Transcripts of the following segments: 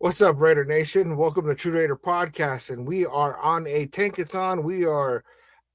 What's up, Raider Nation? Welcome to TRU Raider Podcast, and we are on a Tankathon. We are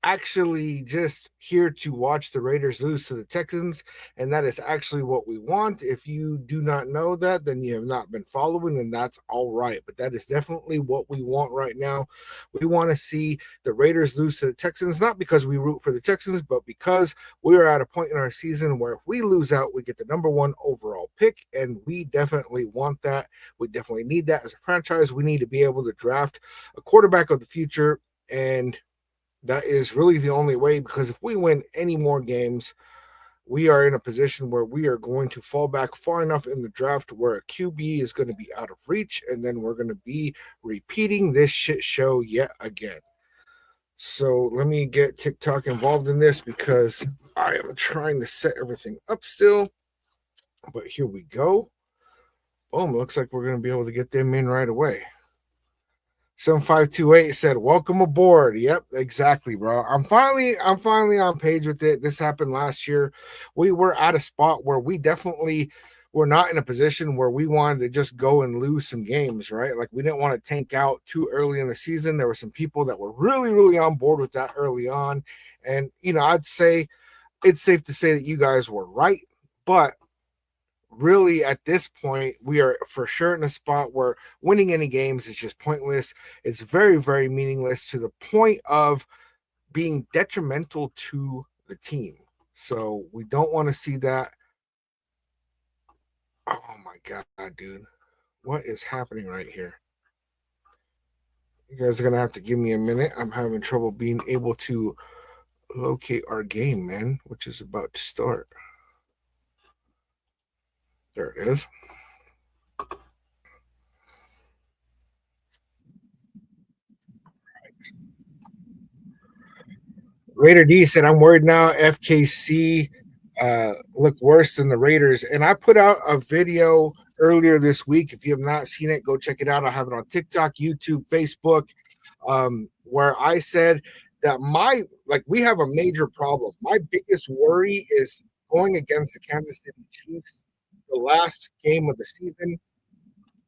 actually just here to watch the Raiders lose to the Texans, and that is actually what we want. If you do not know that, then you have not been following, and that's all right. But that is definitely what we want right now. We want to see the Raiders lose to the Texans, not because we root for the Texans, but because we are at a point in our season where if we lose out, we get the number one overall pick, and we definitely want that. We definitely need that as a franchise. We need to be able to draft a quarterback of the future, and that is really the only way, because if we win any more games, we are in a position where we are going to fall back far enough in the draft where a QB is going to be out of reach, and then we're going to be repeating this shit show yet again. So let me get TikTok involved in this because I am trying to set everything up still. But here we go. Boom, looks like we're going to be able to get them in right away. 7528 said, "Welcome aboard." Yep, exactly, bro. I'm finally on page with it. This happened last year. We were at a spot where we definitely were not in a position where we wanted to just go and lose some games, right? Like we didn't want to tank out too early in the season. There were some people that were really on board with that early on. And I'd say it's safe to say that you guys were right, but really at this point we are for sure in a spot where winning any games is just pointless. It's very meaningless to the point of being detrimental to the team. So we don't want to see that. Oh my god, dude, what is happening right here? You guys are gonna have to give me a minute. I'm having trouble being able to locate our game, man, which is about to start. There it is. Raider D said, "I'm worried now. FKC look worse than the Raiders." And I put out a video earlier this week. If you have not seen it, go check it out. I have it on TikTok, YouTube, Facebook, where I said that we have a major problem. My biggest worry is going against the Kansas City Chiefs, the last game of the season.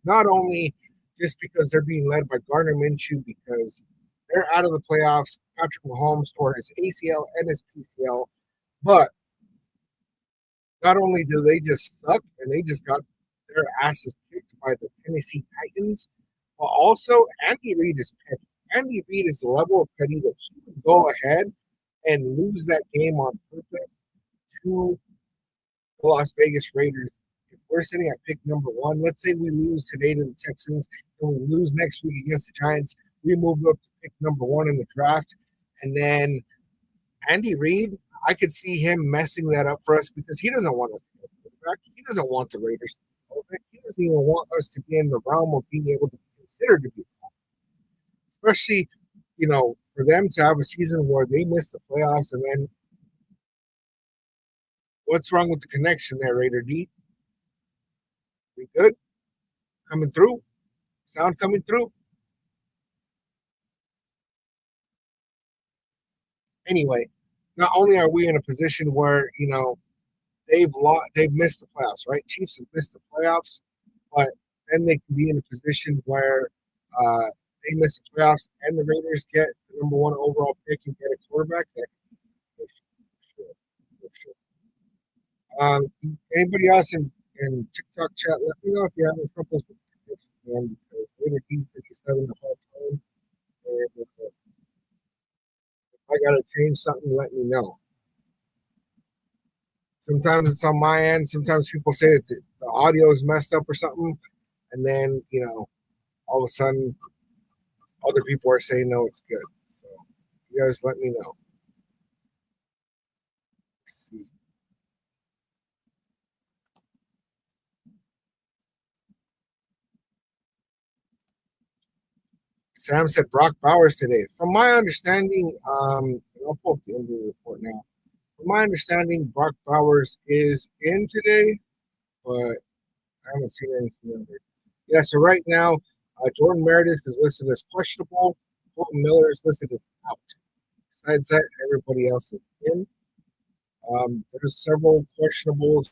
Not only just because they're being led by Gardner Minshew, because they're out of the playoffs. Patrick Mahomes tore his ACL and his PCL, but not only do they just suck and they just got their asses kicked by the Tennessee Titans, but also Andy Reid is petty. Andy Reid is the level of petty that you can go ahead and lose that game on purpose to the Las Vegas Raiders. If we're sitting at pick number one, let's say we lose today to the Texans and we lose next week against the Giants, we move up to pick number one in the draft, and then Andy Reid, I could see him messing that up for us because he doesn't want us to get quarterback. He doesn't want the Raiders to be quarterback. He doesn't even want us to be in the realm of being able to be considered to be, especially, for them to have a season where they miss the playoffs. And then what's wrong with the connection there, Raider D? We good? Coming through? Sound coming through? Anyway, not only are we in a position where, they've missed the playoffs, right? Chiefs have missed the playoffs, but then they can be in a position where uh, they miss the playoffs and the Raiders get the number one overall pick and get a quarterback. That for sure, for sure. Anybody else in TikTok chat? Let me know if you have any troubles with the connection, man, because Raider D said he's having a hard time. And if I gotta change something, let me know. Sometimes it's on my end. Sometimes people say that the audio is messed up or something, and then all of a sudden other people are saying no, it's good. So you guys let me know. Let's see. Sam said Brock Bowers today. From my understanding, I'll pull up the injury report now. From my understanding, Brock Bowers is in today, but I haven't seen anything other. Yeah, so right now, Jordan Meredith is listed as questionable. Colton Miller is listed as out. Besides that, everybody else is in. There's several questionables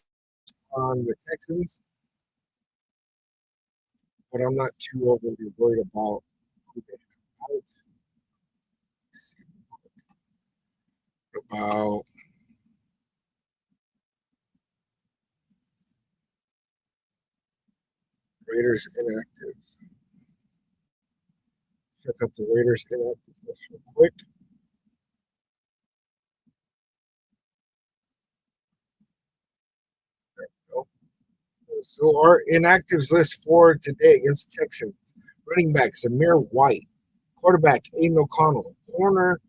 on the Texans, but I'm not too overly worried about who they have out. About Raiders inactives. Check out the Raiders inactive list real quick. There we go. So our inactives list for today against Texans: running back Zamir White, quarterback Aiden O'Connell, corner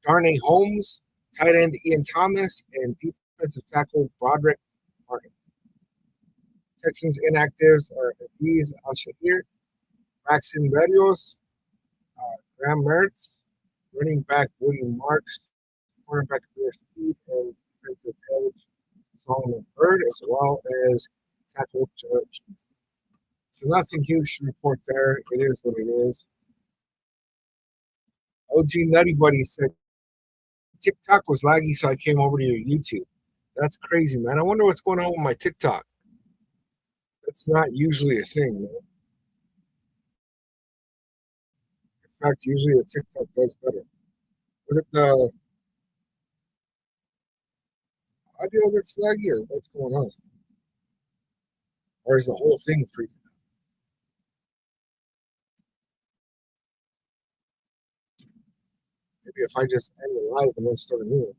Darnay Holmes, tight end Ian Thomas, and defensive tackle Broderick Martin. Texans inactives are Aziz Al-Shahir, Braxton Berrios, Graham Mertz, running back Woody Marks, cornerback Pierre Speed, and defensive edge Solomon Bird, as well as tackle Judge. So nothing huge to report there. It is what it is. OG Nutty Buddy said TikTok was laggy, so I came over to your YouTube. That's crazy, man. I wonder what's going on with my TikTok. That's not usually a thing, man. In fact, usually the TikTok does better. Was it the audio that's laggy, or what's going on? Or is the whole thing freezing? Maybe if I just end the live and then start a new one,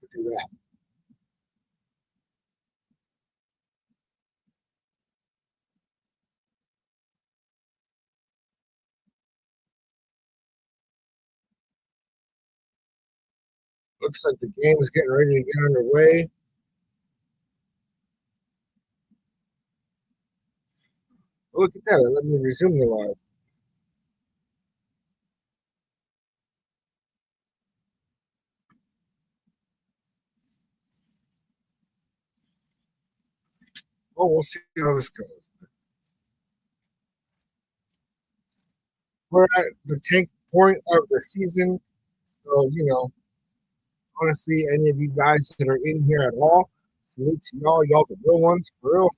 I could do that. Looks like the game is getting ready to get underway. Oh, look at that. Let me resume the live. Oh, we'll see how this goes. We're at the tank point of the season. So, honestly, any of you guys that are in here at all, salute to y'all. Y'all the real ones, for real.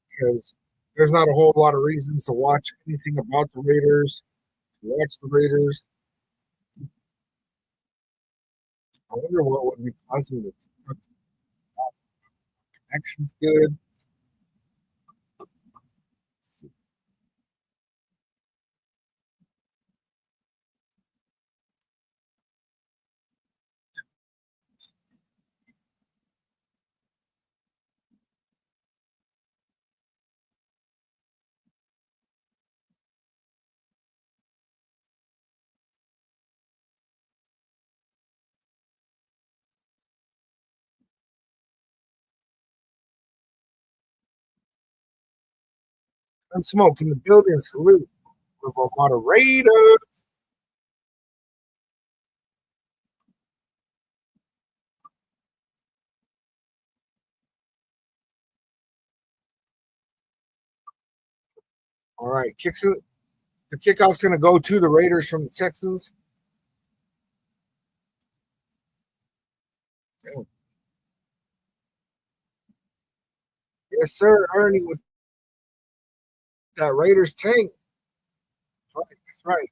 Because there's not a whole lot of reasons to watch anything about the Raiders, to watch the Raiders. I wonder what would be causing the connection's good. And smoke in the building. Salute. We're moderator. All right, the kickoff's going to go to the Raiders from the Texans. Yes, sir, Ernie, with that Raiders tank. That's right. That's right.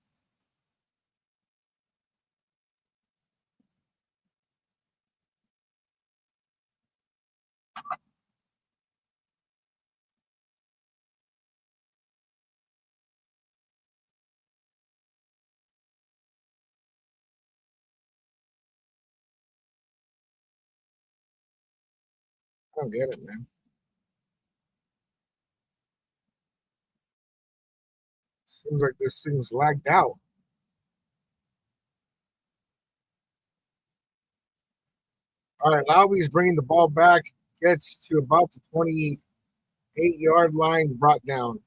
I don't get it, man. Seems like this thing's lagged out. All right, Lowby's bringing the ball back, gets to about the 28-yard line, brought down.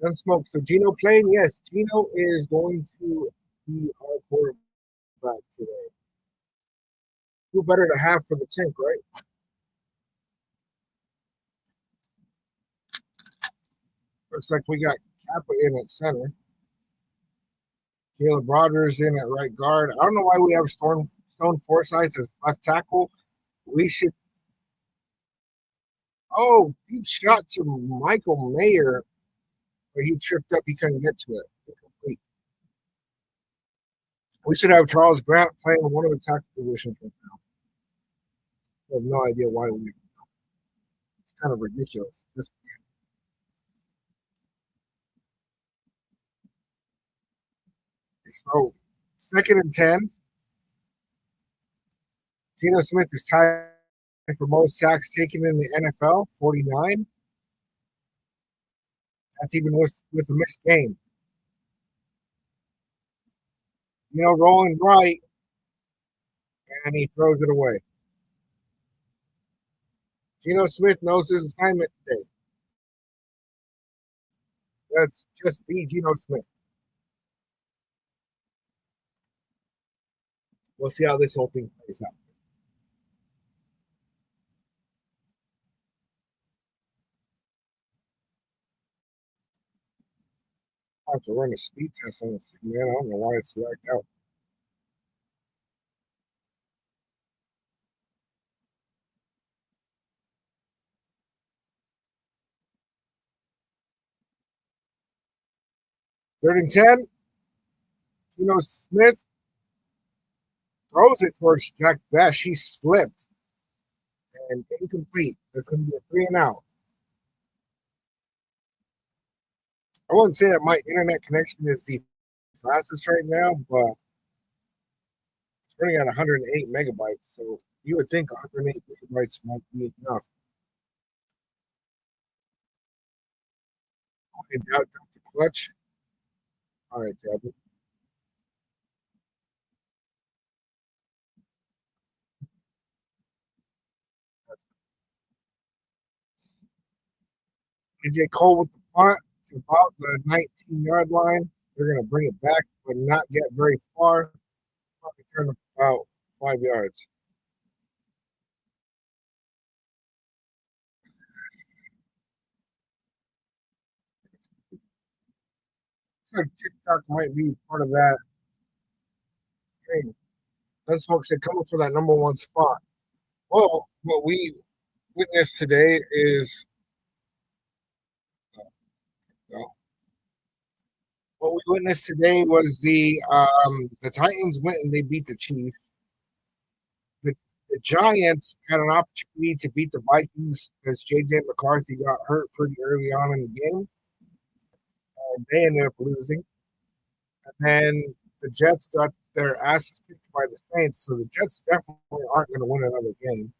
Gunsmoke. So Gino playing? Yes, Gino is going to be our quarterback today. Who better to have for the tank, right? Looks like we got Kappa in at center. Caleb Rogers in at right guard. I don't know why we have Stone Forsythe as left tackle. We should. Oh, he shot to Michael Mayer, but he tripped up. He couldn't get to it. We should have Charles Grant playing one of the tackle positions right now. I have no idea why we. It's kind of ridiculous. So, 2nd and 10. Geno Smith is tied for most sacks taken in the NFL, 49. That's even with a missed game. Rolling right, and he throws it away. Geno Smith knows his assignment today. Let's just be Geno Smith. We'll see how this whole thing plays out. I have to run a speed test on this thing, man. I don't know why it's lagged out. Third and 10. Geno Smith throws it towards Jack Best. He slipped and incomplete. It's going to be a 3-and-out. I wouldn't say that my internet connection is the fastest right now, but it's running at 108 megabytes. So you would think 108 megabytes might be enough. In doubt, the clutch. All right, Gabby. AJ Cole with the punt to about the 19-yard line. They're going to bring it back, but not get very far. Probably turn about 5 yards. Looks like TikTok might be part of that. Hey, those folks are coming for that number one spot. Well, what we witnessed today is uh, what we witnessed today was the Titans went and they beat the Chiefs. The, the Giants had an opportunity to beat the Vikings because JJ McCarthy got hurt pretty early on in the game, and they ended up losing. And then the Jets got their asses kicked by the Saints, so the Jets definitely aren't going to win another game.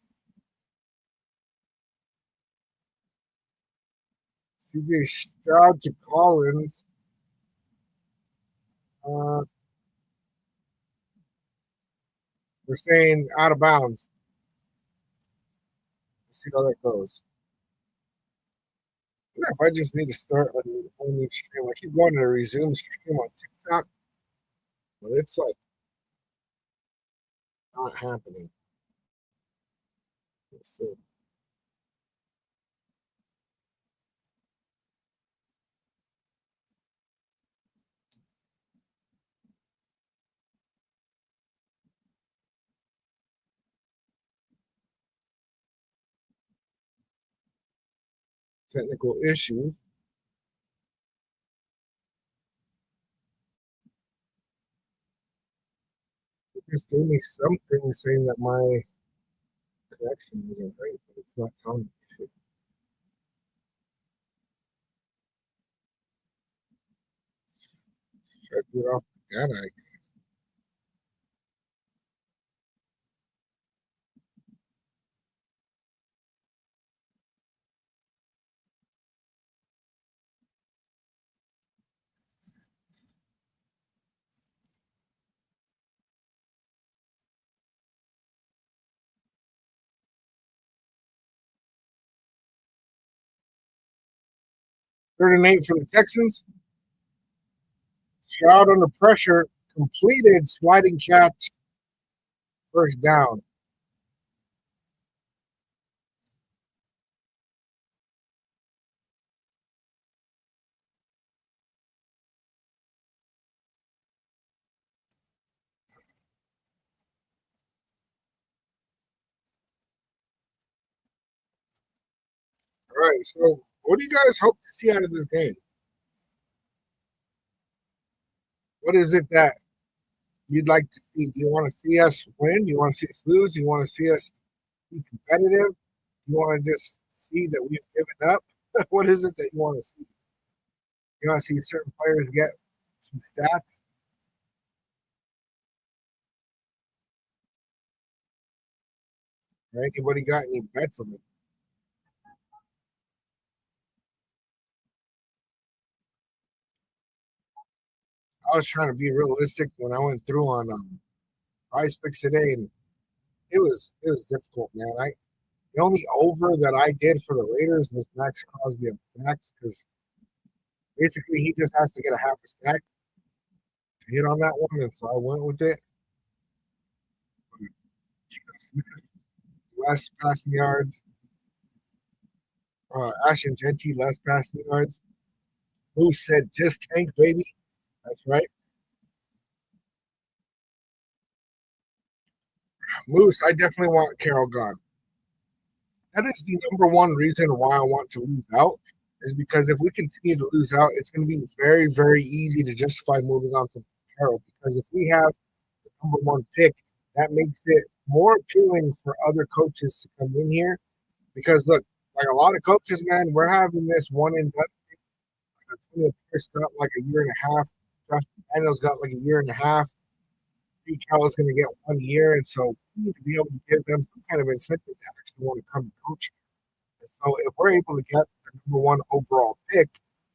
CJ Stroud to Collins. Uh, we're saying out of bounds. Let's see how that goes. I wonder if I just need to start a whole new stream. I keep going to resume stream on TikTok, but it's like not happening. Let's see. Technical issue. It just gave me something saying that my connection isn't right, but it's not telling me shit. Should I do it off the data? 3rd and 8 for the Texans. Stroud under pressure, completed sliding catch, first down. All right. So, what do you guys hope to see out of this game? What is it that you'd like to see? Do you want to see us win? Do you want to see us lose? Do you want to see us be competitive? Do you want to just see that we've given up? What is it that you want to see? You want to see certain players get some stats? Or anybody got any bets on it? I was trying to be realistic when I went through on Prize Picks today, and it was difficult, man. The only over that I did for the Raiders was Max Crosby on sacks because basically he just has to get a half a sack to hit on that one, and so I went with it. Less passing yards. Ashton Genty, less passing yards. Who said just tank, baby? That's right. Moose, I definitely want Carroll gone. That is the number one reason why I want to lose out, is because if we continue to lose out, it's going to be very, very easy to justify moving on from Carroll. Because if we have the number one pick, that makes it more appealing for other coaches to come in here. Because look, like a lot of coaches, man, we're having this one and done. Antonio Pierce got like a year and a half. Josh Daniels got like a year and a half. Pete Carroll's going to get 1 year, and so we need to be able to give them some kind of incentive to actually want to come and coach. And so if we're able to get the number one overall pick,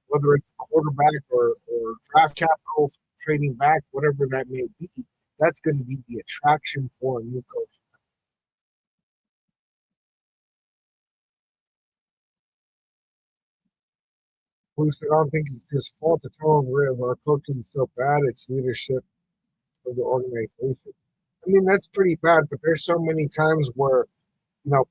whether it's quarterback or draft capital, trading back, whatever that may be, that's going to be the attraction for a new coach. Bruce, I don't think it's his fault. The turnover of our coaching is so bad. It's leadership of the organization. I mean, that's pretty bad, but there's so many times where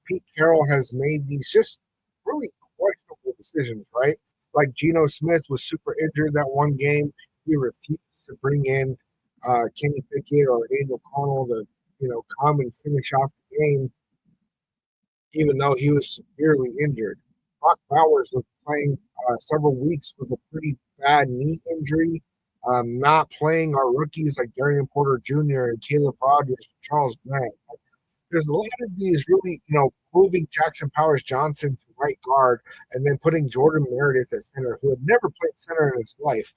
Pete Carroll has made these just really questionable decisions, right? Like Geno Smith was super injured that one game. He refused to bring in Kenny Pickett or Angel Connell to, come and finish off the game, even though he was severely injured. Brock Bowers was playing several weeks with a pretty bad knee injury. Not playing our rookies like Darian Porter Jr. and Caleb Rogers, Charles Grant. There's a lot of these really, moving Jackson Powers Johnson to right guard and then putting Jordan Meredith at center, who had never played center in his life.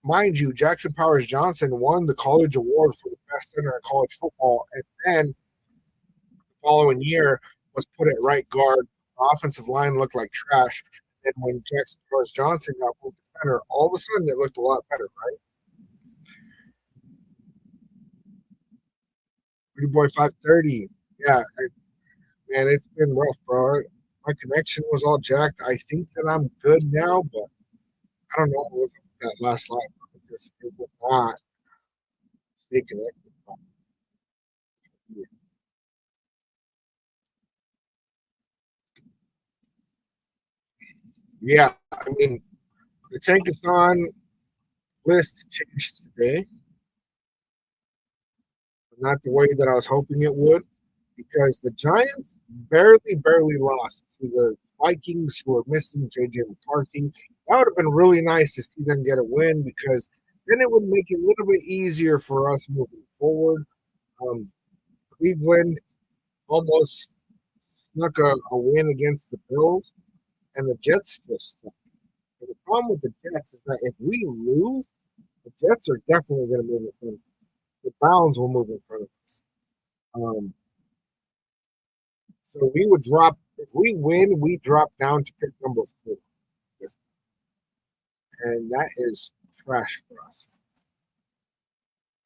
Mind you, Jackson Powers Johnson won the college award for the best center in college football, and then the following year was put at right guard. The offensive line looked like trash. And when Jackson Powers Johnson got moved to center, all of a sudden it looked a lot better, right? Pretty boy 530. Yeah, man, it's been rough, bro. My connection was all jacked. I think that I'm good now, but I don't know what was up with that last live. It would not stay connected. Yeah, I mean, the Tankathon list changed today, but not the way that I was hoping it would, because the Giants barely lost to the Vikings, who are missing JJ McCarthy. That would have been really nice to see them get a win, because then it would make it a little bit easier for us moving forward. Um, Cleveland almost snuck a win against the Bills, and the Jets just stuck. And the problem with the Jets is that if we lose, the Jets are definitely going to move in front of us. The Browns will move in front of us. Um, so we would drop, if we win, we drop down to pick number 4. And that is trash for us.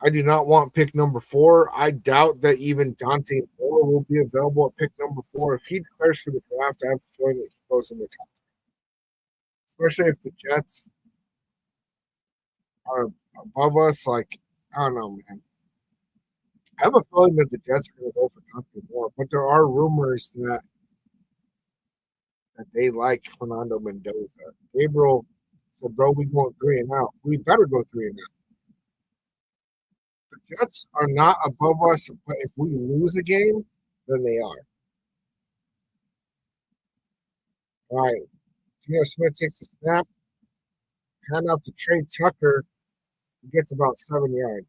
I do not want pick number 4. I doubt that even Dante Moore will be available at pick number 4. If he declares for the draft, I have a feeling that he goes in the top, especially if the Jets are above us. Like, I don't know, man. I have a feeling that the Jets are going to go for Dante Moore, but there are rumors that they like Fernando Mendoza. Gabriel said, "Bro, we going 3-0. We better go 3-0. The Jets are not above us, but if we lose a game, then they are. All right. Geno Smith takes the snap, hand off to Trey Tucker, who gets about 7 yards.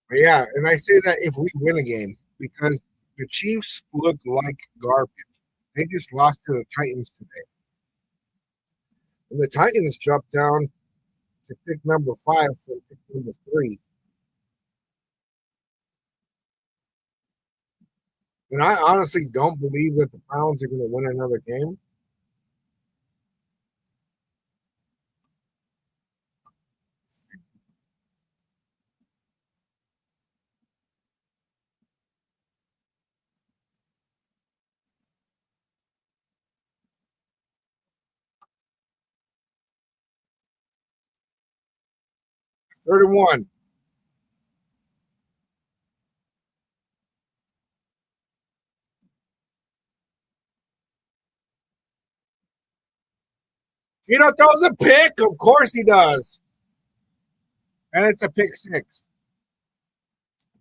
But yeah, and I say that if we win a game because the Chiefs look like garbage. They just lost to the Titans today. And the Titans dropped down to pick number 5 from pick number 3. And I honestly don't believe that the Browns are going to win another game. Third and 1. Geno throws a pick. Of course he does. And it's a pick 6.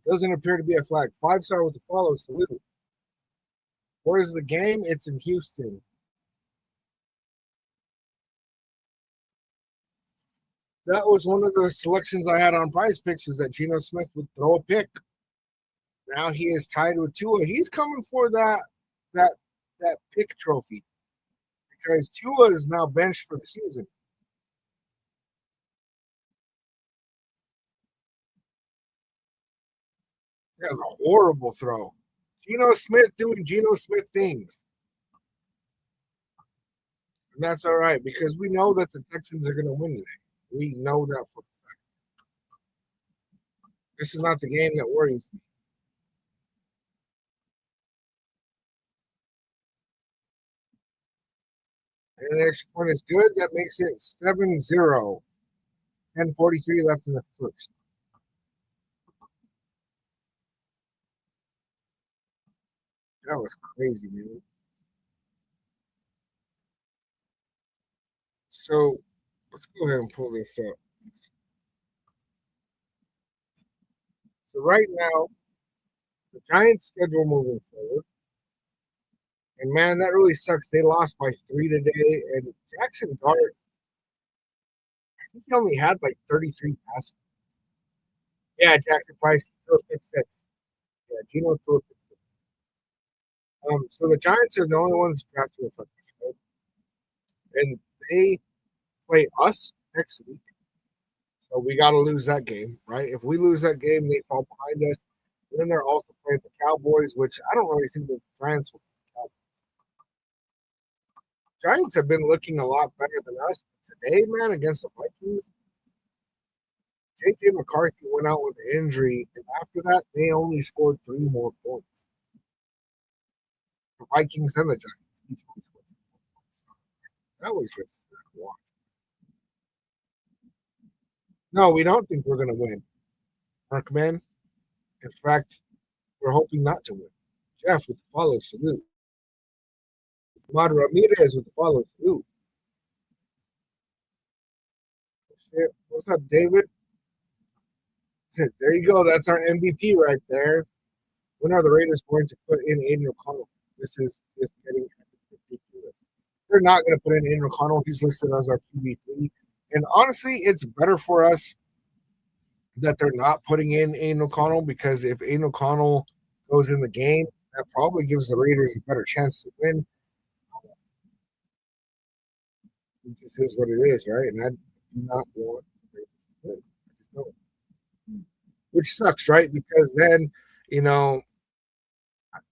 Doesn't appear to be a flag. 5-star with the follow salute. Where's the game? It's in Houston. That was one of the selections I had on Prize Picks was that Geno Smith would throw a pick. Now he is tied with Tua. He's coming for that pick trophy because Tua is now benched for the season. That was a horrible throw. Geno Smith doing Geno Smith things. And that's all right because we know that the Texans are going to win today. We know that for a fact. This is not the game that worries me. And the next point is good. That makes it 7-0. 10:43 left in the first. That was crazy, man. So let's go ahead and pull this up. So right now, the Giants' schedule moving forward, and man, that really sucks. They lost by 3 today, and Jackson Dart, I think he only had like 33 passes. Yeah, Jackson Price threw a pick 6. Yeah, Geno threw a pick 6. So the Giants are the only ones drafting a football, right? And they play us next week. So we got to lose that game, right? If we lose that game, they fall behind us. And then they're also playing the Cowboys, which I don't really think the Giants will. Giants have been looking a lot better than us today, man, against the Vikings. J.J. McCarthy went out with an injury, and after that, they only scored 3 more points. The Vikings and the Giants each one scored 3 more points. That was just wow. No, we don't think we're going to win. Markman, in fact, we're hoping not to win. Jeff with the follow salute. Mad Ramirez with the follow salute. What's up, David? There you go. That's our MVP right there. When are the Raiders going to put in Aiden O'Connell? This is just getting ridiculous. They're not going to put in Aiden O'Connell. He's listed as our QB3. And honestly, it's better for us that they're not putting in Aiden O'Connell because if Aiden O'Connell goes in the game, that probably gives the Raiders a better chance to win. It just is what it is, right? And I do not want the Raiders to win. I just don't. Which sucks, right? Because then, you know,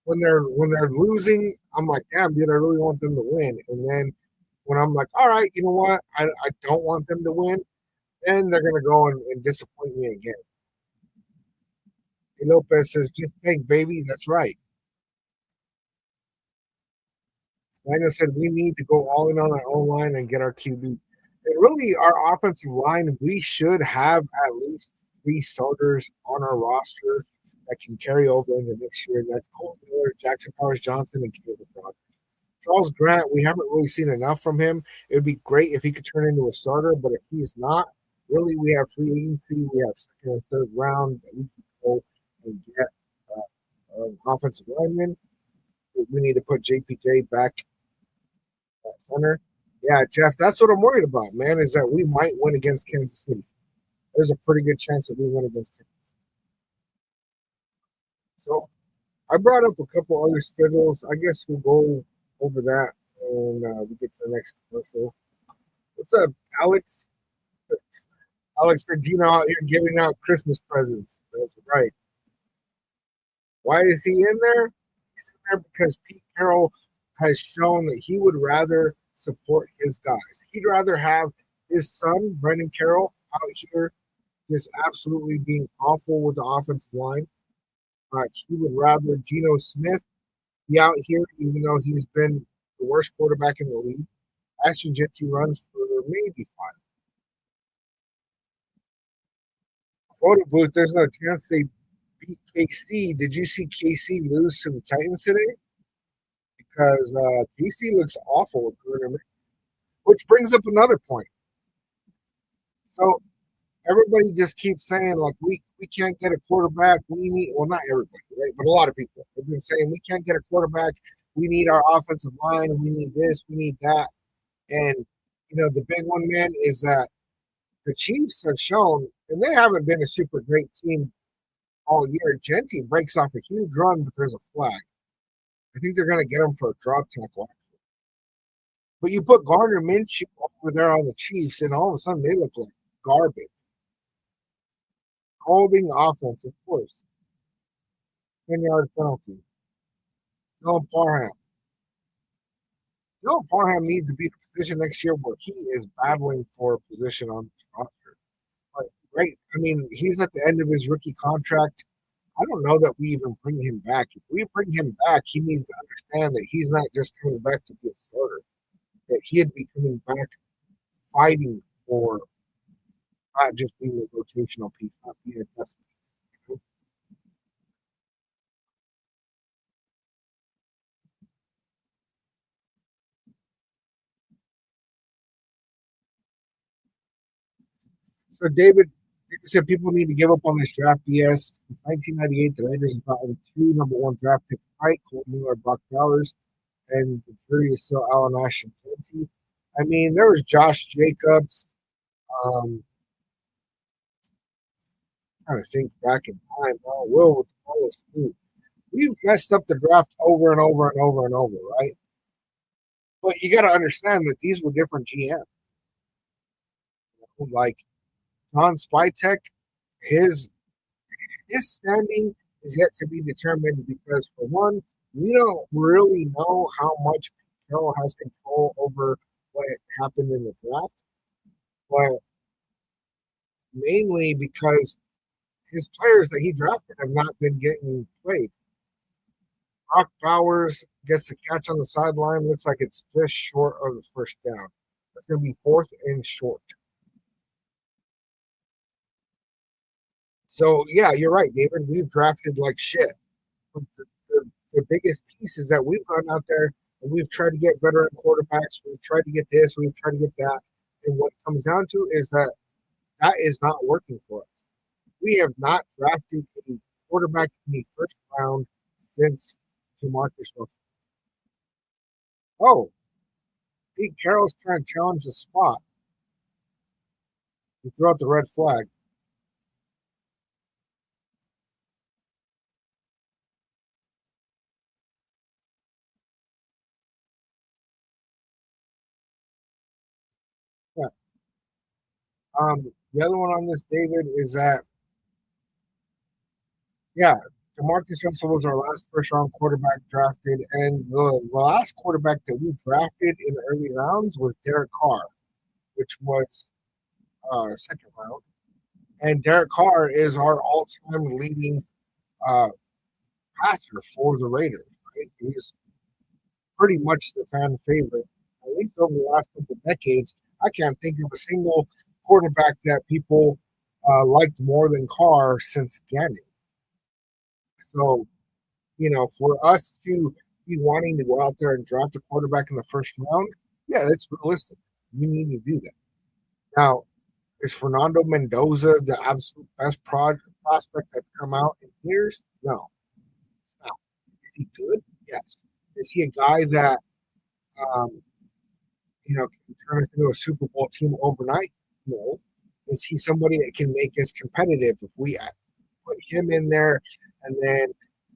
when they're losing, I'm like, damn, dude, I really want them to win. And then when I'm like, all right, you know what? I don't want them to win, then they're gonna go and disappoint me again. Hey, Lopez says, just think, baby, that's right. Daniel said we need to go all in on our own line and get our QB. And really, our offensive line, we should have at least 3 starters on our roster that can carry over into next year. And that's Cole Miller, Jackson Powers Johnson, and Caleb Brown. Charles Grant, we haven't really seen enough from him. It would be great if he could turn into a starter, but if he's not, really, we have free agency, we have second and third round that we can go and get an offensive lineman. We need to put JPJ back at center. Yeah, Jeff, that's what I'm worried about, man, is that we might win against Kansas City. There's a pretty good chance that we win against Kansas. So I brought up a couple other schedules. I guess we'll go over that and we get to the next commercial. What's up, Alex? Alex Regino out here giving out Christmas presents. That's right. Why is he in there? He's in there because Pete Carroll has shown that he would rather support his guys. He'd rather have his son, Brendan Carroll, out here just absolutely being awful with the offensive line. He would rather Geno Smith be out here, even though he's been the worst quarterback in the league. Ashton Jeanty runs for maybe 5. Photo booth, there's no chance they beat KC. Did you see KC lose to the Titans today? Because KC looks awful with Gardner, which brings up another point. So everybody just keeps saying like we can't get a quarterback. We need not everybody, right? But a lot of people have been saying we can't get a quarterback. We need our offensive line. We need this. We need that. And the big one, man, is that the Chiefs have shown, and they haven't been a super great team all year. Jeanty breaks off a huge run, but there's a flag. I think they're going to get him for a drop tackle. But you put Gardner Minshew over there on the Chiefs, and all of a sudden they look like garbage. Holding offense, of course. 10-yard penalty. Dylan Parham. Dylan Parham needs to be in a position next year where he is battling for a position on the roster. But right, I mean, he's at the end of his rookie contract. I don't know that we even bring him back. If we bring him back, he needs to understand that he's not just coming back to be a starter. That he'd be coming back fighting for not just being a rotational piece, not being a best piece. So David said people need to give up on this draft BS. In 1998, the Raiders have gotten 2 number 1 draft picks right, Cole Miller, Brock Bowers, and the jury is still Alan Ashton. I mean, there was Josh Jacobs. Trying to think back in time. Oh, Will with Carlos too. We've messed up the draft over and over and over and over, right? But you got to understand that these were different GMs. Like John Spytek, his standing is yet to be determined because, for one, we don't really know how much Carroll has control over what happened in the draft, but mainly because his players that he drafted have not been getting played. Brock Bowers gets the catch on the sideline. Looks like it's just short of the first down. It's going to be 4th and short. So, yeah, you're right, David. We've drafted like shit. The biggest piece is that we've gone out there and we've tried to get veteran quarterbacks. We've tried to get this. We've tried to get that. And what it comes down to is that is not working for us. We have not drafted a quarterback in the first round since Jamarcus Russell. Oh, Pete Carroll's trying to challenge the spot. He threw out the red flag. Yeah. The other one on this, David, is that Jamarcus Russell was our last first round quarterback drafted, and the last quarterback that we drafted in the early rounds was Derek Carr, which was our second round. And Derek Carr is our all-time leading passer for the Raiders. Right? He's pretty much the fan favorite. At least over the last couple of decades, I can't think of a single quarterback that people liked more than Carr since Gannon. So, for us to be wanting to go out there and draft a quarterback in the first round, yeah, that's realistic. We need to do that. Now, Is Fernando Mendoza the absolute best prospect that's come out in years? No, it's not. Is he good? Yes. Is he a guy that um, can turn us into a Super Bowl team overnight? No. Is he somebody that can make us competitive if we put him in there and then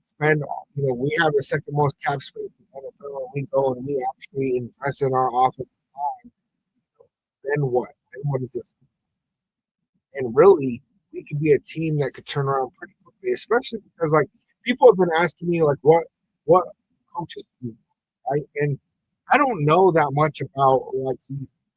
spend, we have the second most cap space in the NFL and we go and we actually invest in our offensive line, then what? Then what is this? And really, we could be a team that could turn around pretty quickly, especially because like people have been asking me like what coaches do, right? And I don't know that much about like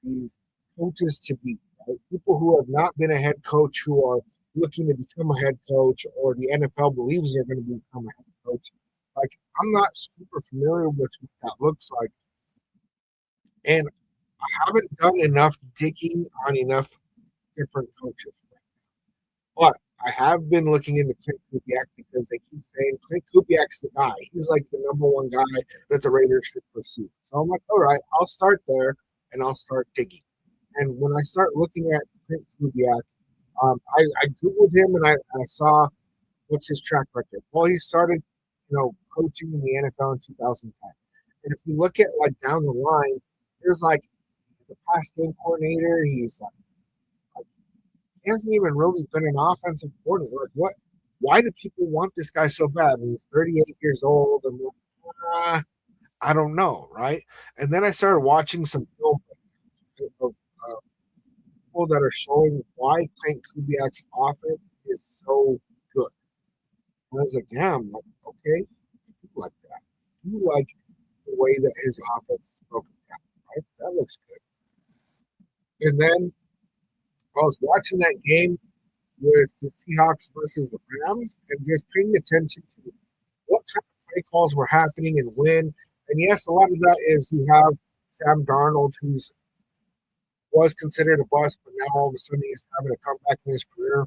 these coaches to be, right? People who have not been a head coach who are looking to become a head coach or the NFL believes they're going to become a head coach. Like I'm not super familiar with what that looks like. And I haven't done enough digging on enough different coaches. But I have been looking into Clint Kubiak because they keep saying Clint Kubiak's the guy. He's like the number one guy that the Raiders should pursue. So I'm like, all right, I'll start there and I'll start digging. And when I start looking at Clint Kubiak, I Googled him and I saw what's his track record. Well, he started, coaching in the NFL in 2010. And if you look at like down the line, there's like the pass game coordinator. He's like he hasn't even really been an offensive coordinator. Like what? Why do people want this guy so bad? He's 38 years old, and I don't know, right? And then I started watching some film of people that are showing why Clint Kubiak's offense is so good. And I was like, damn, like, okay, I do like that. I do like the way that his offense is broken down, right? That looks good. And then I was watching that game with the Seahawks versus the Rams and just paying attention to what kind of play calls were happening and when. And yes, a lot of that is you have Sam Darnold, who's was considered a bust, but now all of a sudden he's having a comeback in his career.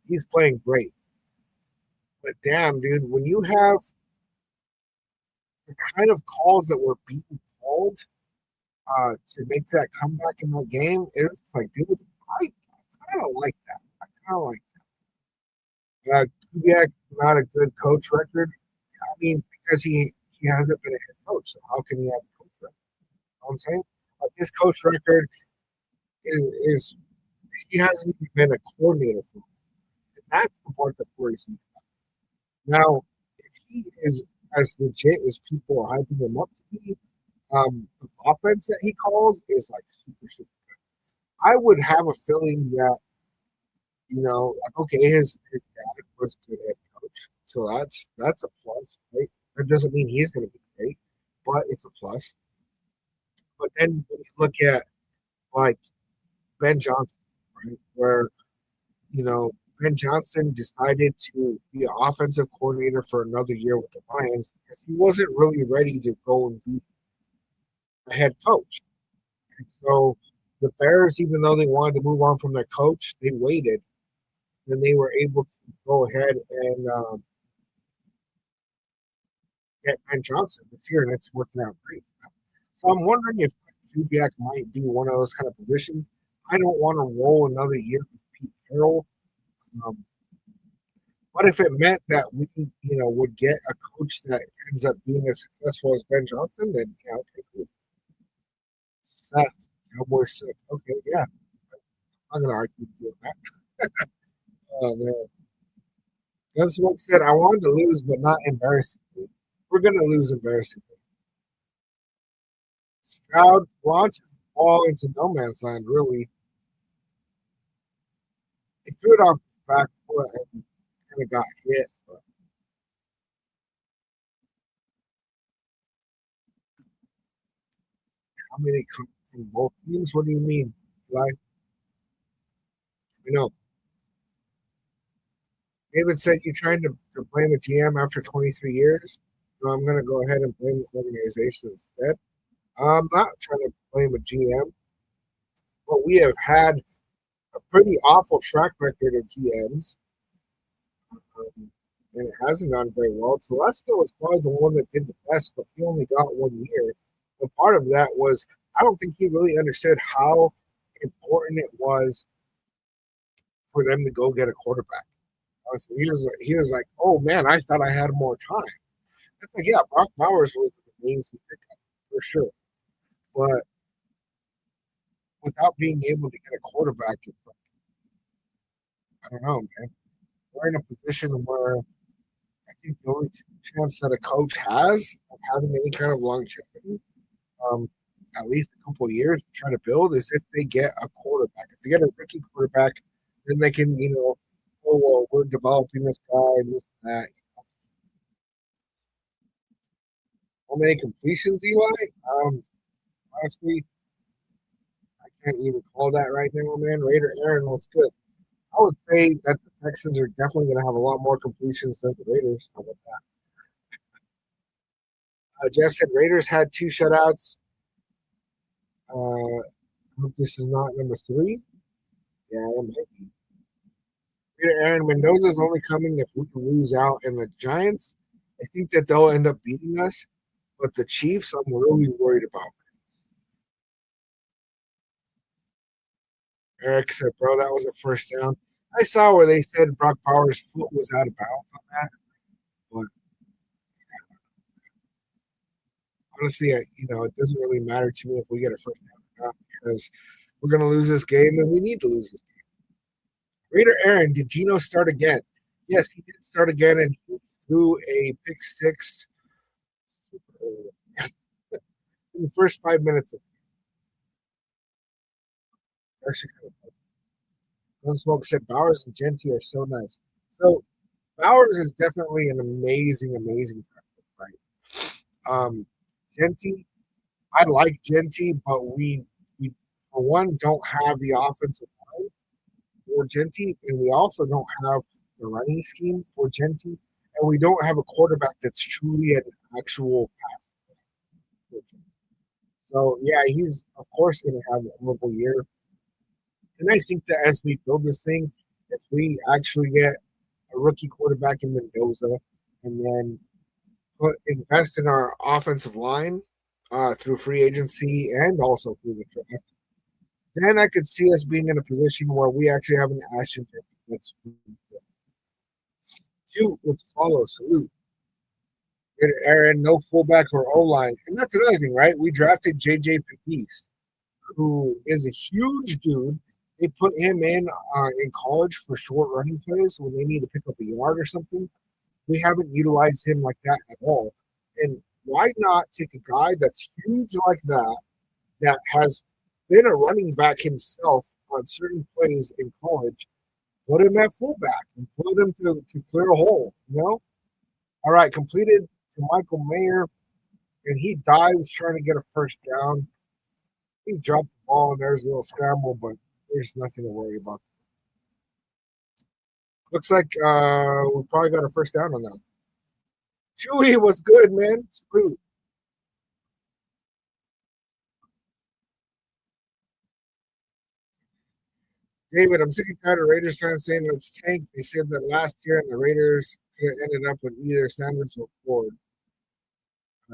He's playing great. But damn, dude, when you have the kind of calls that were being called to make that comeback in that game, it was like, dude, I kind of like that. I kind of like Kubiak not a good coach record. I mean, because he hasn't been a head coach, so how can he have a coach record? You know what I'm saying? Like his coach record is he hasn't even been a coordinator for him. And that's the part that worries me. Now, if he is as legit as people are hyping him up to be, the offense that he calls is like super, super good. I would have a feeling that, like okay, his dad was a good head coach. So that's a plus, right? That doesn't mean he's gonna be great, but it's a plus. But then when you look at like Ben Johnson, right, where Ben Johnson decided to be an offensive coordinator for another year with the Lions because he wasn't really ready to go and be a head coach. And so the Bears, even though they wanted to move on from their coach, they waited and they were able to go ahead and get Ben Johnson this year, and it's working out great for them. So I'm wondering if Kubiak might be one of those kind of positions. I don't want to roll another year with Pete Carroll. Um, but if it meant that we, would get a coach that ends up being as successful as Ben Johnson, then yeah, okay, cool. Seth, Cowboy sick. Okay, yeah, I'm gonna argue with you on that. Oh man, Gunsmoke said I wanted to lose, but not embarrassingly. We're gonna lose embarrassingly. Stroud launches the ball into no man's land. Really, he threw it off his back foot and kind of got hit. But how many come from both teams? What do you mean? Like, know, David said you're trying to blame a GM after 23 years. So I'm going to go ahead and blame the organization instead. I'm not trying to blame a GM, but we have had a pretty awful track record of GMs, and it hasn't gone very well. Telesco was probably the one that did the best, but he only got 1 year. But part of that was I don't think he really understood how important it was for them to go get a quarterback. So he was like, oh man, I thought I had more time. It's like, yeah, Brock Bowers was an amazing pickup for sure, but without being able to get a quarterback, it's like, I don't know, man. We're in a position where I think the only chance that a coach has of having any kind of longevity, um, at least a couple of years to try to build, is if they get a quarterback. If they get a rookie quarterback, then they can, oh well, we're developing this guy and this and that. How many completions, Eli? Honestly, I can't even call that right now, man. Raider Aaron looks good. I would say that the Texans are definitely going to have a lot more completions than the Raiders. How about that? Jeff said Raiders had 2 shutouts. I hope this is not number 3. Yeah, it might be. Raider Aaron Mendoza is only coming if we can lose out. And the Giants, I think that they'll end up beating us. But the Chiefs, I'm really worried about. Eric said, bro, that was a first down. I saw where they said Brock Bowers' foot was out of bounds on that. But honestly, it doesn't really matter to me if we get a first down or not because we're going to lose this game and we need to lose this game. Raider Aaron, did Geno start again? Yes, he did start again and he threw a pick 6 in the first 5 minutes of it. Actually, kind of fun. Gunsmoke said Bowers and Genty are so nice. So Bowers is definitely an amazing, amazing player, right? Genty, I like Genty, but we for one don't have the offensive line for Genty, and we also don't have the running scheme for Genty, and we don't have a quarterback that's truly an actual pass. So yeah, he's of course going to have a horrible year, and I think that as we build this thing, if we actually get a rookie quarterback in Mendoza, and then invest in our offensive line through free agency and also through the draft, then I could see us being in a position where we actually have an Ashton that's 2 with the follow salute. Aaron, no fullback or O line, and that's another thing, right? We drafted JJ Pegues, who is a huge dude. They put him in college for short running plays when they need to pick up a yard or something. We haven't utilized him like that at all. And why not take a guy that's huge like that has been a running back himself on certain plays in college, put him at fullback and put him to clear a hole, All right, completed to Michael Mayer, and he dives trying to get a first down. He dropped the ball, and there's a little scramble, but there's nothing to worry about. Looks like we probably got a first down on that. Chewy was good, man. Salute. David, I'm sick and tired of Raiders fans saying let's tank. They said that last year and the Raiders could have ended up with either Sanders or Ford.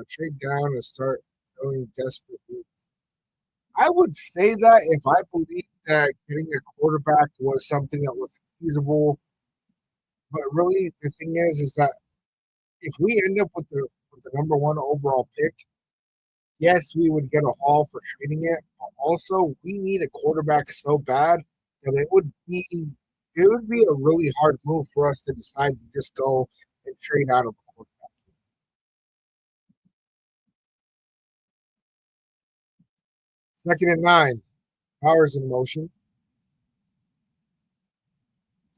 Trade down and start going desperately. I would say that if I believed that getting a quarterback was something that was feasible, but really the thing is that if we end up with the number 1 overall pick, yes, we would get a haul for trading it, but also we need a quarterback so bad that it would be a really hard move for us to decide to just go and trade out of a quarterback. 2nd and 9, Powers in motion.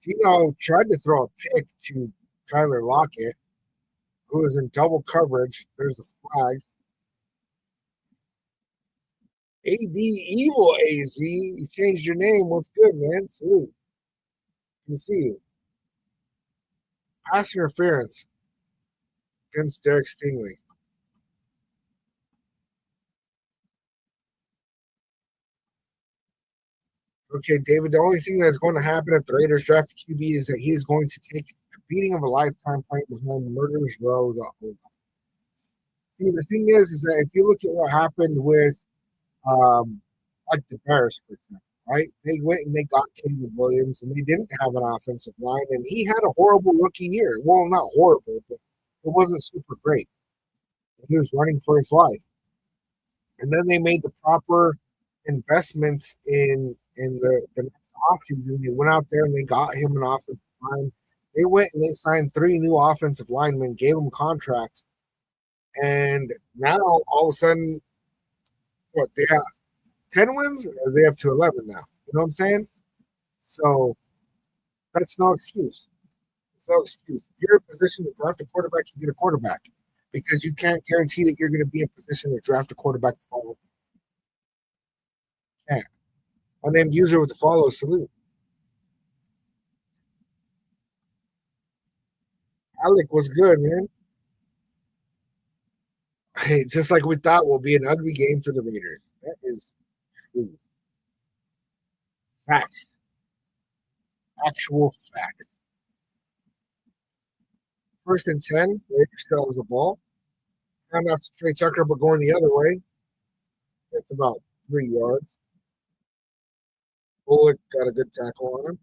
Gino tried to throw a pick to Tyler Lockett, who was in double coverage. There's a flag. AD Evil AZ, you changed your name. What's good, man? Salute. Good to see you. Pass interference against Derek Stingley. Okay, David, the only thing that's going to happen if the Raiders draft a QB is that he is going to take a beating of a lifetime playing behind the murderer's row. See, the thing is that if you look at what happened with like the Bears, for example, right? They went and they got Caleb Williams, and they didn't have an offensive line, and he had a horrible rookie year. Well, not horrible, but it wasn't super great. He was running for his life, and then they made the proper investments in the next offseason. They went out there and they got him an offensive line. They went and they signed 3 new offensive linemen, gave them contracts, and now all of a sudden, what they have 10 wins, or they have to 11 now. You know what I'm saying? So that's no excuse. It's no excuse. If you're in a position to draft a quarterback, you get a quarterback because you can't guarantee that you're going to be in position to draft a quarterback to follow. You can't. Unnamed user with the follow salute. Alec was good, man. Hey, just like we thought, will be an ugly game for the Raiders. That is true. Facts. Actual facts. 1st and 10, Raiders still has the ball. Not enough to Trey Tucker, but going the other way. It's about 3 yards. Bullock got a good tackle on him.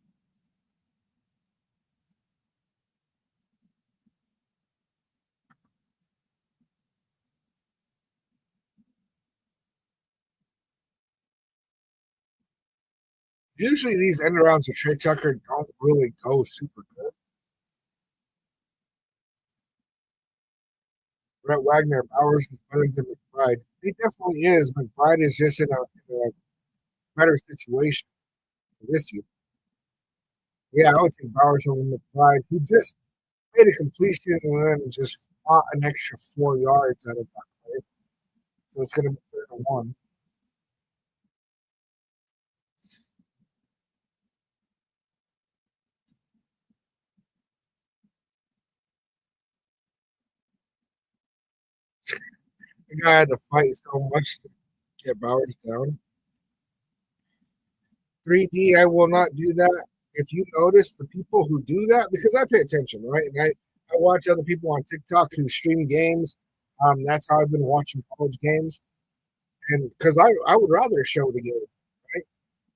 Usually these end arounds with Trey Tucker don't really go super good. Brett Wagner, Bowers is better than McBride. He definitely is. McBride is just in a better situation this year. Yeah, I would take Bowers over McBride. He just made a completion and then just fought an extra 4 yards out of that play. So it's going to be 3-1. The guy had to fight so much to get Bowers down. 3D, I will not do that. If you notice the people who do that, because I pay attention, right? And I watch other people on TikTok who stream games. That's how I've been watching college games. And because I would rather show the game, right?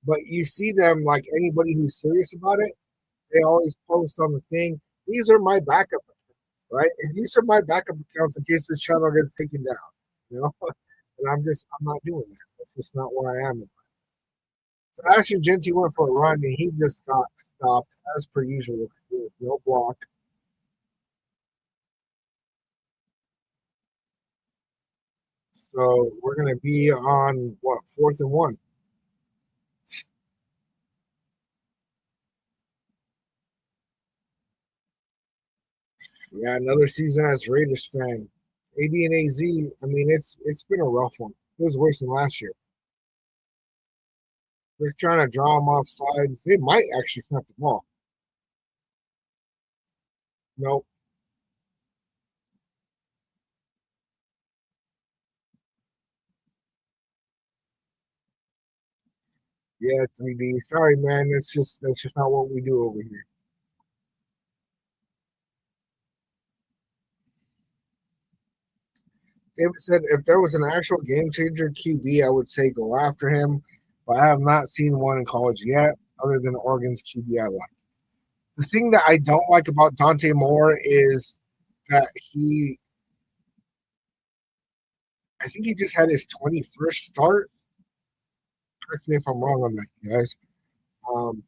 But you see them like anybody who's serious about it, they always post on the thing. These are my backup, right? And these are my backup accounts in case this channel gets taken down, you know? And I'm not doing that. That's just not where I am. So Ashton Genty went for a run and he just got stopped as per usual. No block. So we're gonna be on what 4th and 1. Yeah, another season as Raiders fan. AD and AZ. I mean, it's been a rough one. It was worse than last year. They're trying to draw them off sides. They might actually snap the ball. Nope. Yeah, 3D. Sorry, man. That's just not what we do over here. David said if there was an actual game changer QB, I would say go after him. But I have not seen one in college yet, other than Oregon's QB I like. The thing that I don't like about Dante Moore is that I think he just had his 21st start. Correct me if I'm wrong on that, you guys. Um,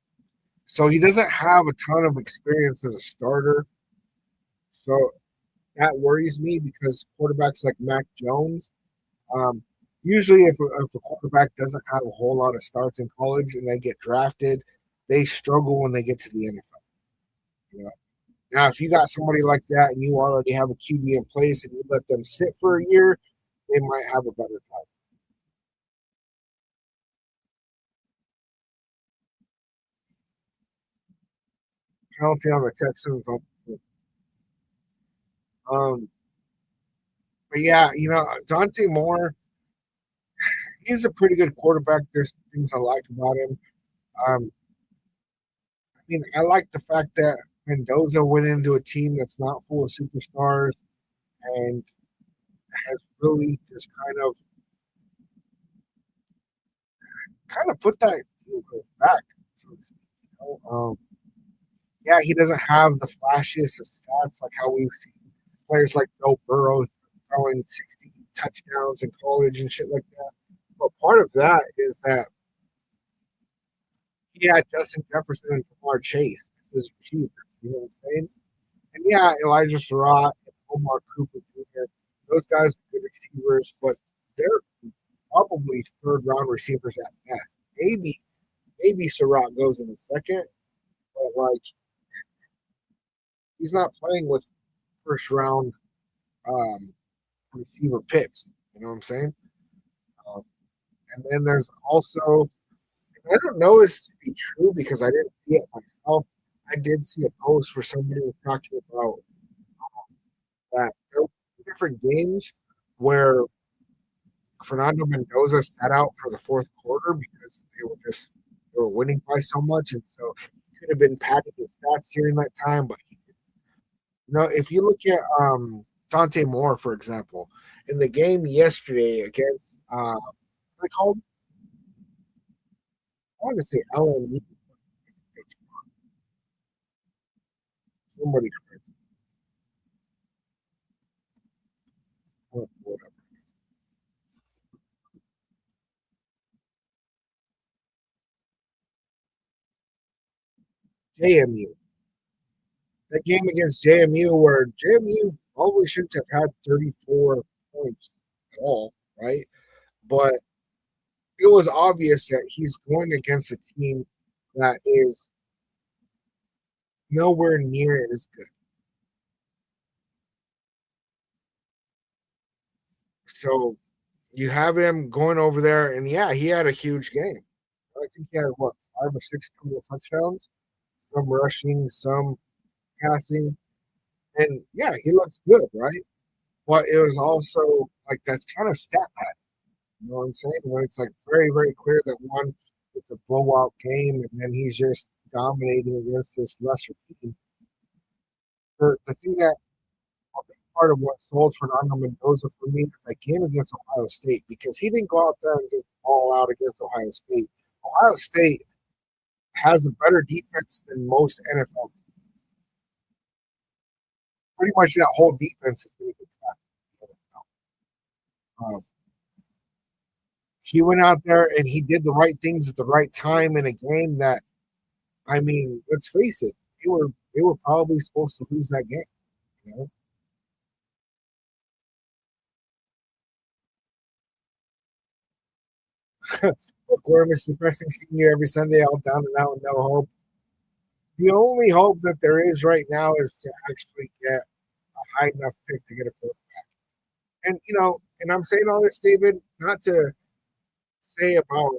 so he doesn't have a ton of experience as a starter. So that worries me because quarterbacks like Mac Jones, um, usually if a quarterback doesn't have a whole lot of starts in college and they get drafted, they struggle when they get to the NFL. You know? Now, if you got somebody like that and you already have a QB in place and you let them sit for a year, they might have a better time. Penalty on the Texans. Um, but yeah, Dante Moore, he's a pretty good quarterback. There's things I like about him. Um, I mean, I like the fact that Mendoza went into a team that's not full of superstars and has really just kind of put that team goes back, so to speak. Yeah, he doesn't have the flashiest of stats like how we've seen players like Joe Burrow throwing 60 touchdowns in college and shit like that. But part of that is that he had Justin Jefferson and Jamar Chase as his receivers. You know what I'm saying? And yeah, Elijah Surratt and Omar Cooper Jr. Those guys are good receivers, but they're probably third round receivers at best. Maybe Surratt goes in the second, but like he's not playing with first round um, receiver picks. You know what I'm saying? Um, and then there's also, I don't know this to be true because I didn't see it myself. I did see a post where somebody was talking about that there were different games where Fernando Mendoza sat out for the fourth quarter because they were winning by so much, and so he could have been padding his stats during that time. But if you look at Dante Moore, for example, in the game yesterday against what they called, I want to say LMU. Somebody correct. Whatever. JMU. That game against JMU where JMU probably shouldn't have had 34 points at all, right? But it was obvious that he's going against a team that is nowhere near as good. So you have him going over there, and yeah, he had a huge game. I think he had what 5 or 6 total touchdowns, some rushing, some passing, and yeah, he looks good, right? But it was also like that's kind of stat pad. You know what I'm saying? When it's like very, very clear that one it's a blowout game, and then he's just dominating against this lesser team. The thing that a big part of what sold Fernando Mendoza for me is that game against Ohio State because he didn't go out there and get all out against Ohio State. Ohio State has a better defense than most NFL. Pretty much that whole defense is going to get tracked. He went out there and he did the right things at the right time in a game that, I mean, let's face it, they were probably supposed to lose that game. You know, of course, it's depressing seeing you every Sunday all down and out with no hope. The only hope that there is right now is to actually get a high enough pick to get a quarterback. And and I'm saying all this, David, not to say about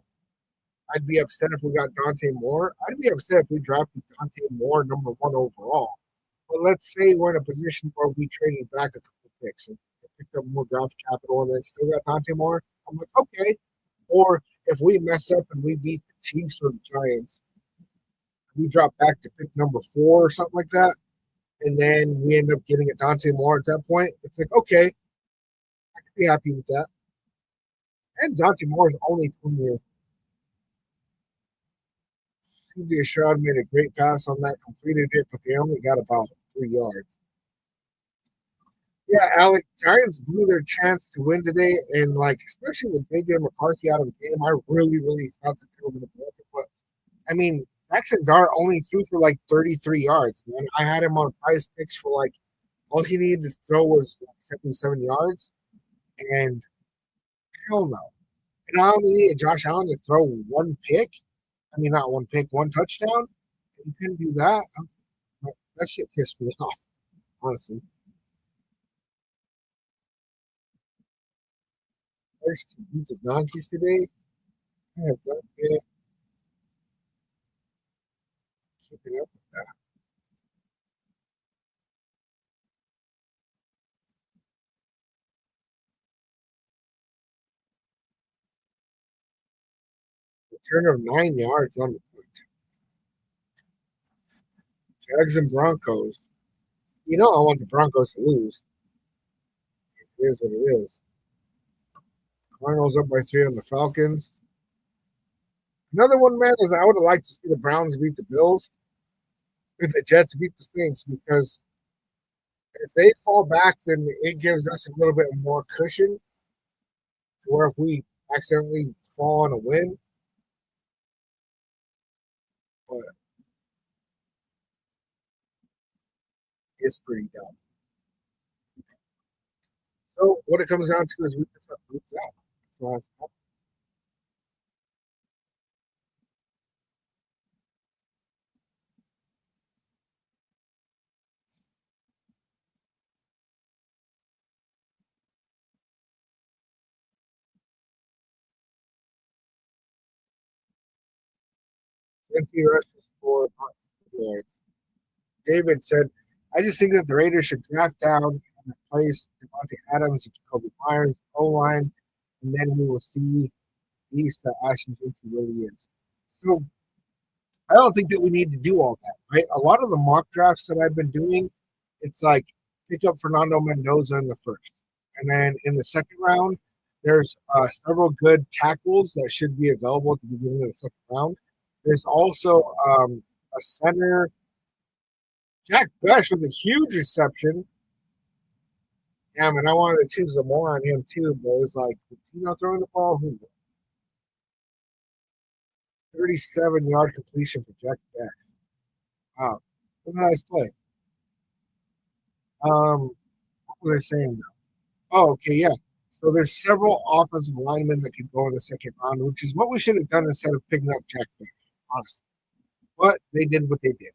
I'd be upset if we got Dante Moore. I'd be upset if we drafted Dante Moore number one overall. But let's say we're in a position where we traded back a couple picks and picked up more draft capital and then still got Dante Moore. I'm like, okay. Or if we mess up and we beat the Chiefs or the Giants, we drop back to pick number 4 or something like that, and then we end up getting a Dante Moore at that point. It's like, okay, I can be happy with that. And Dante Moore is only 20 years. CJ Stroud made a great pass on that, completed it, but they only got about 3 yards. Yeah, Alec, Giants blew their chance to win today, and like especially with JJ McCarthy out of the game, I really, really thought that they were going to blow it. But I mean, Jackson Dart only threw for like 33 yards. Man, I had him on prize picks for like all he needed to throw was like 77 yards, and hell no. And I only needed Josh Allen to throw one pick. I mean, not one pick, one touchdown. You couldn't do that. That shit pissed me off, honestly. First to beat the Donkeys today. I have not been keeping up with that. Return of 9 yards on the Jags and Broncos. You know I want the Broncos to lose. It is what it is. Cardinals up by 3 on the Falcons. Another one, man, is I would have liked to see the Browns beat the Bills if the Jets beat the Saints, because if they fall back, then it gives us a little bit more cushion to where if we accidentally fall on a win, but it's pretty dumb. So what it comes down to is we just have to lose out. So empty rushes for yards. David said, I just think that the Raiders should draft down and replace Devontae Adams and Jacoby Myers O line, and then we will see the beast that Ashton Jeanty really is. So I don't think that we need to do all that, right? A lot of the mock drafts that I've been doing, it's like pick up Fernando Mendoza in the first. And then in the second round, there's several good tackles that should be available at the beginning of the second round. There's also a center, Jack Bush, with a huge reception. Yeah, man, I wanted to choose the more on him too, but it's like, throwing the ball, 37-yard completion for Jack Bush. Wow, it was a nice play. What was I saying now? Oh, okay, yeah. So there's several offensive linemen that could go in the second round, which is what we should have done instead of picking up Jack Bush, honestly. But they did what they did.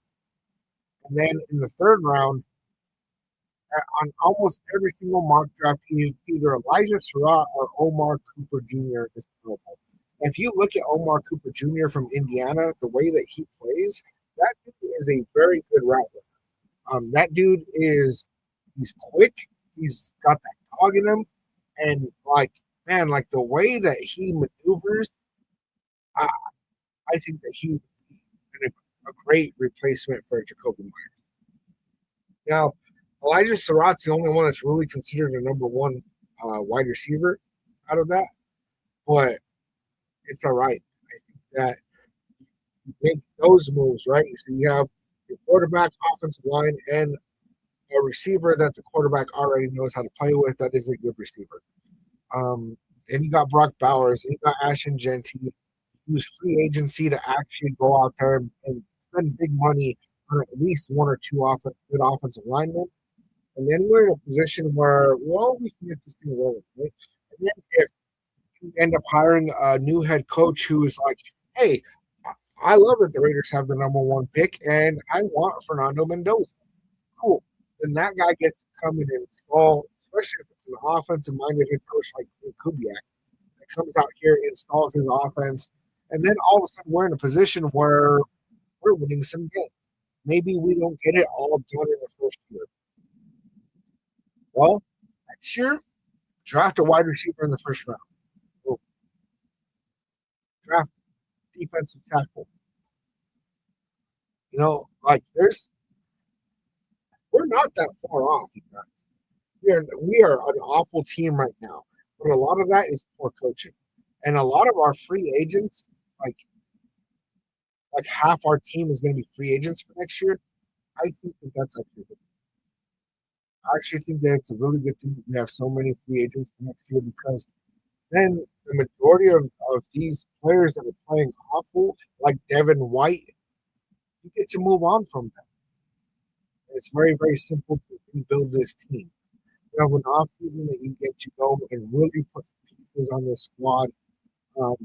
And then in the third round, on almost every single mock draft, he's either Elijah Surratt or Omar Cooper Jr. is available. If you look at Omar Cooper Jr. from Indiana, the way that he plays, that dude is a very good route runner. That dude he's quick. He's got that dog in him, and like man, like the way that he maneuvers, I, I think that he would be a great replacement for Jacoby Myers. Now, Elijah Surratt's the only one that's really considered a number one wide receiver out of that, but it's all right. I think that you make those moves, right? So you have your quarterback, offensive line, and a receiver that the quarterback already knows how to play with. That is a good receiver. Then you got Brock Bowers, and you got Ashton Jeanty, use free agency to actually go out there and spend big money on at least one or two good offensive linemen. And then we're in a position where, well, we can get this thing rolling, right? And then if you end up hiring a new head coach who is like, hey, I love that the Raiders have the number one pick, and I want Fernando Mendoza. Cool. Then that guy gets to come in and install, especially if it's an offensive minded head coach like Kubiak that comes out here, installs his offense, and then all of a sudden we're in a position where we're winning some games. Maybe we don't get it all done in the first year. Well, next year, draft a wide receiver in the first round. Or draft defensive tackle. Like we're not that far off, you guys. We are an awful team right now, but a lot of that is poor coaching, and a lot of our free agents, like like half our team is going to be free agents for next year. I think that that's actually good. I actually think that it's a really good thing that we have so many free agents for next year, because then the majority of these players that are playing awful, like Devin White, you get to move on from them. It's very, very simple to rebuild this team. You have an offseason that you get to go and really put pieces on this squad, um,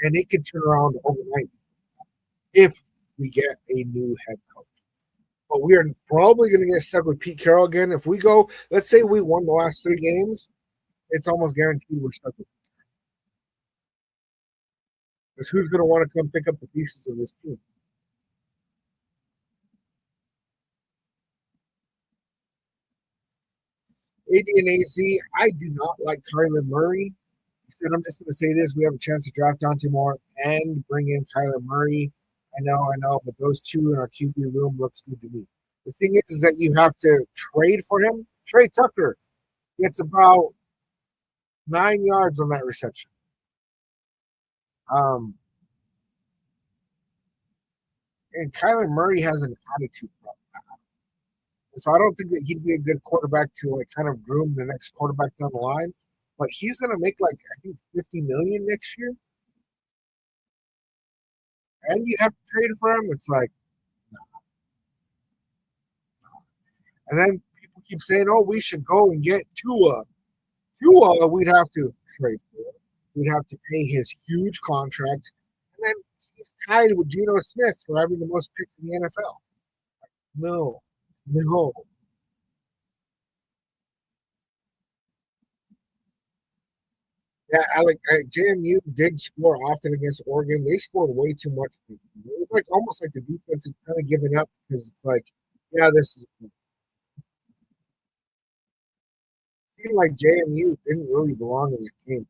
and it could turn around overnight if we get a new head coach. But we are probably going to get stuck with Pete Carroll again. If we go, let's say we won the last 3 games, it's almost guaranteed we're stuck with. Because who's going to want to come pick up the pieces of this team? AD and AZ, I do not like Kyler Murray. Instead, I'm just going to say this: we have a chance to draft Dante Moore and bring in Kyler Murray. I know, but those two in our QB room looks good to me. The thing is that you have to trade for him. Trey Tucker gets about 9 yards on that reception. Um, And Kyler Murray has an attitude problem. So I don't think that he'd be a good quarterback to like kind of groom the next quarterback down the line. But he's gonna make like I think 50 million next year, and you have to trade for him. It's like, and then people keep saying, "Oh, we should go and get Tua." Tua, we'd have to trade for. We'd have to pay his huge contract, and then he's tied with Geno Smith for having the most picks in the NFL. No, no. Yeah, JMU did score often against Oregon. They scored way too much. It was like almost like the defense is kind of giving up because it's like, yeah, this is it seemed like JMU didn't really belong in this game.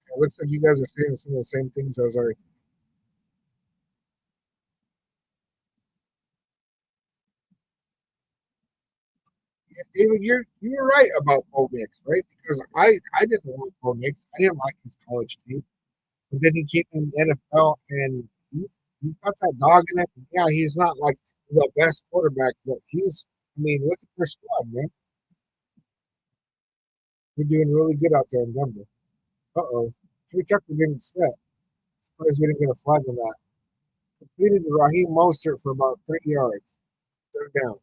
It looks like you guys are saying some of the same things I was already. Yeah, David, you're right about Bo Nix, right? Because I didn't want Bo Nix. I didn't like his college team, but then he came in the NFL and he's got that dog in it. Yeah, he's not like the best quarterback, but he's. I mean, look at their squad, man. We're doing really good out there in Denver. Uh-oh. Trey Tucker didn't set. Surprised we didn't get a flag on that. Completed to Raheem Mostert for about 3 yards. Third down.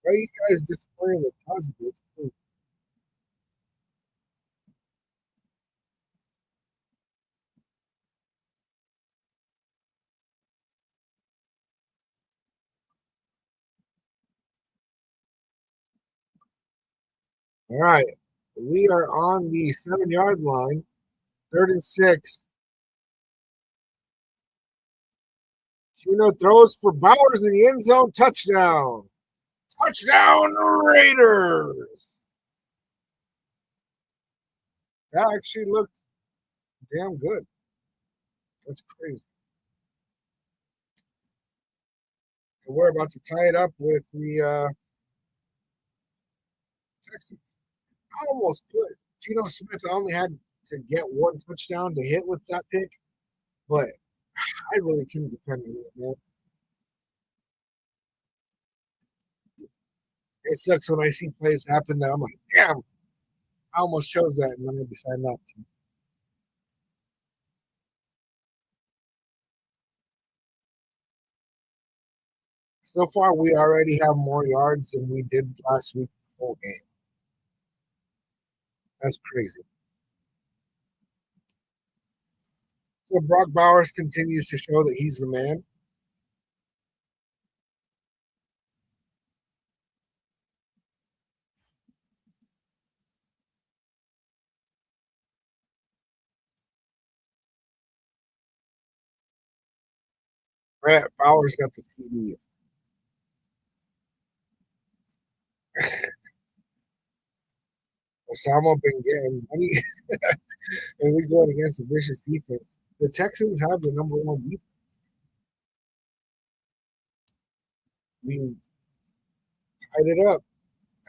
Why are you guys disappointed with Cosby? All right. We are on the 7 yard line. Third and six. Juno throws for Bowers in the end zone. Touchdown. Touchdown Raiders. That actually looked damn good. That's crazy. And we're about to tie it up with the Texans. I almost put Geno Smith only had to get one touchdown to hit with that pick, but I really couldn't depend on it, man. It sucks when I see plays happen that I'm like, damn, I almost chose that, and then I decide not to. So far, we already have more yards than we did last week, the whole game. That's crazy. So Brock Bowers continues to show that he's the man. Brett Bowers got the TD. Osama been getting money, and we're going against a vicious defense. The Texans have the number one defense. We tied it up.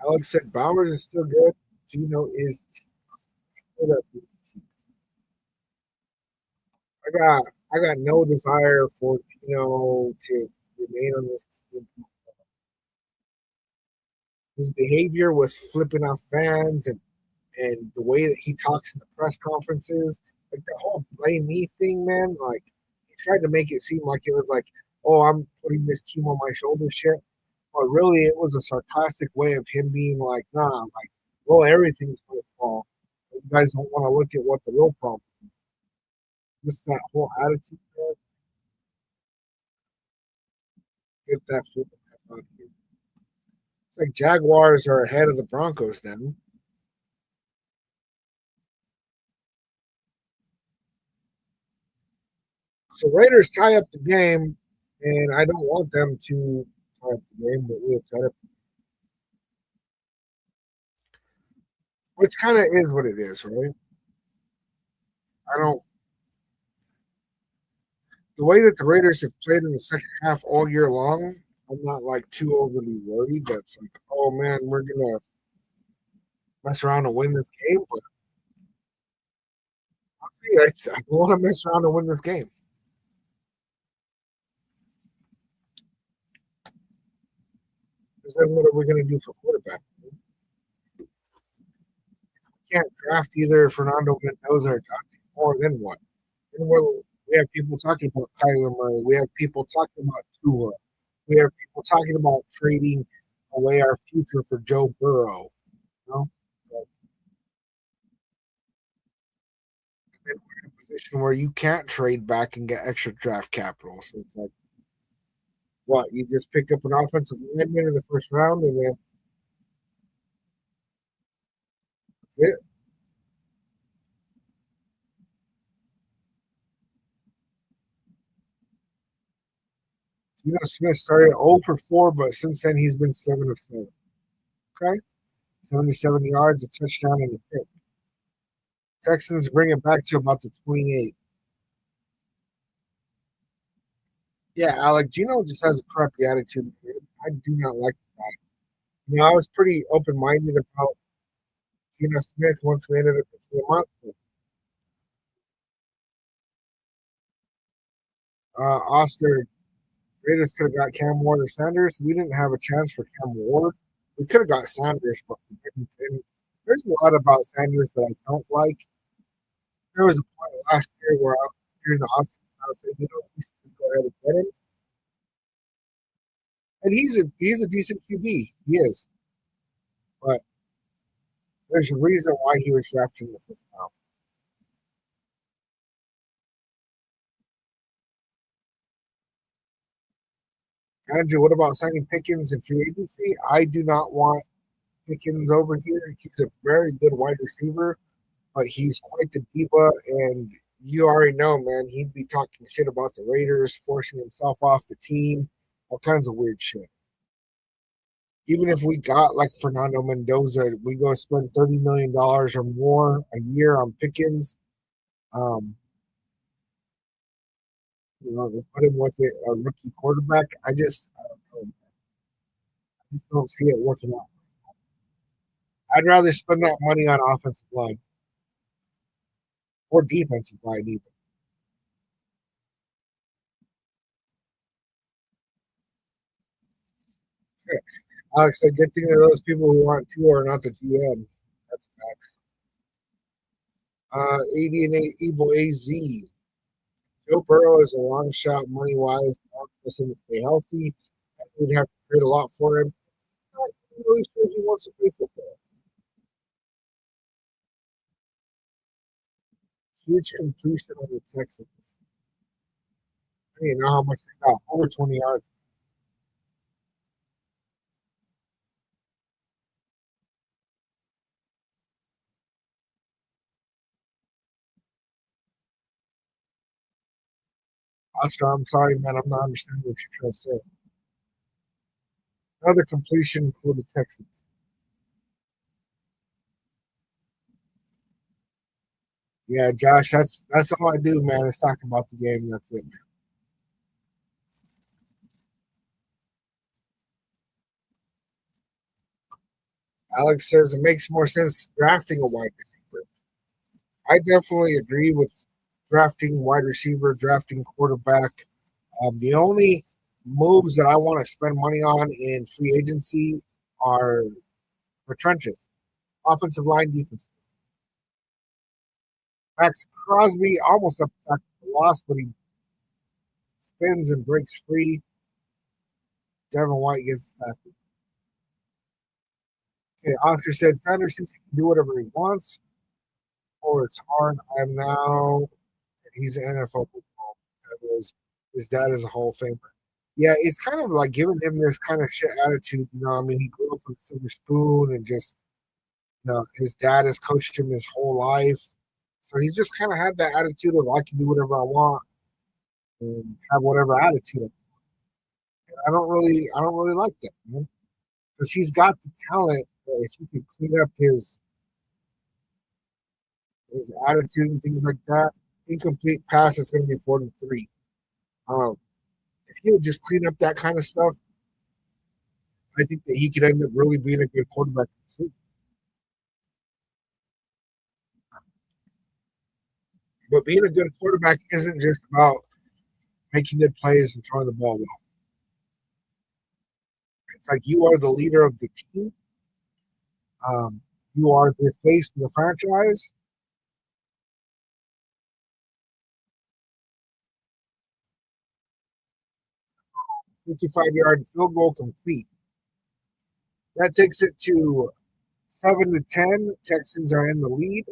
Alex said Bowers is still good. Gino is good up. I got I got no desire for Gino to remain on this team. His behavior with flipping off fans and the way that he talks in the press conferences, like the whole blame me thing, man. Like he tried to make it seem like it was like, oh, I'm putting this team on my shoulder shit. But really, it was a sarcastic way of him being like, nah, like, well, everything's going to fall. You guys don't want to look at what the real problem is. Just that whole attitude, man, get that foot out of here. It's like Jaguars are ahead of the Broncos now. So Raiders tie up the game, and I don't want them to tie up the game, but we'll tie up. Which kind of is what it is, right? I don't. The way that the Raiders have played in the second half all year long, I'm not like too overly worried. That's like, oh man, we're gonna mess around and win this game. But I want to mess around and win this game. Because then what are we gonna do for quarterback? We can't draft either Fernando Mendoza or Dante Moore. Then what? Then we have people talking about Kyler Murray. We have people talking about Tua. We have people talking about trading away our future for Joe Burrow. You know? So then we're in a position where you can't trade back and get extra draft capital. So it's like, what? You just pick up an offensive lineman in the first round and then that's it. Smith started 0 for 4, but since then he's been 7 of 7. Okay? 77 yards, a touchdown, and a pick. Texans bring it back to about the 28. Yeah, Alec, Gino just has a crappy attitude. I do not like that. I was pretty open minded about Gino Smith once we ended up picking him up. Oster Raiders could have got Cam Ward or Sanders. We didn't have a chance for Cam Ward. We could have got Sanders, but we didn't. And there's a lot about Sanders that I don't like. There was a point last year where during the offseason, I was saying, we should just go ahead and get him. And he's a decent QB. He is. But there's a reason why he was drafted in the fifth round. Andrew, what about signing Pickens in free agency? I do not want Pickens over here. He's a very good wide receiver, but he's quite the diva. And you already know, man, he'd be talking shit about the Raiders, forcing himself off the team, all kinds of weird shit. Even if we got like Fernando Mendoza, we go spend $30 million or more a year on Pickens. Um, they put him with a rookie quarterback. I don't know. I just don't see it working out. I'd rather spend that money on offensive line or defensive line, even. Alex said, good thing that those people who want two are not the GM. That's a fact. 80 and 8 Evil AZ. Joe Burrow is a long shot money wise. Wants him to stay healthy. We'd have to trade a lot for him. Not really sure if he wants to play football. Huge completion on the Texans. I don't even know how much they got. Over 20 yards. Oscar, I'm sorry, man. I'm not understanding what you're trying to say. Another completion for the Texans. Yeah, Josh, that's all I do, man. Is talk about the game. That's it, man. Alex says it makes more sense drafting a wide receiver. I definitely agree with drafting wide receiver, drafting quarterback. The only moves that I want to spend money on in free agency are for trenches, offensive line, defense. Max Crosby almost got the loss, but he spins and breaks free. Devin White gets that. Okay, Oscar said Sanders thinks he can do whatever he wants, or it's hard. I'm now. He's an NFL football. His dad is a Hall of Famer. Yeah, it's kind of like giving him this kind of shit attitude. I mean, he grew up with a silver spoon and just, his dad has coached him his whole life. So he's just kind of had that attitude of I can do whatever I want and have whatever attitude. I don't really like that, man, because he's got the talent. If he could clean up his attitude and things like that, incomplete pass is going to be 43. If he would just clean up that kind of stuff, I think that he could end up really being a good quarterback. But being a good quarterback isn't just about making good plays and throwing the ball well. It's like you are the leader of the team. You are the face of the franchise. 55-yard field goal complete. That takes it to 7-10. Texans are in the lead.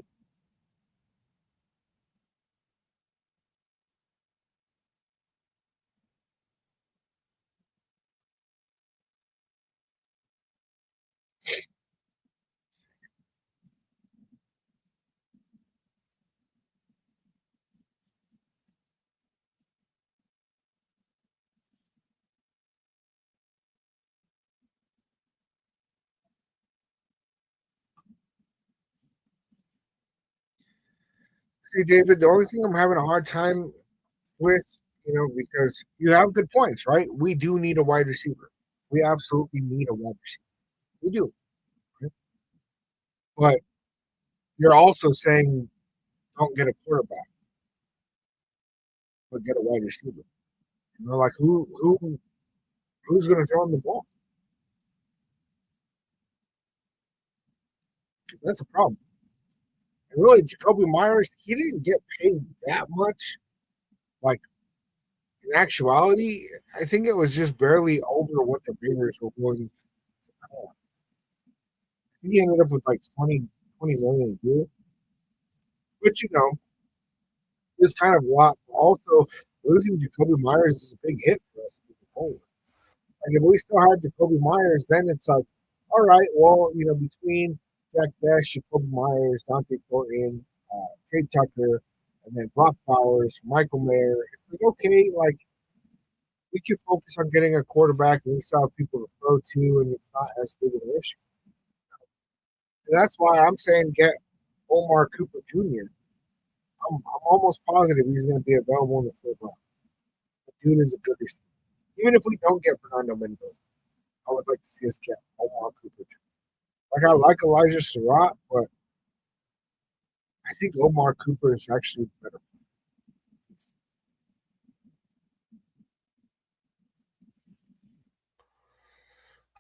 See, David, the only thing I'm having a hard time with, because you have good points, right? We do need a wide receiver. We absolutely need a wide receiver. We do. Right? But you're also saying don't get a quarterback, but get a wide receiver. Like who's going to throw him the ball? That's a problem. And really, Jacoby Myers, he didn't get paid that much. Like in actuality, I think it was just barely over what the Raiders were willing to pay. He ended up with like 20 million a year, which is kind of a lot. Also, losing Jacoby Myers is a big hit for us moving forward. Like if we still had Jacoby Myers, then it's like, all right, well, between Jack Best, Jacoby Myers, Dante Thornton, Trey Tucker, and then Brock Bowers, Michael Mayer, it's like, okay, like we could focus on getting a quarterback and we still have people to throw to, and it's not as big of an issue. And that's why I'm saying get Omar Cooper Jr. I'm almost positive he's going to be available in the third round. The dude is a good receiver. Even if we don't get Fernando Mendoza, I would like to see us get Omar Cooper Jr. Like I like Elijah Surratt, but I think Omar Cooper is actually better.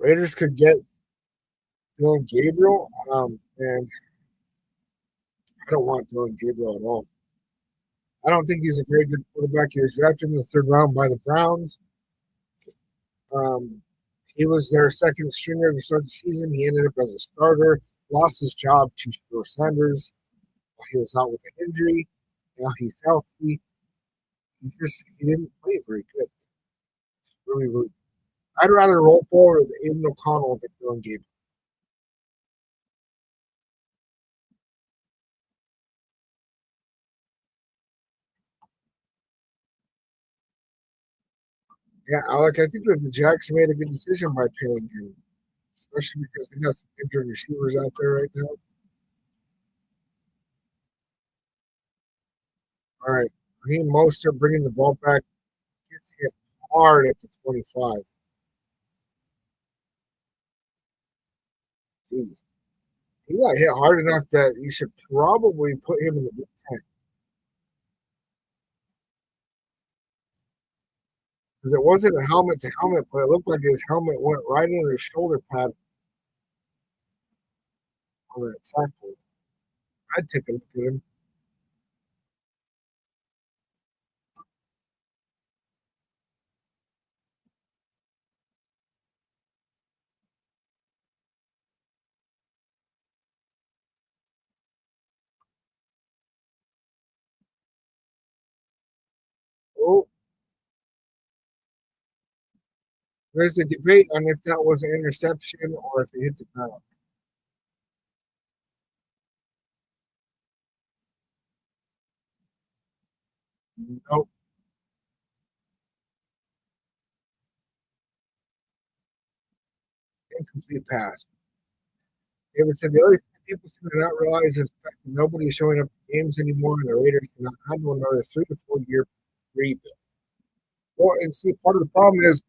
Raiders could get Dylan Gabriel, and I don't want Dylan Gabriel at all. I don't think he's a very good quarterback. He was drafted in the third round by the Browns. Um, he was their second stringer to start the season. He ended up as a starter, lost his job to Shedeur Sanders while he was out with an injury. Now he's healthy. He didn't play very good. Really, really. I'd rather roll forward with Aiden O'Connell than Dylan Gabriel. Yeah, Alec, I think that the Jacks made a good decision by paying him, especially because they got some injured receivers out there right now. All right. Raheem Mostert bringing the ball back gets hit hard at the 25. Jeez. He got hit hard enough that you should probably put him in the Big Ten because it wasn't a helmet to helmet, but it looked like his helmet went right into the shoulder pad on the tackle. I'd take a look at him. Oh, there's a debate on if that was an interception or if it hit the ground. Nope, incomplete pass. David said the other thing people seem to not realize is the fact that nobody is showing up to games anymore, and the Raiders cannot handle another 3 to 4 year rebuild. Well, and see, part of the problem is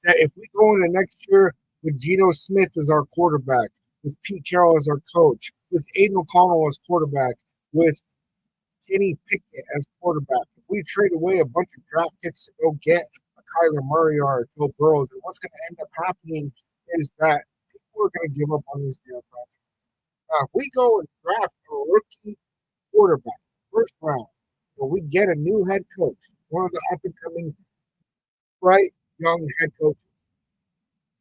that if we go into next year with Geno Smith as our quarterback, with Pete Carroll as our coach, with Aiden O'Connell as quarterback, with Kenny Pickett as quarterback, if we trade away a bunch of draft picks to go get a Kyler Murray or a Joe Burrow, then what's going to end up happening is that people are going to give up on these damn projects. Now, if we go and draft a rookie quarterback, first round, where we get a new head coach, one of the up and coming bright young head coaches,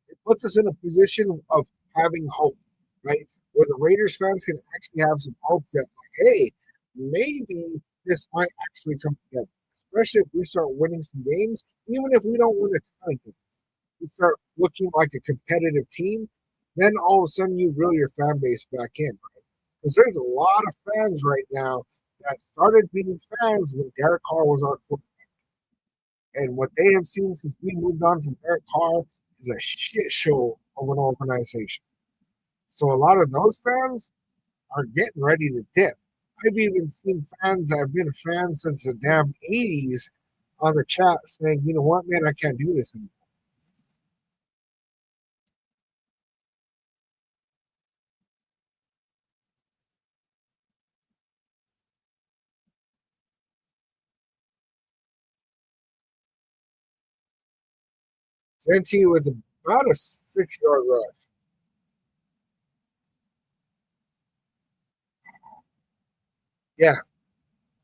it puts us in a position of having hope, right? Where the Raiders fans can actually have some hope that, like, hey, maybe this might actually come together. Especially if we start winning some games, even if we don't win a ton of games, we start looking like a competitive team. Then all of a sudden, you reel your fan base back in, right? Because there's a lot of fans right now that started being fans when Derek Carr was our quarterback. And what they have seen since we moved on from Derek Carr is a shit show of an organization. So a lot of those fans are getting ready to dip. I've even seen fans that have been fans since the damn 80s on the chat saying, you know what, man, I can't do this anymore. Venti was about a 6 yard rush. Yeah,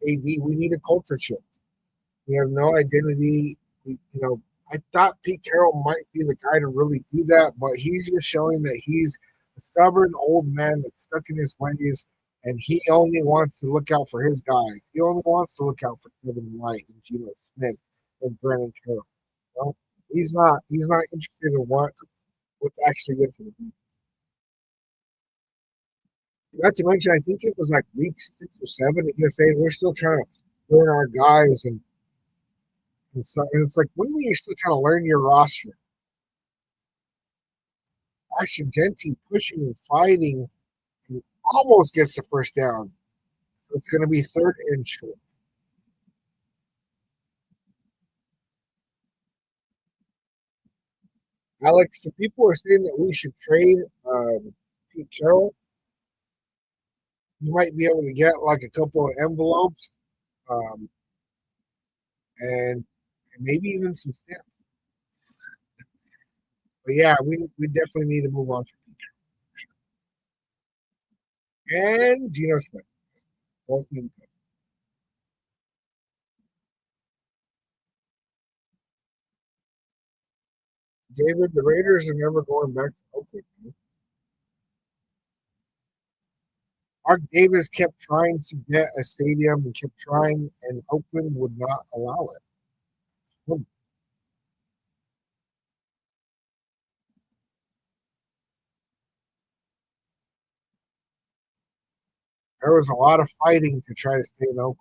AD, we need a culture shift. We have no identity. I thought Pete Carroll might be the guy to really do that, but he's just showing that he's a stubborn old man that's stuck in his ways, and he only wants to look out for his guys. He only wants to look out for Kevin White and Geno Smith and Brennan Carroll. You know? He's not interested in what's actually good for the team. Not to mention, I think it was like week 6 or 7. And you're saying we're still trying to learn our guys, and it's like, when were you still trying to learn your roster? Actually, Genti pushing and fighting and almost gets the first down. So it's going to be third and short. Alex, so people are saying that we should trade Pete Carroll. You might be able to get like a couple of envelopes um, and maybe even some stamps. But yeah, we definitely need to move on from Pete Carroll. And Geno Smith. Both need to go. David, the Raiders are never going back to Oakland. Mark Davis kept trying to get a stadium and kept trying, and Oakland would not allow it. There was a lot of fighting to try to stay in Oakland.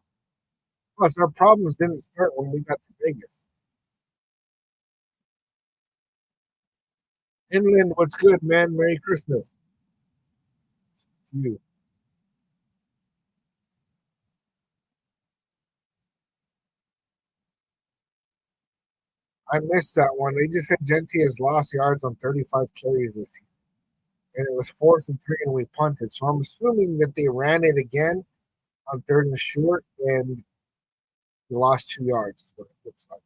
Plus, our problems didn't start when we got to Vegas. Inland, what's good, man? Merry Christmas to you. I missed that one. They just said Genti has lost yards on 35 carries this year, and it was 4th and 3, and we punted. So I'm assuming that they ran it again on 3rd and short, and we lost 2 yards. Is what it looks like.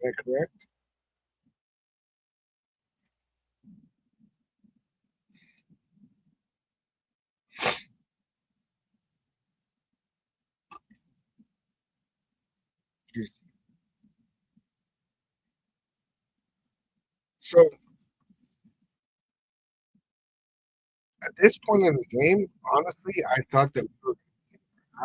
Is that correct? Yes. So at this point in the game, honestly, I thought that we were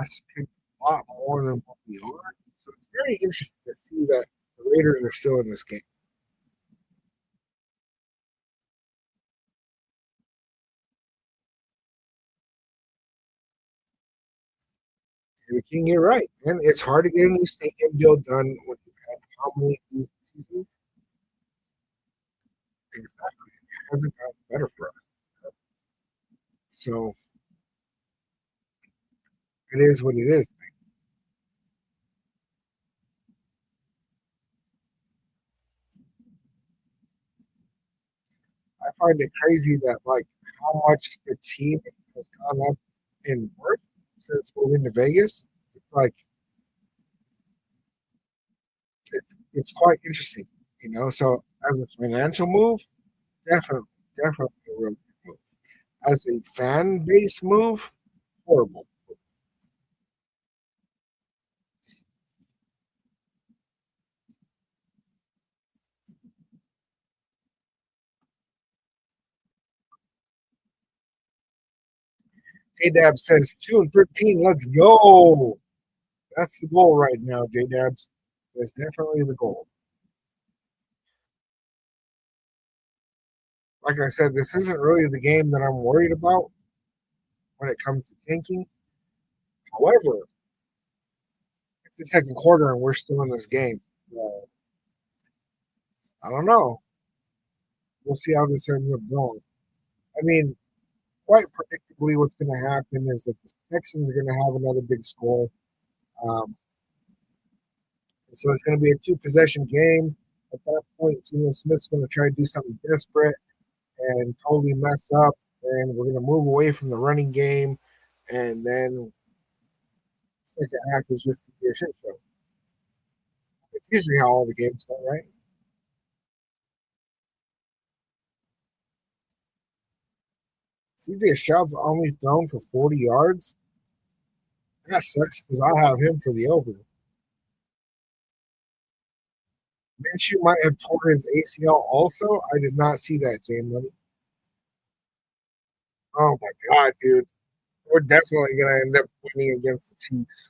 asking a lot more than what we are. So it's very interesting to see that the Raiders are still in this game. And King, you're right, man. It's hard to get a new stadium deal done when you had how many losing seasons. Exactly. It hasn't gotten better for us. So it is what it is. find it crazy that like how much the team has gone up in worth since moving to Vegas. It's like it's quite interesting, you know. So as a financial move, definitely, definitely a real good move. As a fan base move, horrible. J Dab says 2-13. Let's go. That's the goal right now, J Dabs. That's definitely the goal. Like I said, this isn't really the game that I'm worried about when it comes to tanking. However, it's the second quarter and we're still in this game. So, I don't know. We'll see how this ends up going. I mean, quite predictably, what's going to happen is that the Texans are going to have another big score. Um, so it's going to be a two possession game. At that point, Geno Smith's going to try to do something desperate and totally mess up. And we're going to move away from the running game. And then second half is just going to be a shit show. It's usually how all the games go, right? CJ Stroud's only thrown for 40 yards. That sucks because I have him for the over. Minshew might have torn his ACL also. I did not see that, J Money. Oh my god, dude. We're definitely gonna end up winning against the Chiefs.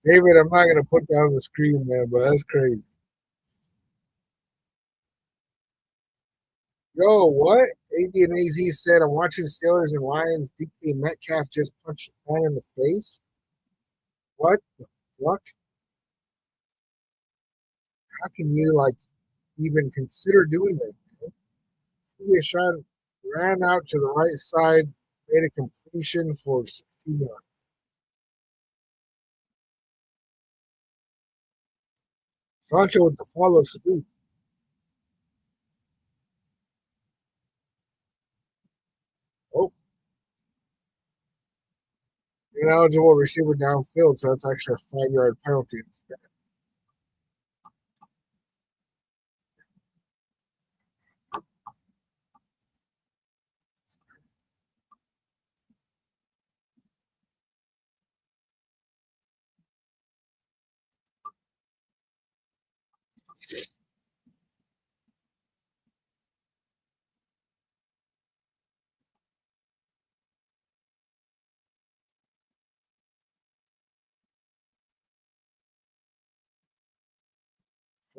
David, I'm not gonna put down the screen, man, but that's crazy. Yo, what? AD and AZ said I'm watching Steelers and Lions. DK Metcalf just punched a man in the face. What the fuck? How can you like even consider doing that? CJ Stroud ran out to the right side, made a completion for 16 yards. Sancho with the follow suit. Oh, ineligible receiver downfield, so that's actually a 5 yard penalty.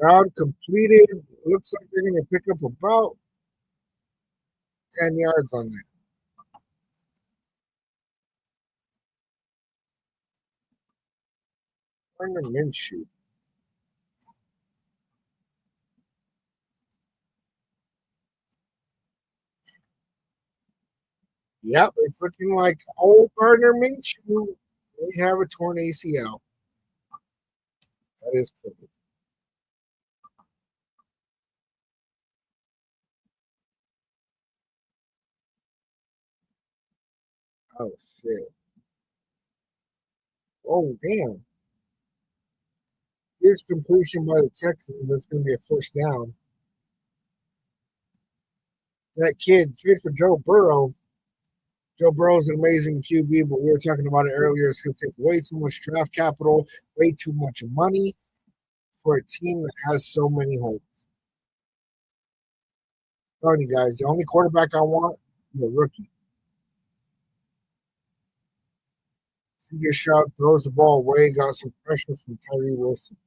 Round completed. Looks like they're going to pick up about 10 yards on that. Gardner Minshew. Yep, it's looking like old Gardner Minshew. They have a torn ACL. That is cool. Oh, shit. Oh, damn. Here's completion by the Texans. That's going to be a first down. That kid, trade for Joe Burrow. Joe Burrow's an amazing QB, but we were talking about it earlier. It's going to take way too much draft capital, way too much money for a team that has so many holes. I'm telling you guys, the only quarterback I want is a rookie. CJ Stroud throws the ball away, got some pressure from Tyree Wilson.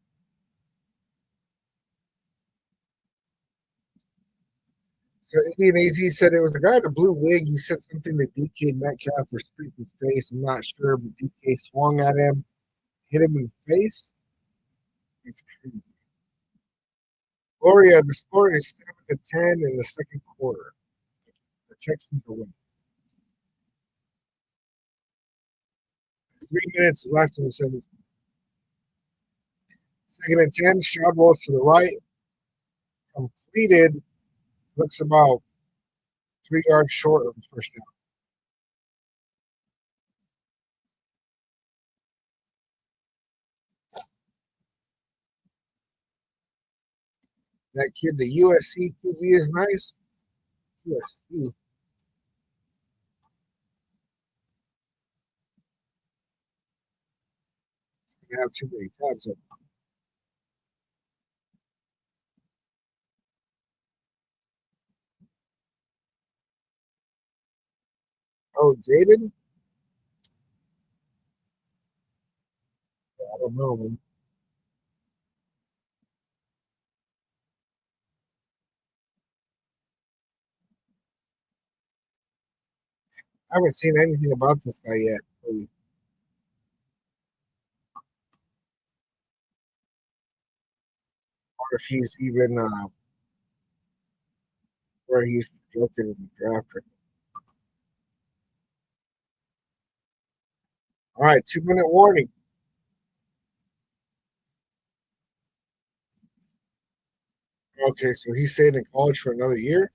So Indian AZ said it was a guy in a blue wig. He said something to DK Metcalf for spit his face. I'm not sure, but DK swung at him, hit him in the face. It's crazy. Gloria, the score is 7-10 in the second quarter. The Texans are winning. 3 minutes left in the second. Second and 10. Shot rolls to the right. Completed. Looks about 3 yards short of the first down. That kid, the USC QB is nice. USC. You have too many tabs up. Oh, Jaden? I don't know, man. I haven't seen anything about this guy yet. Or if he's even where he's projected in the draft. All right, 2 minute warning. Okay, so he stayed in college for another year.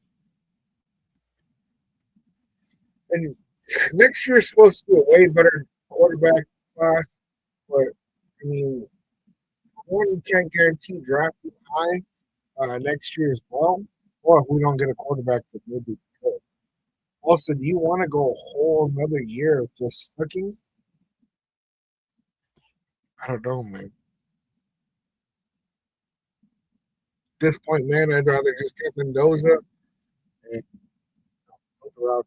And next year is supposed to be a way better quarterback class. But, I mean, one, you can't guarantee drafting high next year as well. Or if we don't get a quarterback that maybe good. Also, do you want to go a whole another year of just sucking? I don't know, man. At this point, man, I'd rather just get Mendoza and go around.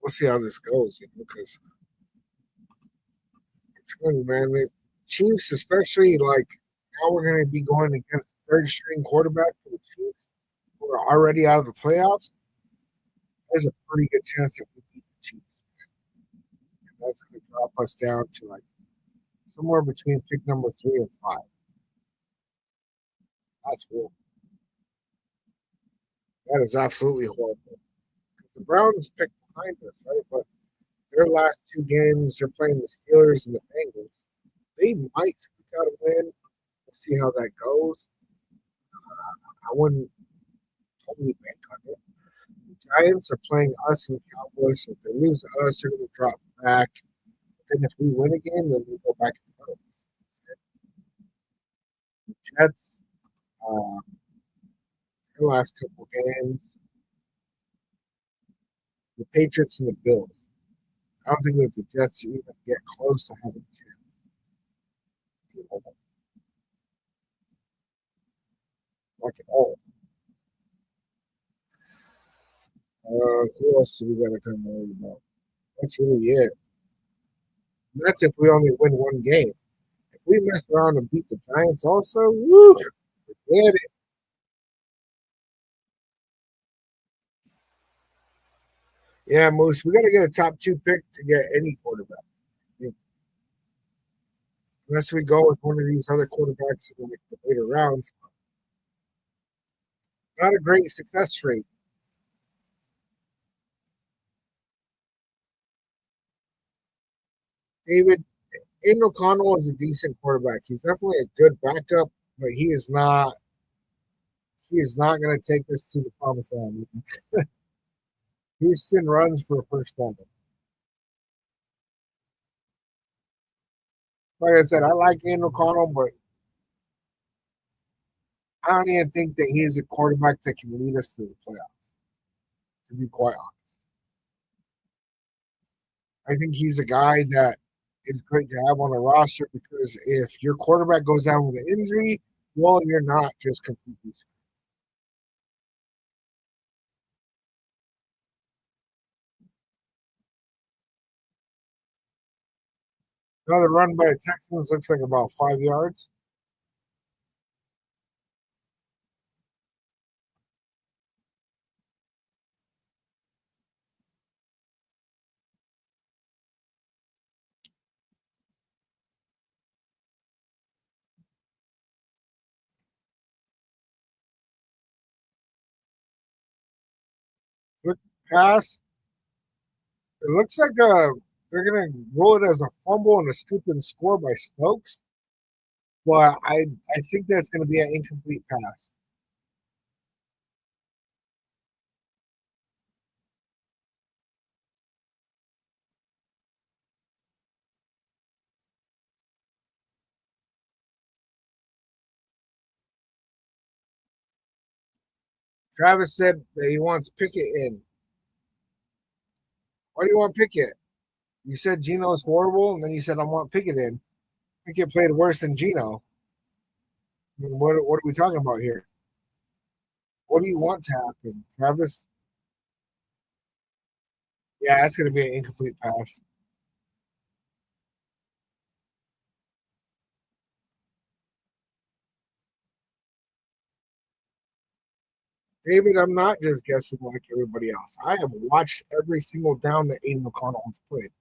We'll see how this goes, because I'm telling you, man, the Chiefs, especially like now we're going to be going against the third string quarterback for the Chiefs, who are already out of the playoffs. There's a pretty good chance that we beat the Chiefs. And that's going to drop us down to like somewhere between pick number 3 and 5. That's horrible. That is absolutely horrible. The Browns picked behind us, right? But their last 2 games, they're playing the Steelers and the Bengals. They might squeak out a win. We'll see how that goes. I wouldn't totally bank on it. The Giants are playing us and the Cowboys, so if they lose to us, they're going to drop back. Then if we win a game, then we go back in front of us. The Jets, uh, their last couple games, the Patriots and the Bills. I don't think that the Jets even get close to having a chance. Like at all. Who else do we got to kind of worry about? That's really it. And that's if we only win one game. If we mess around and beat the Giants also, woo, forget it. Yeah, Moose, we got to get a top 2 pick to get any quarterback. Unless we go with one of these other quarterbacks in like the later rounds. Not a great success rate. David, Aiden O'Connell is a decent quarterback. He's definitely a good backup, but he is not going to take us to the promised land. Houston runs for a first down. Like I said, I like Aiden O'Connell, but I don't even think that he is a quarterback that can lead us to the playoffs, to be quite honest. I think he's a guy that is great to have on the roster because if your quarterback goes down with an injury, well, you're not just completely screwed. Another run by the Texans looks like about 5 yards. pass. It looks like they're gonna roll it as a fumble and a scoop and score by Stokes. But I think that's gonna be an incomplete pass. Travis said that he wants Pickett in. Why do you want Pickett? You said Gino is horrible, and then you said I want Pickett in. Pickett played worse than Gino. I mean, what are we talking about here? What do you want to happen, Travis? Yeah, that's going to be an incomplete pass. David, I'm not just guessing like everybody else. I have watched every single down that Aiden McConnell has played.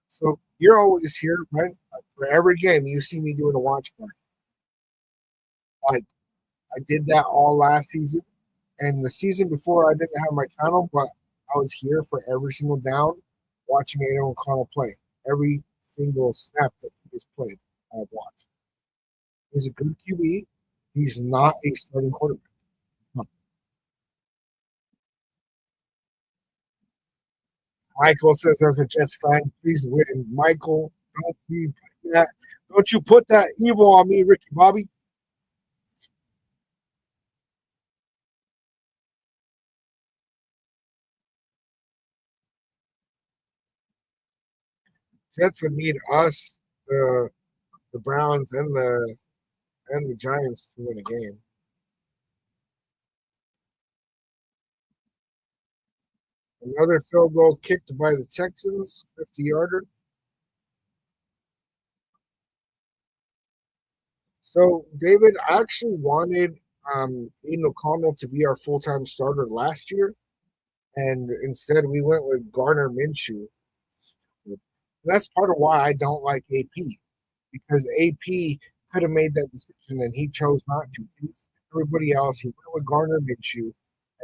So you're always here, right? For every game, you see me doing a watch party. Like I did that all last season, and the season before I didn't have my channel, but I was here for every single down, watching Aiden McConnell play. Every single snap that he has played, I've watched. He's a good QB. He's not a starting quarterback. No. Michael says, as a Jets fan, please win. Michael, don't be that. Don't you put that evil on me, Ricky Bobby. Jets would need us, the Browns, and the Giants to win a game. Another field goal kicked by the Texans, 50-yarder. So, David, I actually wanted Aiden O'Connell to be our full-time starter last year, and instead we went with Garner Minshew. That's part of why I don't like AP, because AP could have made that decision and he chose not to. Everybody else, he went with Garner Minshew,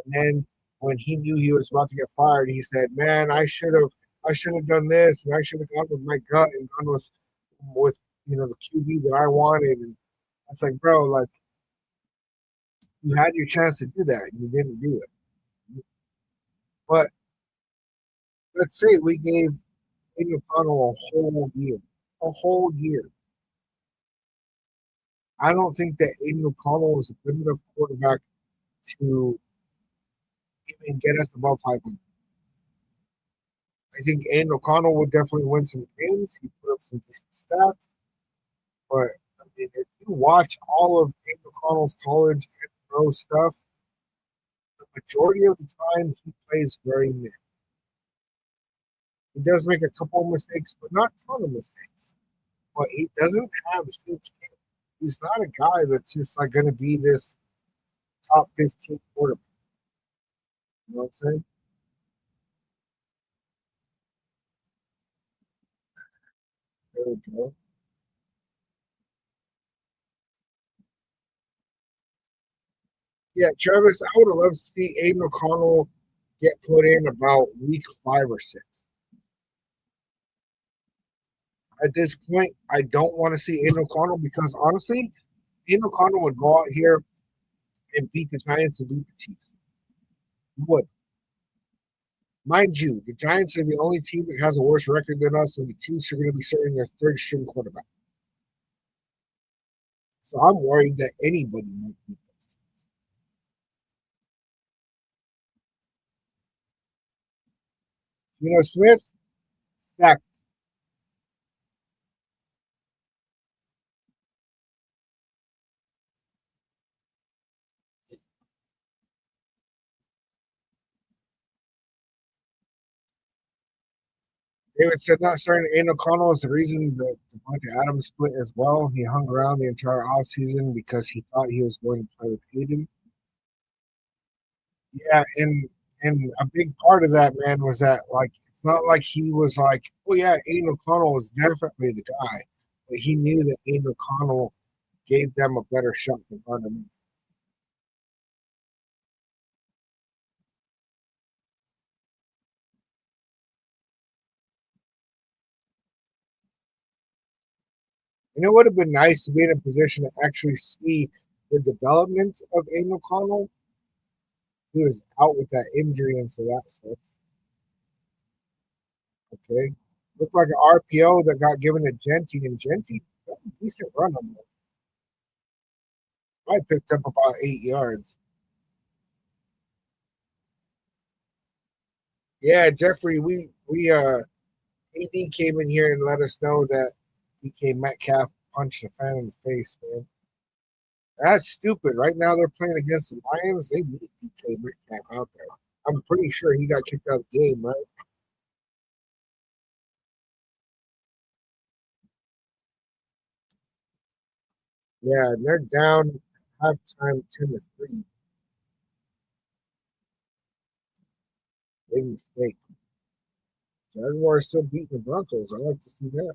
and then when he knew he was about to get fired, he said, "Man, I should have done this, and I should have gone with my gut and gone with the QB that I wanted." And it's like, bro, like you had your chance to do that, and you didn't do it. But let's say we gave Aiden O'Connell a whole year. I don't think that Aiden O'Connell is a good enough quarterback to even get us above 500. I think Aiden O'Connell would definitely win some games. He put up some decent stats. But I mean, if you watch all of Aiden O'Connell's college and pro stuff, the majority of the time he plays very mid. He does make a couple of mistakes, but not a ton of mistakes. But he doesn't have huge games. He's not a guy that's just like going to be this top 15 quarterback. You know what I'm saying? There we go. Yeah, Travis, I would have loved to see Aiden O'Connell get put in about week 5 or 6. At this point, I don't want to see Aiden O'Connell because honestly, Aiden O'Connell would go out here and beat the Giants and beat the Chiefs. He would. Mind you, the Giants are the only team that has a worse record than us, and the Chiefs are going to be starting their third string quarterback. So I'm worried that anybody might beat us. Smith, sacked. David said not starting Aiden O'Connell is the reason that Devontae Adams split as well. He hung around the entire offseason because he thought he was going to play with Aiden. Yeah, and a big part of that, man, was that like it's not like he was like, oh yeah, Aiden O'Connell was definitely the guy, but he knew that Aiden O'Connell gave them a better shot than Gardner. And it would have been nice to be in a position to actually see the development of Aiden O'Connell. He was out with that injury, and so that sucks. Okay. Looked like an RPO that got given to Genty, and Genty got a decent run on that. I picked up about 8 yards. Yeah, Jeffrey, we AD came in here and let us know that DK Metcalf punched a fan in the face, man. That's stupid. Right now they're playing against the Lions. They need DK Metcalf out there. I'm pretty sure he got kicked out of the game, right? Yeah, and they're down halftime 10-3. Big mistake. Jaguars still beating the Broncos. I like to see that.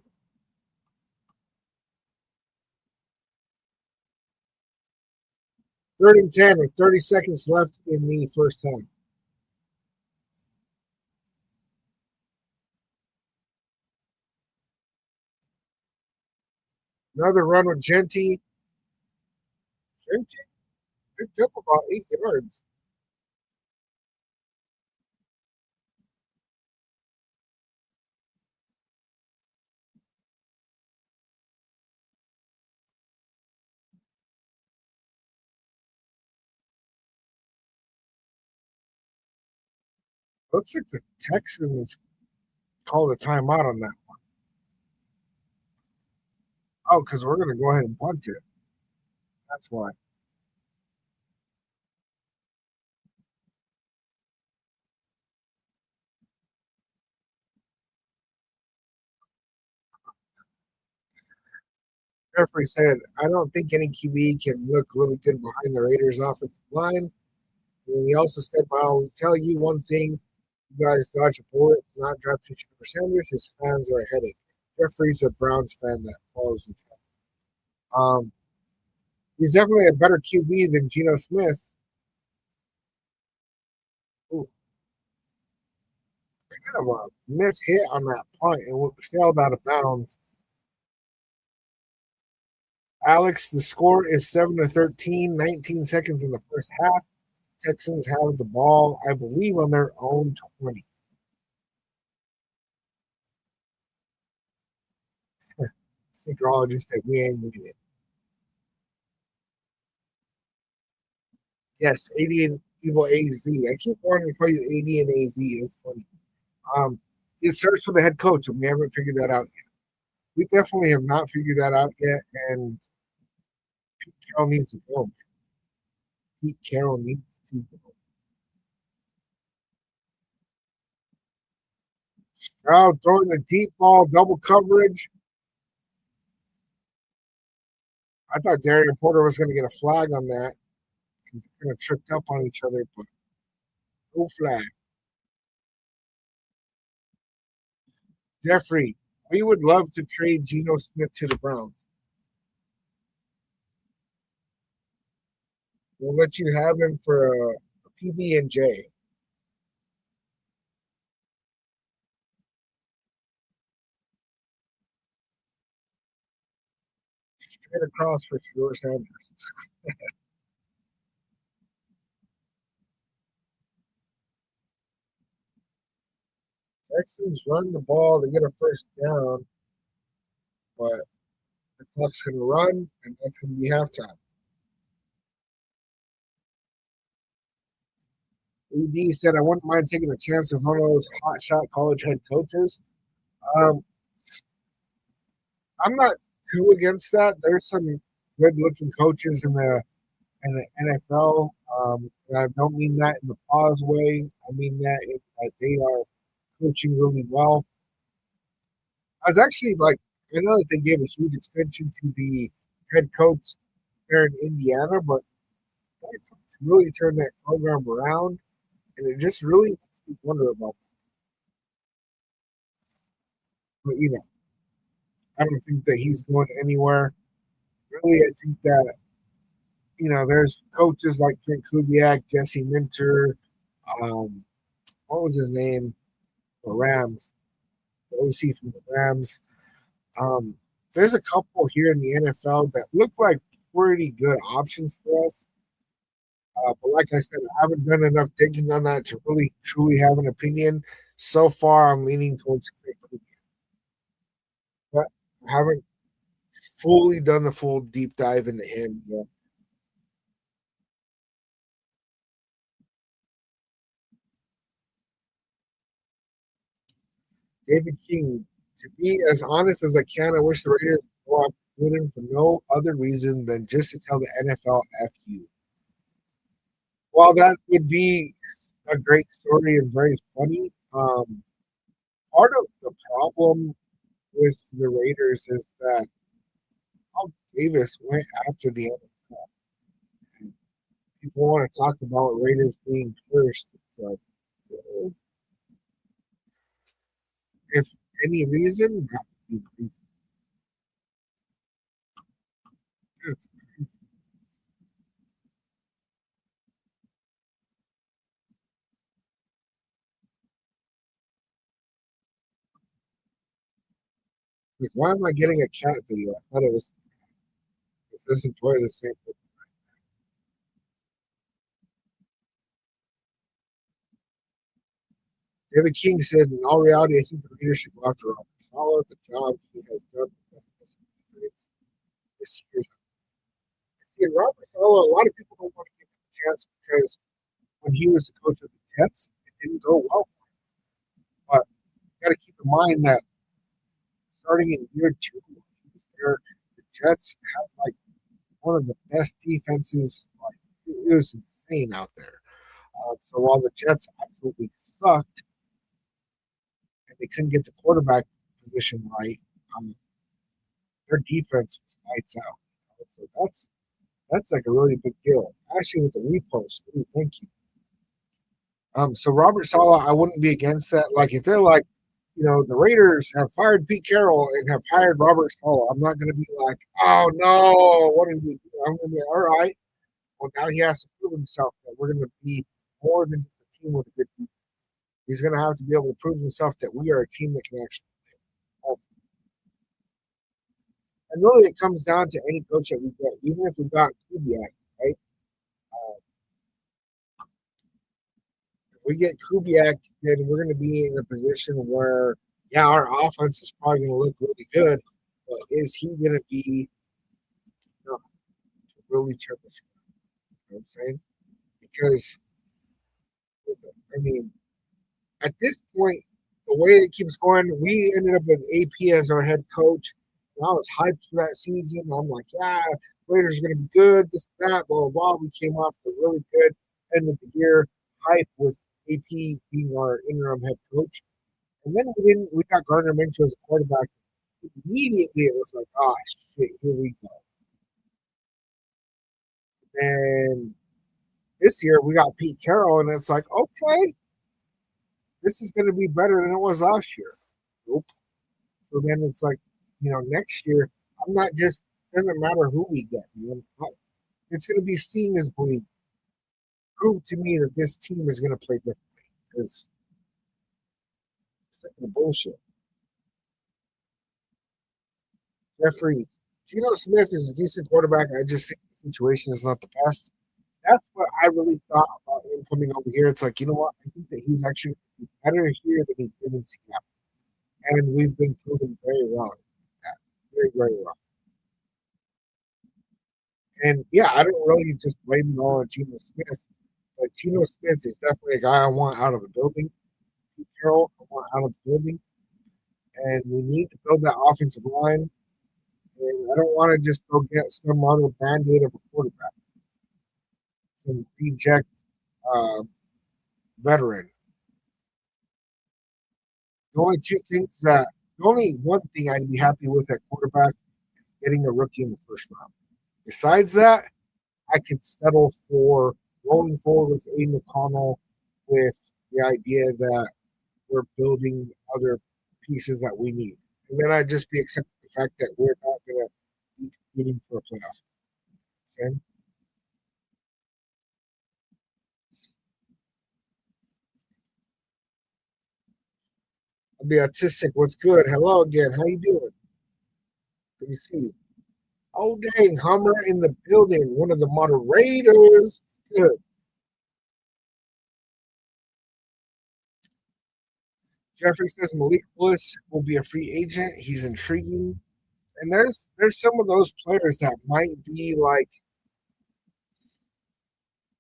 3rd and 10 with 30 seconds left in the first half. Another run with Genty. Genty picked up about 8 yards. Looks like the Texans called a timeout on that. Oh, because we're going to go ahead and punt it. That's why. Jeffrey said, I don't think any QB can look really good behind the Raiders' offensive line. And he also said, but I'll tell you one thing. You guys dodge a bullet, not drafting Trevor Sanders. His fans are a headache. Jeffrey's a Browns fan that follows the team. He's definitely a better QB than Geno Smith. Ooh, kind of a miss hit on that punt and sailed out of bounds. Alex, the score is 7-13, 19 seconds in the first half. Texans have the ball, I believe, on their own 20. Synchronologist said we ain't winning it. Yes, AD and Evil AZ. I keep wanting to call you AD and AZ. It's funny. Um, it starts with the head coach, and we haven't figured that out yet. We definitely have not figured that out yet, and Pete Carroll needs to go. Pete Carroll needs to go. Stroud throwing the deep ball, double coverage. I thought Darian Porter was going to get a flag on that. Kind of tripped up on each other, but no flag. Jeffrey, we would love to trade Geno Smith to the Browns. We'll let you have him for a PB and J. Straight across for Shador Sanders. Texans run the ball, they get a first down, but the clock's going to run, and that's going to be halftime. AD said, I wouldn't mind taking a chance with one of those hot shot college head coaches. Um, I'm not too against that. There's some good looking coaches in the NFL. And I don't mean that in the pause way. I mean that they are coaching really well. I was actually like, I know that they gave a huge extension to the head coach there in Indiana, but that coach really turned that program around, and it just really makes me wonder about. But I don't think that he's going anywhere. Really, I think that there's coaches like Trent Kubiak, Jesse Minter, um, what was his name? The Rams, the OC from the Rams. Um, There's a couple here in the NFL that look like pretty good options for us. But like I said, I haven't done enough digging on that to really truly have an opinion. So far, I'm leaning towards Clay Cooper, but I haven't fully done the full deep dive into him yet. David King, to be as honest as I can, I wish the Raiders would go after Gruden for no other reason than just to tell the NFL F you. While that would be a great story and very funny, part of the problem with the Raiders is that Al Davis went after the NFL. And people want to talk about Raiders being cursed. So, if any reason, that would be the reason. Like, why am I getting a cat video? I thought it was enjoy the same. David King said, in all reality, I think the Raiders should go after Robert Saleh. The job he has done this year. See, Robert Saleh, a lot of people don't want to give him a chance because when he was the coach of the Jets, it didn't go well. But you got to keep in mind that starting in year two, he was there. The Jets had like one of the best defenses. Like it was insane out there. So while the Jets absolutely sucked and they couldn't get the quarterback position right, um, their defense was lights out. So that's like a really big deal. Actually, with the repost, ooh, thank you. So Robert Saleh, I wouldn't be against that. Like if they're like, the Raiders have fired Pete Carroll and have hired Robert Saleh, I'm not going to be like, oh no, what did we do? I'm going to be all right. Well, now he has to prove himself that we're going to be more than just a team with a good team. He's going to have to be able to prove himself that we are a team that can actually play. And really, it comes down to any coach that we get, even if we got Kubiak, right? Uh, if we get Kubiak, then we're going to be in a position where, yeah, our offense is probably going to look really good, but is he going to be enough to really turn the screw? You know what I'm saying? Because, I mean, at this point, the way it keeps going, we ended up with AP as our head coach. And I was hyped for that season. I'm like, yeah, Raiders are going to be good, this, that, blah, blah, blah. We came off the really good end of the year hype with AP being our interim head coach. And then we got Gardner Minshew as a quarterback. Immediately, it was like, oh, shit, here we go. And this year, we got Pete Carroll, and it's like, okay, this is going to be better than it was last year. Nope. So then it's like, next year, I'm not just, doesn't matter who we get. It's going to be seeing as believing. Prove to me that this team is going to play differently because it's like the bullshit. Jeffrey, Geno Smith is a decent quarterback. I just think the situation is not the best. That's what I really thought about him coming over here. It's like, you know what? I think that he's actually better here than he did in Seattle. And we've been proven very wrong. Very, very wrong. And yeah, I don't really just blame it all on Geno Smith, but Geno Smith is definitely a guy I want out of the building. Pete Carroll, I want out of the building. And we need to build that offensive line. And I don't want to just go get some other band aid of a quarterback, some reject uh, veteran. The only two things that, the only one thing I'd be happy with at quarterback is getting a rookie in the first round. Besides that, I could settle for rolling forward with Aiden McConnell with the idea that we're building other pieces that we need. And then I'd just be accepting the fact that we're not going to be competing for a playoff. Okay? I'll be autistic. What's good? Hello again. How you doing? Good to see you. Oh dang, Hummer in the building. One of the moderators. Good. Jeffrey says Malik Bliss will be a free agent. He's intriguing. And there's some of those players that might be like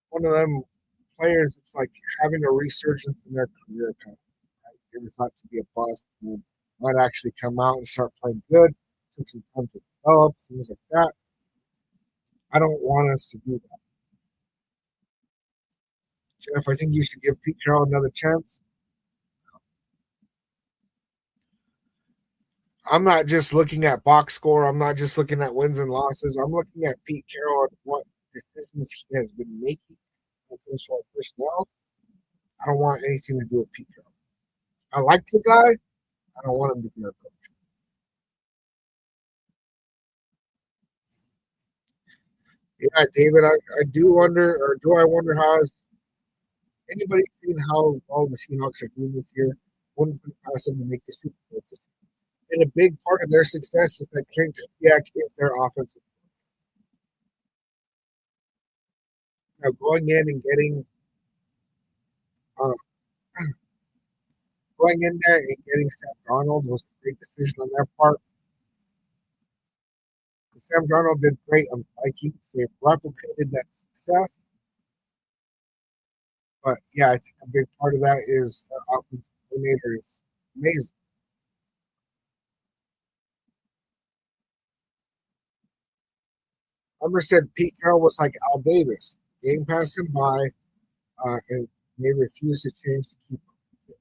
one of them players that's like having a resurgence in their career kind of, right? They were thought to be a bust and might actually come out and start playing good. Took some time to develop, things like that. I don't want us to do that. Jeff, I think you should give Pete Carroll another chance. I'm not just looking at box score. I'm not just looking at wins and losses. I'm looking at Pete Carroll and what decisions he has been making with his personnel. I don't want anything to do with Pete Carroll. I like the guy. I don't want him to be our coach. Yeah, David, I do wonder, or do I wonder how has anybody seen how well the Seahawks are doing this year? Wouldn't put it past them to make the Super Bowl. And a big part of their success is that Clint Kubiak is their offensive. Now, going in and uh, going in there and getting Sam Darnold was a great decision on their part. Sam Darnold did great on the Vikings. They replicated that success. But yeah, I think a big part of that is their offensive coordinator is amazing. Remember said Pete Carroll was like Al Davis. Game passed him by, and they refused to change to keep him.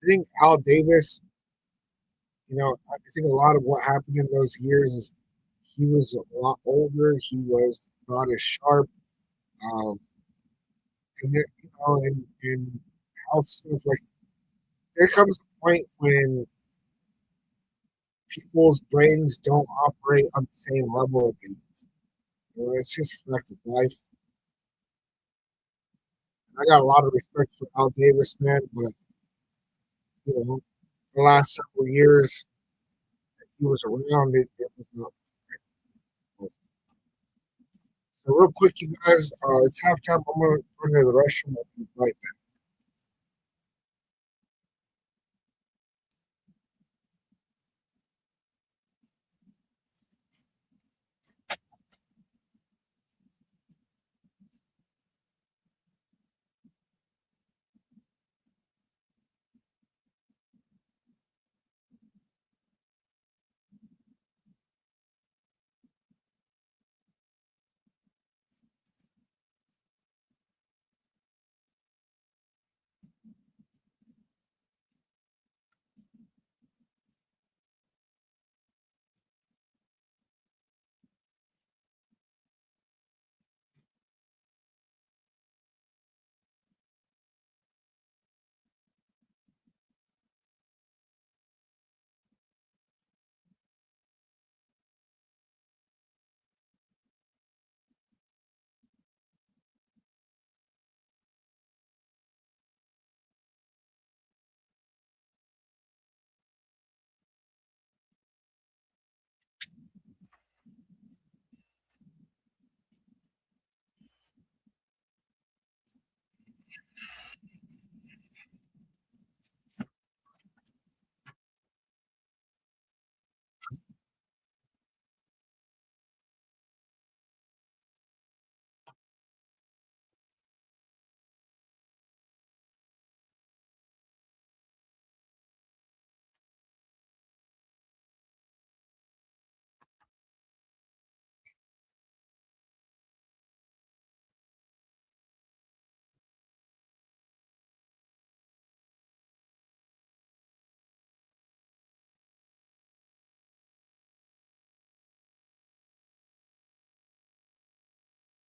I think Al Davis, I think a lot of what happened in those years is he was a lot older. He was not as sharp. Um, and health stuff, like there comes a point when people's brains don't operate on the same level again. It's just a fact of life. I got a lot of respect for Al Davis, man, but you know, the last several years he was around, it was not. So real quick, you guys, it's halftime. I'm gonna run to the restroom. I'll be right back.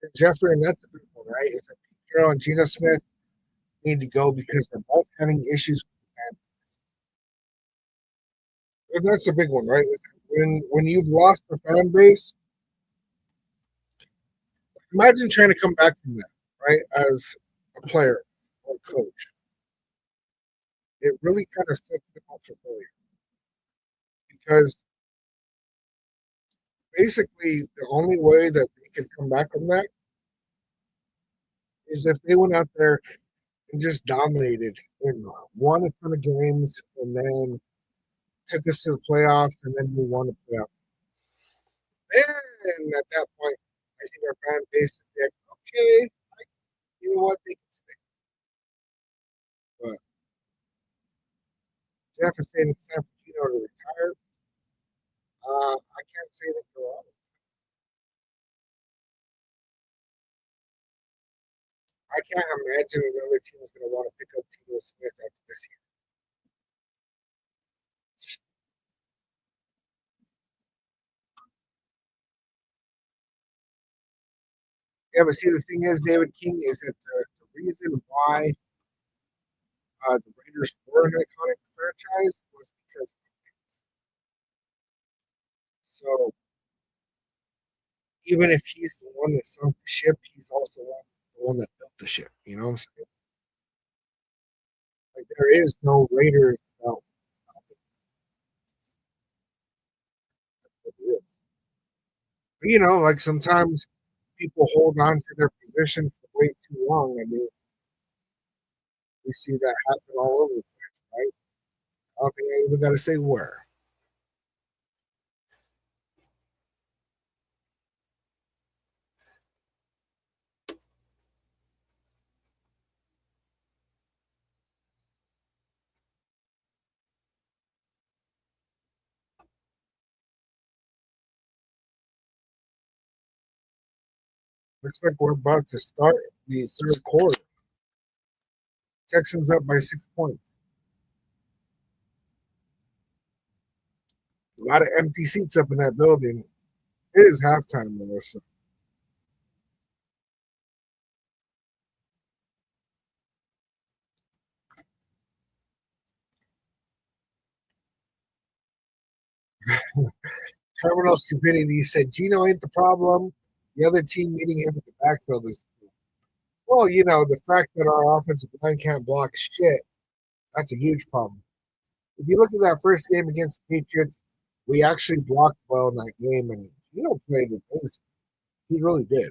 And Jeffrey, and that's a big one, right? Is that Pete Carroll and Geno Smith need to go because they're both having issues. And that's a big one, right? Is that when you've lost the fan base, imagine trying to come back from that, right? As a player or coach, it really kind of sets them up for failure because Basically, the only way that they can come back from that is if they went out there and just dominated and won a ton of games and then took us to the playoffs and then we won the playoffs. And at that point, I think our fan base would be like, okay, you know what, they can stay. But Jeff is saying it's time for Gino to retire. I can't say that they're wrong. I can't imagine another team is going to want to pick up Gino Smith after this year. Yeah, but see, the thing is, David King, is that the reason why the Raiders were an iconic franchise was because so even if he's the one that sunk the ship, he's also the one that built the ship. You know what I'm saying? Like there is no Raiders without what it is. But, you know, like sometimes people hold on to their position for way too long. I mean, we see that happen all over the place, right? I don't think I even got to say where. Looks like we're about to start the third quarter. Texans up by 6 points. A lot of empty seats up in that building. It is halftime, Melissa. Terminal stupidity said Gino ain't the problem. The other team meeting him in the backfield is well, you know, the fact that our offensive line can't block shit, that's a huge problem. If you look at that first game against the Patriots, we actually blocked well in that game, and Gino played it amazing. He really did.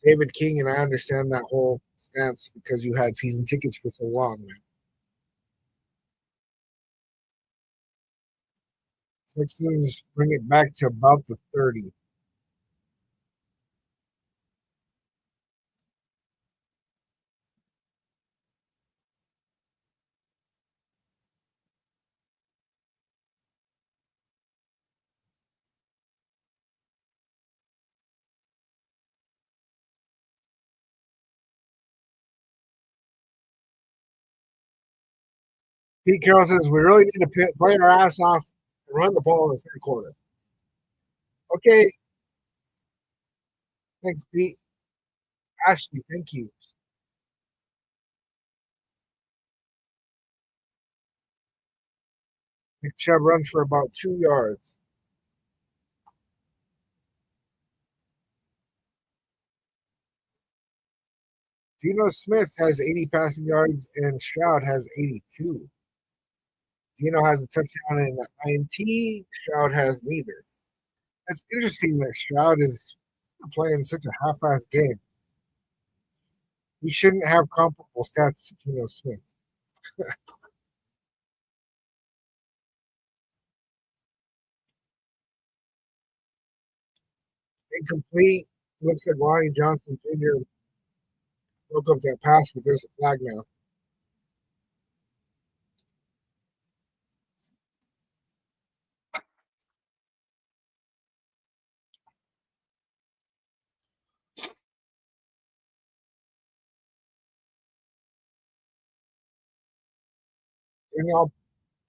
David King, and I understand that whole stance because you had season tickets for so long, man. Texans bring it back to about the 30. Pete Carroll says we really need to play our ass off and run the ball in the third quarter. Okay, thanks, Pete. Ashley, thank you. Nick Chubb runs for about 2 yards. Geno Smith has 80 passing yards and Stroud has 82. Geno has a touchdown and an INT. Stroud has neither. It's interesting that Stroud is playing such a half-assed game. He shouldn't have comparable stats to Geno Smith. Incomplete. Looks like Lonnie Johnson Jr. broke up that pass, but there's a flag now. And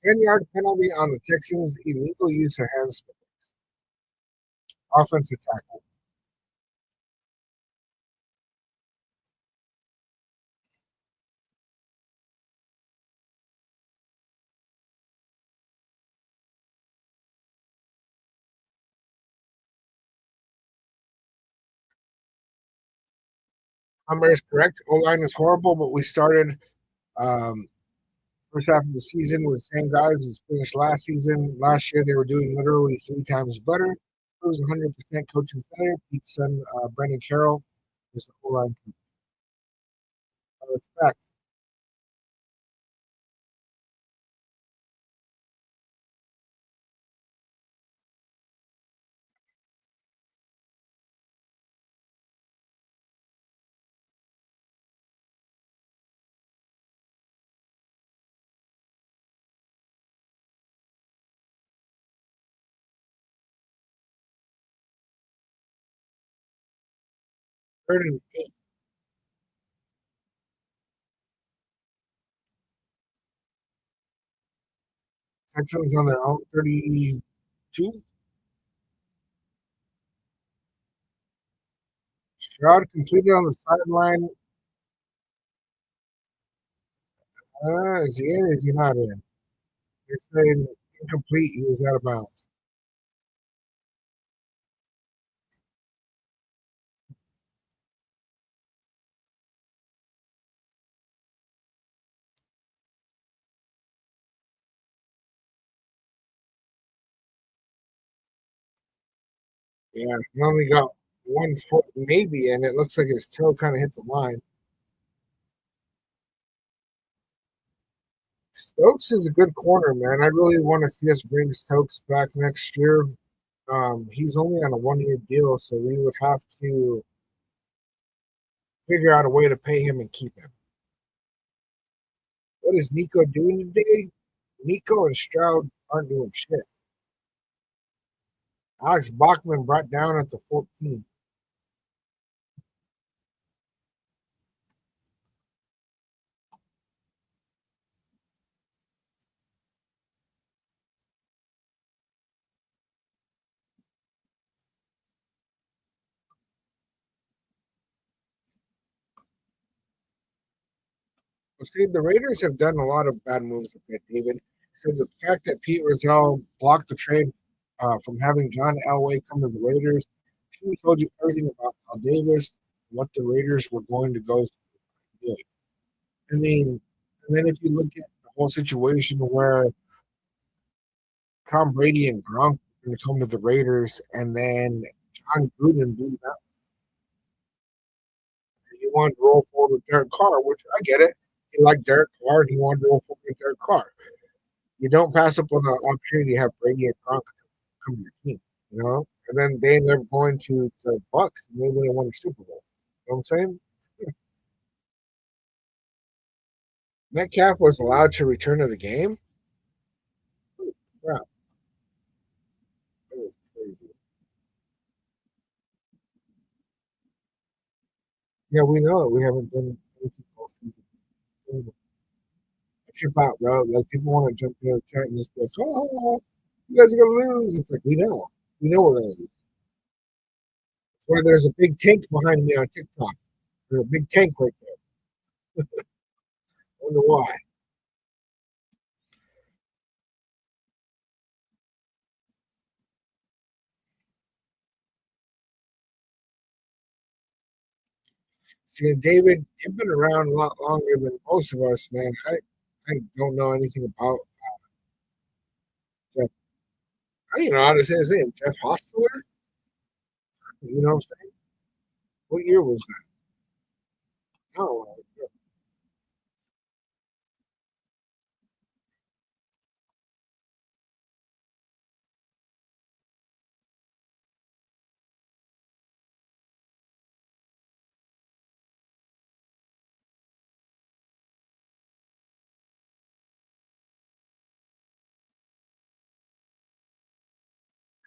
10-yard penalty on the Texans' illegal use of hands offensive tackle. Hummer is correct. O line is horrible, but we started um, first half of the season with the same guys as finished last season. Last year, they were doing literally 3 times better. It was 100% coaching failure. Pete's son, Brendan Carroll, is the O line coach. Respect. 3rd and 8. Texans on their own 32. Stroud completed on the sideline. Is he in? Is he not in? They're saying incomplete. He was out of bounds. Yeah, he only got 1 foot maybe, and it looks like his toe kind of hit the line. Stokes is a good corner, man. I really want to see us bring Stokes back next year. He's only on a 1 year deal, so we would have to figure out a way to pay him and keep him. What is Nico doing today? Nico and Stroud aren't doing shit. Alex Bachman brought down at the 14. Well, see, the Raiders have done a lot of bad moves with that, David. So the fact that Pete Rozelle blocked the trade from having John Elway come to the Raiders, he told you everything about Al Davis, what the Raiders were going to go do. I mean, and then if you look at the whole situation where Tom Brady and Gronk were going to come to the Raiders, and then John Gruden do that, he wanted to roll forward with Derek Carr, which I get it. He liked Derek Carr, and he wanted to roll forward with Derek Carr. You don't pass up on the opportunity to have Brady and Gronk come to your team, you know? And then they ended up going to the Bucks and they would have won the Super Bowl. You know what I'm saying? Metcalf was allowed to return to the game. Wow, that was crazy. Yeah, we know it. We haven't done anything all season. Trip out, bro. Like people want to jump in the chat and just be like, "Oh, you guys are gonna lose." It's like we know we're gonna lose. That's why there's a big tank behind me on TikTok. There's a big tank right there. I wonder why. See, David, you've been around a lot longer than most of us, man. I don't know anything about Jeff. I don't even know how to say his name. Jeff Hostler? You know what I'm saying? What year was that? Oh,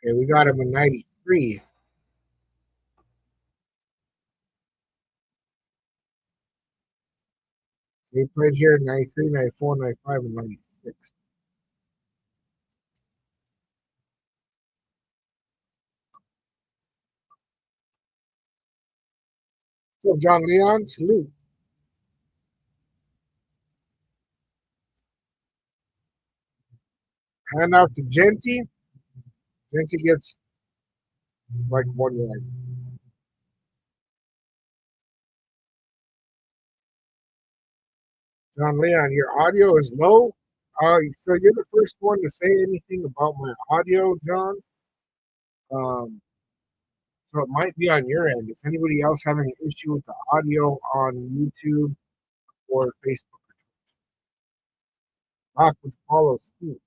okay. We got him in '93. He played here in '93, '94, '95, and '96. So, John Leon, salute. Hand out to Genty. Genty gets like 1 yard. John Leon, your audio is low. So you're the first one to say anything about my audio, John. Um, so it might be on your end. Is anybody else having an issue with the audio on YouTube or Facebook? Rock would follow suit.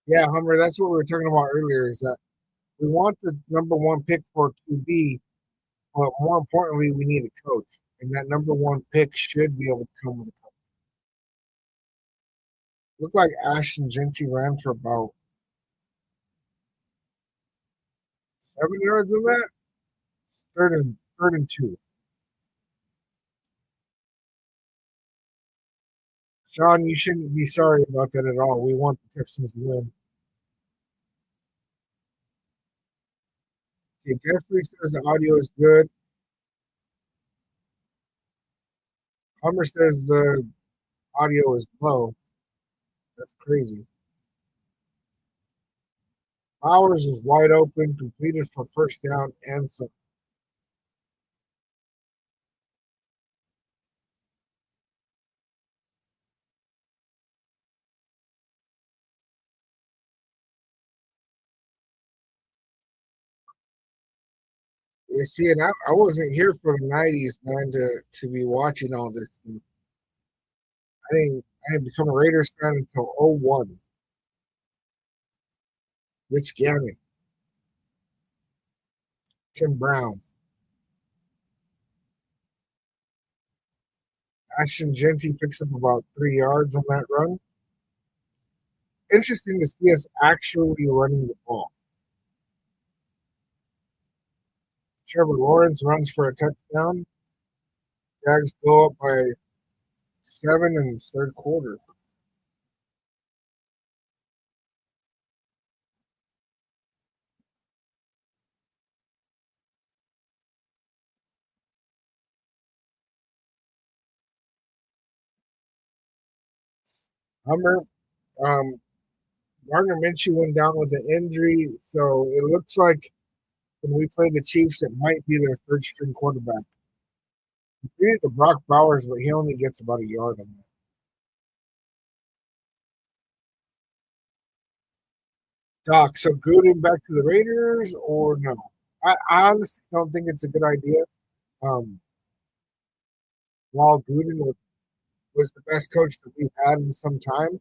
Yeah, Hummer, that's what we were talking about earlier. Is that we want the number one pick for QB, but more importantly, we need a coach, and that number one pick should be able to come with a coach. Looked like Ashton Genty ran for about 7 yards in that. Third and two. Sean, you shouldn't be sorry about that at all. We want the Texans to win. Okay, Jeffrey says the audio is good. Hummer says the audio is low. That's crazy. Bowers was wide open, completed for first down and some. You see, and I wasn't here for the '90s, man, to be watching all this. I didn't become a Raiders fan until '01. Rich Gannon, Tim Brown, Ashton Genty picks up about 3 yards on that run. Interesting to see us actually running the ball. Trevor Lawrence runs for a touchdown. Jags go up by 7 in the third quarter. Hummer, um, Gardner Minshew went down with an injury, so it looks like when we play the Chiefs, it might be their third string quarterback. He did it to Brock Bowers, but he only gets about a yard on that. Doc, so Gruden back to the Raiders or no? I honestly don't think it's a good idea. Um, while Gruden was the best coach that we've had in some time,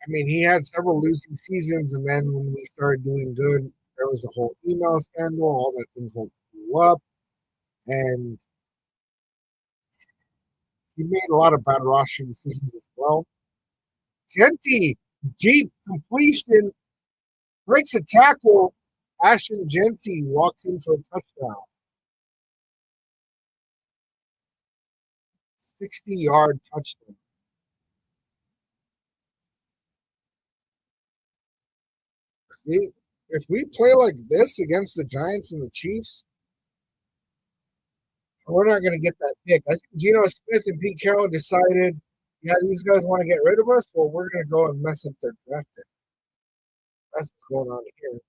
I mean, he had several losing seasons, and then when we started doing good, there was a whole email scandal, all that thing blew up, and he made a lot of bad roster decisions as well. Genty, deep completion, breaks a tackle. Ashton Genty walks in for a touchdown. 60-yard touchdown. See, if we play like this against the Giants and the Chiefs, we're not going to get that pick. I think Geno Smith and Pete Carroll decided, yeah, these guys want to get rid of us. Well, we're going to go and mess up their draft pick. That's what's going on here.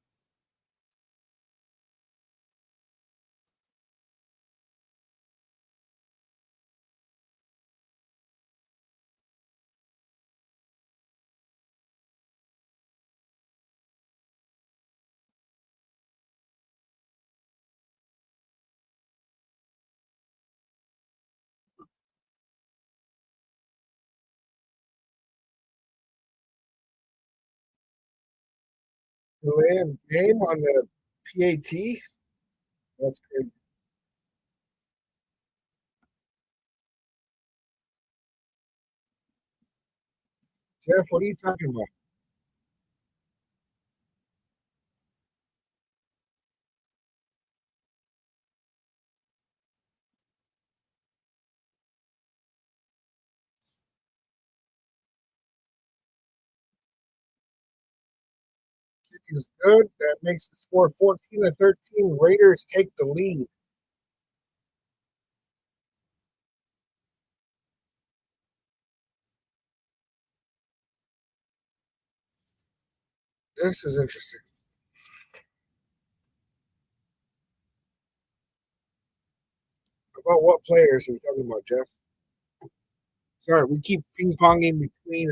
Delay of game on the PAT. That's crazy. Jeff, what are you talking about? Is good. That makes the score 14-13. Raiders take the lead. This is interesting. About what players are you talking about, Jeff? Sorry, we keep ping ponging between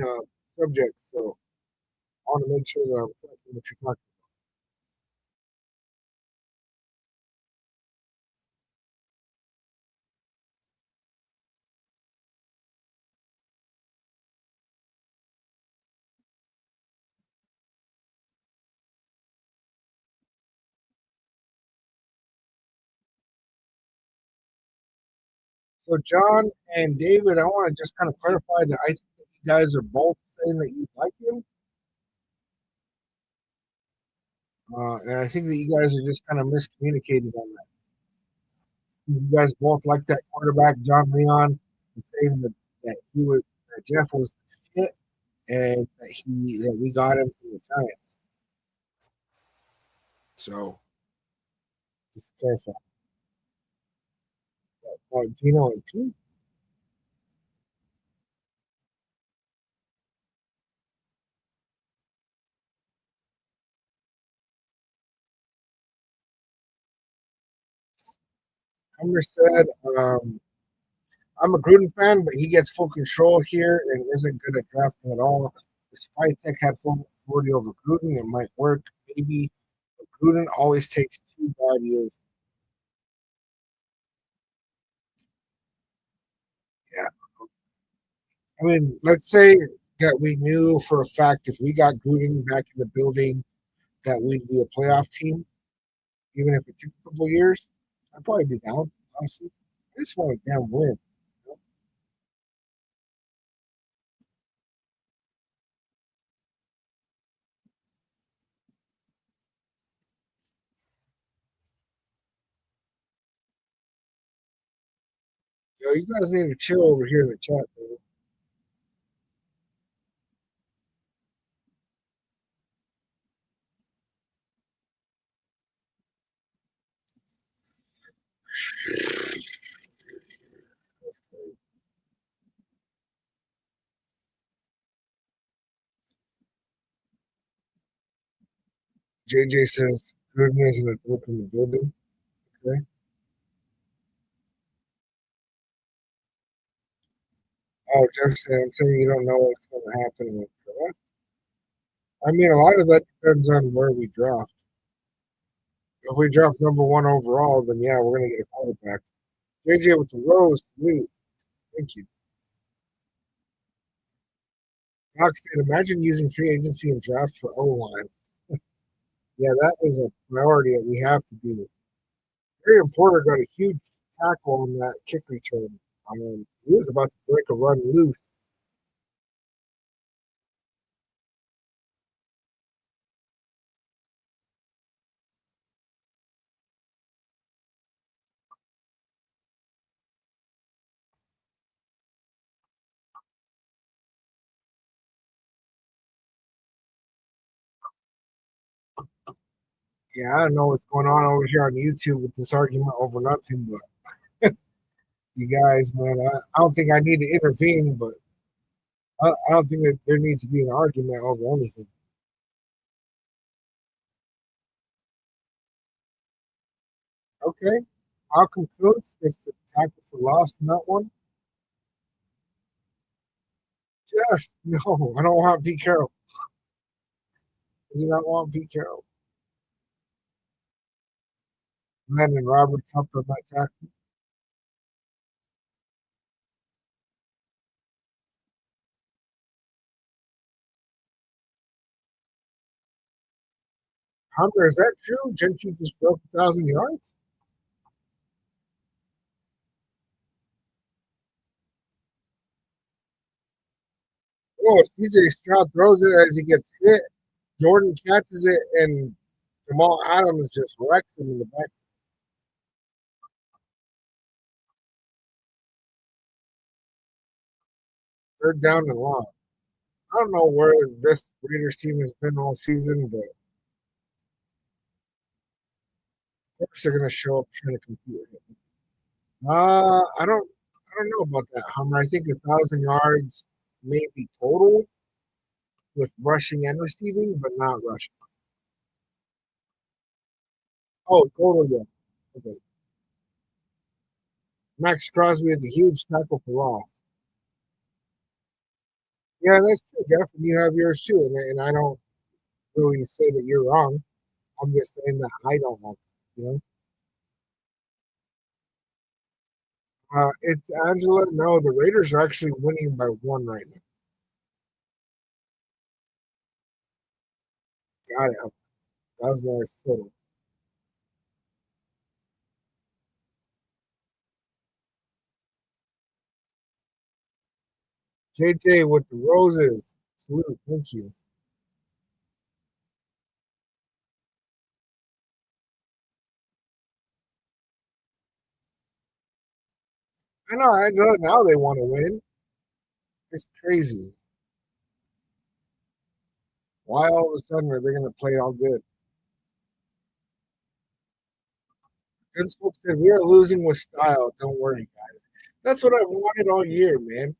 subjects, so I want to make sure that I'm tracking what you're talking. So, John and David, I want to just kind of clarify that I think that you guys are both saying that you like him, and I think that you guys are just kind of miscommunicating on that. You guys both like that quarterback, John Leon, and saying that he was that Jeff was the shit, and that we got him from the Giants. So, just to clarify. Gino and two. Hummer said, I'm a Gruden fan, but he gets full control here and isn't good at drafting at all. If Spytek had full authority over Gruden, it might work, maybe. But Gruden always takes 2 bad years. Yeah. I mean, let's say that we knew for a fact if we got Gruden back in the building that we'd be a playoff team, even if it took a couple of years. I'd probably be down, honestly. I just want a damn win. Yo, you guys need to chill over here in the chat, bro. JJ says Gruden is an adult in the building. Okay. Oh, Jeff said, I'm saying you don't know what's going to happen in the draft. I mean, a lot of that depends on where we draft. If we draft number one overall, then yeah, we're going to get a quarterback. JJ with the rose, sweet. Thank you. Knox said, imagine using free agency and draft for O line. Yeah, that is a priority that we have to do. Harry Porter got a huge tackle on that kick return. I mean, he was about to break a run loose. Yeah, I don't know what's going on over here on YouTube with this argument over nothing, but you guys, man, I don't think I need to intervene, but I don't think that there needs to be an argument over anything. Okay, Malcolm Kuntz gets the tackle for loss in that one. Jeff, no, I don't want Pete Carroll. I do not want Pete Carroll. Landon Roberts helped on that tackle. Hunter, is that true? Gentry just broke 1,000 yards? Oh, CJ Stroud throws it as he gets hit. Jordan catches it, and Jamal Adams just wrecks him in the back. Third down and long. I don't know where this Raiders team has been all season, but of course they're going to show up trying to compete. I don't know about that, Hummer. I think 1,000 yards maybe total with rushing and receiving, but not rushing. Oh, totally. Yeah. Okay. Max Crosby is a huge tackle for loss. Yeah, that's true, Jeff. And you have yours too. And I don't really say that you're wrong. I'm just saying that I don't like it, you know? It's Angela. No, the Raiders are actually winning by one right now. Got it. That was my total. JJ with the roses. Salute. Thank you. I know. I know now they want to win. It's crazy. Why all of a sudden are they going to play all good? Vince said, "We are losing with style. Don't worry, guys." That's what I've wanted all year, man,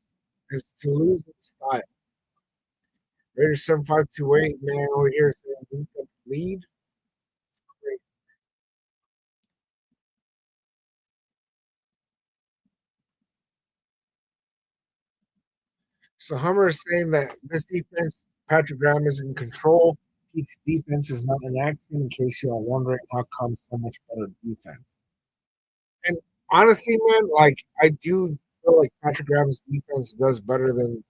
is to lose with style. Raiders 7528, man, over here saying defense lead. Great. So Hummer is saying that this defense, Patrick Graham is in control. Each defense is not in action, in case you are wondering how come so much better defense. And honestly, man, like I do feel like Patrick Graham's defense does better than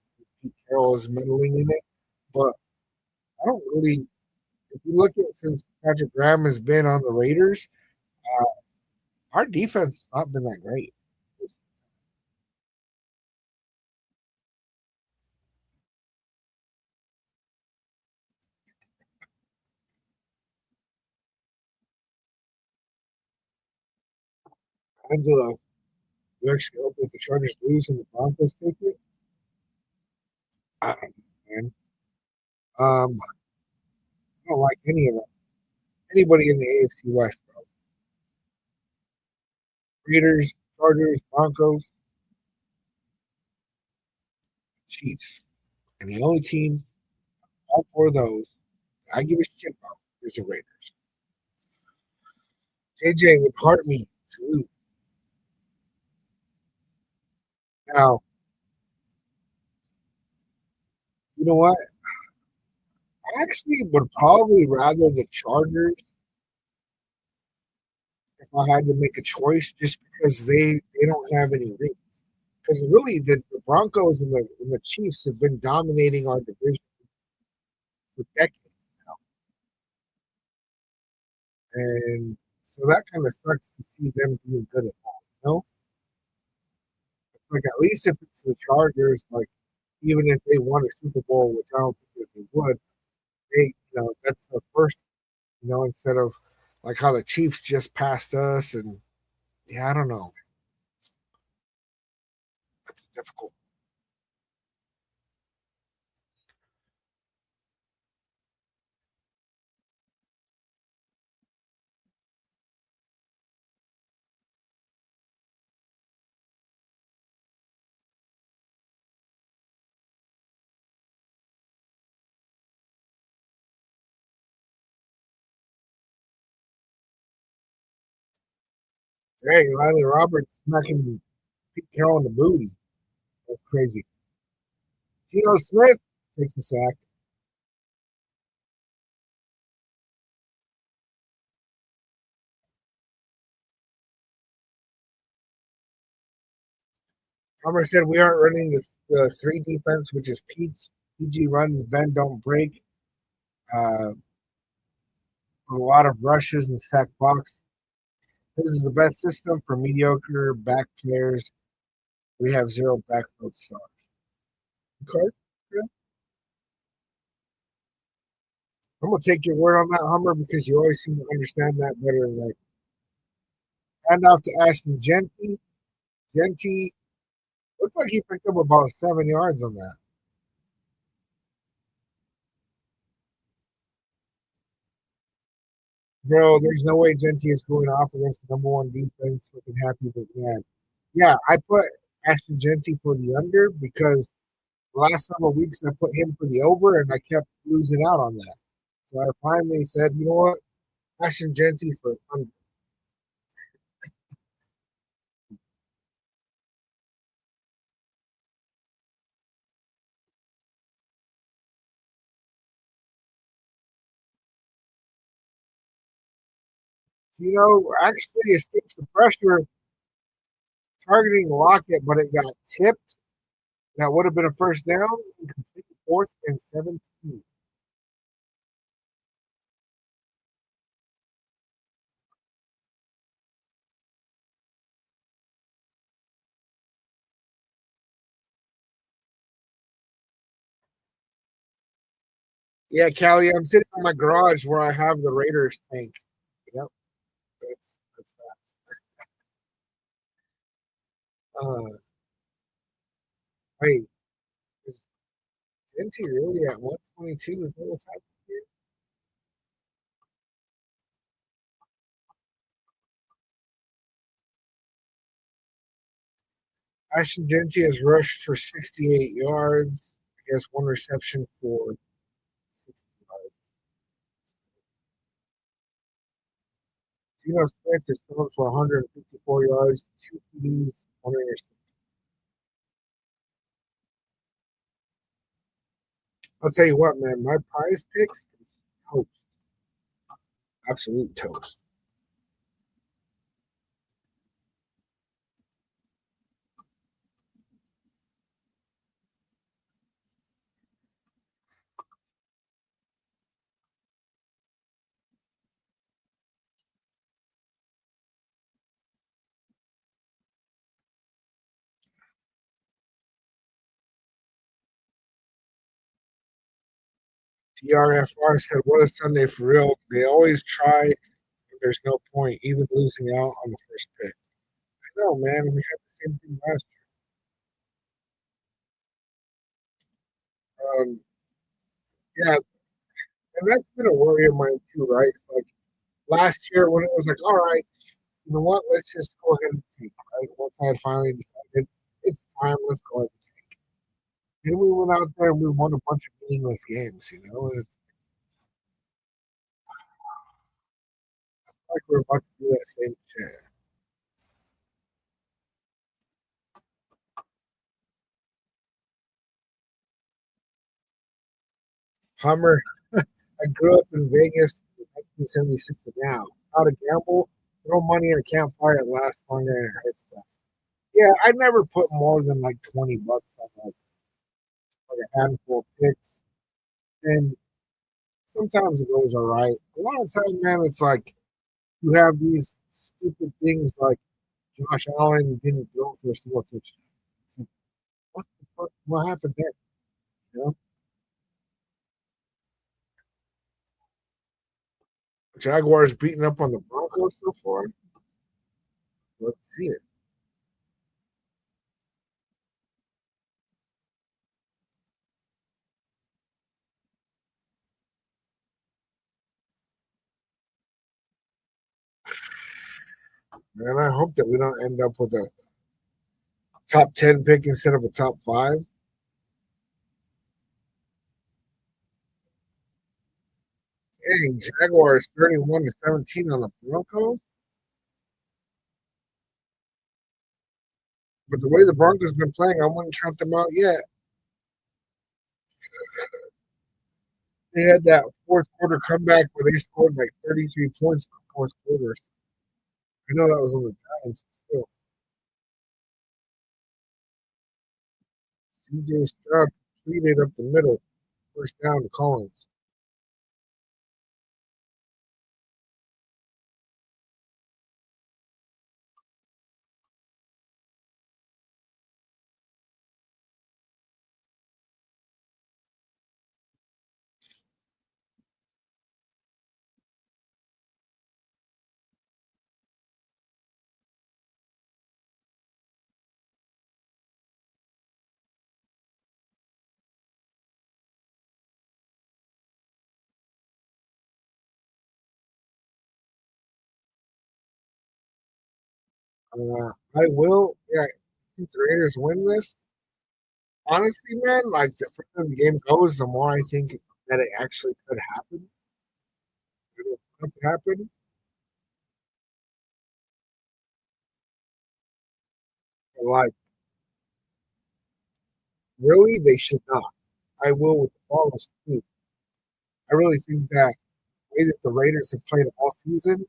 Pete Carroll is meddling in it. But I don't really, if you look at since Patrick Graham has been on the Raiders, uh, our defense has not been that great. Angela, you actually hope that the Chargers lose and the Broncos take it. I don't know, man. I don't like any of them. Anybody in the AFC West, bro. Raiders, Chargers, Broncos, Chiefs. And the only team, all four of those, I give a shit about is the Raiders. JJ with heart meat. Salute. Now, you know what? I actually would probably rather the Chargers if I had to make a choice, just because they don't have any rings. Because really, the Broncos and the Chiefs have been dominating our division for decades now, and so that kind of sucks to see them doing good at all. You know, it's like at least if it's the Chargers, like even if they won a Super Bowl, which I don't think that they would, that's the first, instead of like how the Chiefs just passed us, and yeah, I don't know, that's difficult. Hey, Lonnie Roberts smacking Pete Carroll in the booty. That's crazy. Geno Smith takes a sack. Homer said we aren't running the three defense, which is Pete's PG runs, bend, don't break. Uh, a lot of rushes and sack box. This is the best system for mediocre back players. We have zero backfield stars. Okay. Yeah. I'm gonna take your word on that, Hummer, because you always seem to understand that better than I. Hand off to Ashton Genty. Genty looked like he picked up about 7 yards on that. Bro, there's no way Genty is going off against the number one defense. Fucking happy with man. Yeah, I put Ashton Genty for the under because the last several weeks I put him for the over and I kept losing out on that. So I finally said, you know what? Ashton Genty for Thunder. Actually escapes the pressure targeting Lockett, but it got tipped. That would have been a first down. Fourth and 17. Yeah, Callie, I'm sitting in my garage where I have the Raiders tank. Yep, that's fact. Wait, is Genty really at 122? Is that what's happening here? Ashton Genty has rushed for 68 yards. I guess one reception for 60 yards. Geno Smith is thrown for 154 yards, two TDs, one interception. I'll tell you what, man, my prize picks is toast. Absolute toast. TRFR said, "What a Sunday for real. They always try, and there's no point, even losing out on the first pick." I know, man. We had the same thing last year. Yeah, and that's been a worry of mine too, right? It's like last year when it was like, all right, you know what? Let's just go ahead and take, right? Once I had finally decided it's time, let's go ahead and take. And we went out there and we won a bunch of meaningless games, you know? And it's like we're about to do that same shit. Hummer, I grew up in Vegas from 1976 to now. How to gamble, throw money in a campfire, it lasts longer and it hurts less. Yeah, I never put more than like 20 bucks on like a handful of picks. And sometimes it goes all right. A lot of times, man, it's like you have these stupid things like Josh Allen didn't throw for a single touchdown. It's like, what the fuck? What happened there? You know, Jaguars beating up on the Broncos so far. Let's see it. Man, I hope that we don't end up with a top 10 pick instead of a top five. Dang, Jaguars 31-17 on the Broncos. But the way the Broncos been playing, I wouldn't count them out yet. They had that fourth quarter comeback where they scored like 33 points in the fourth quarter. I know that was on the Giants, but still. CJ Stroud completed up the middle, first down to Collins. I will, yeah, since the Raiders win this, honestly, man, like the further the game goes, the more I think that it actually could happen. What happened? Like, really, they should not. I will with all this too. I really think that the way that the Raiders have played all season,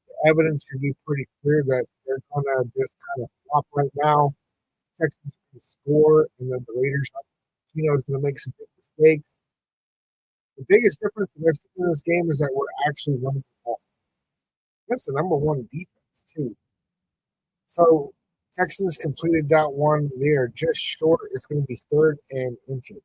the evidence should be pretty clear that they're gonna just kind of flop right now. Texans can score, and then the Raiders, is going to make some big mistakes. The biggest difference in this game is that we're actually running the ball. That's the number one defense too. So Texans completed that one. They are just short. It's going to be third and inches.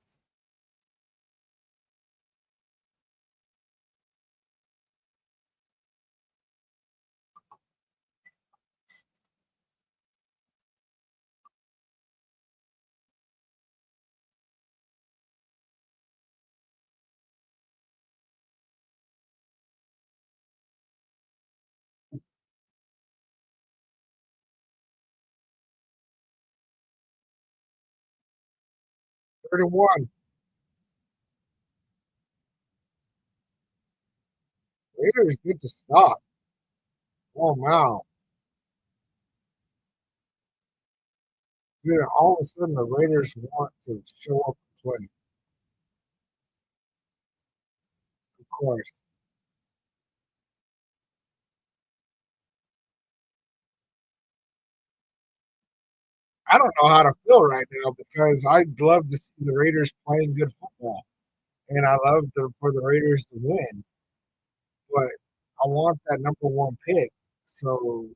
31. Raiders get to stop. Oh wow. Dude, all of a sudden the Raiders want to show up and play. Of course. I don't know how to feel right now because I'd love to see the Raiders playing good football. And I love for the Raiders to win. But I want that number one pick. So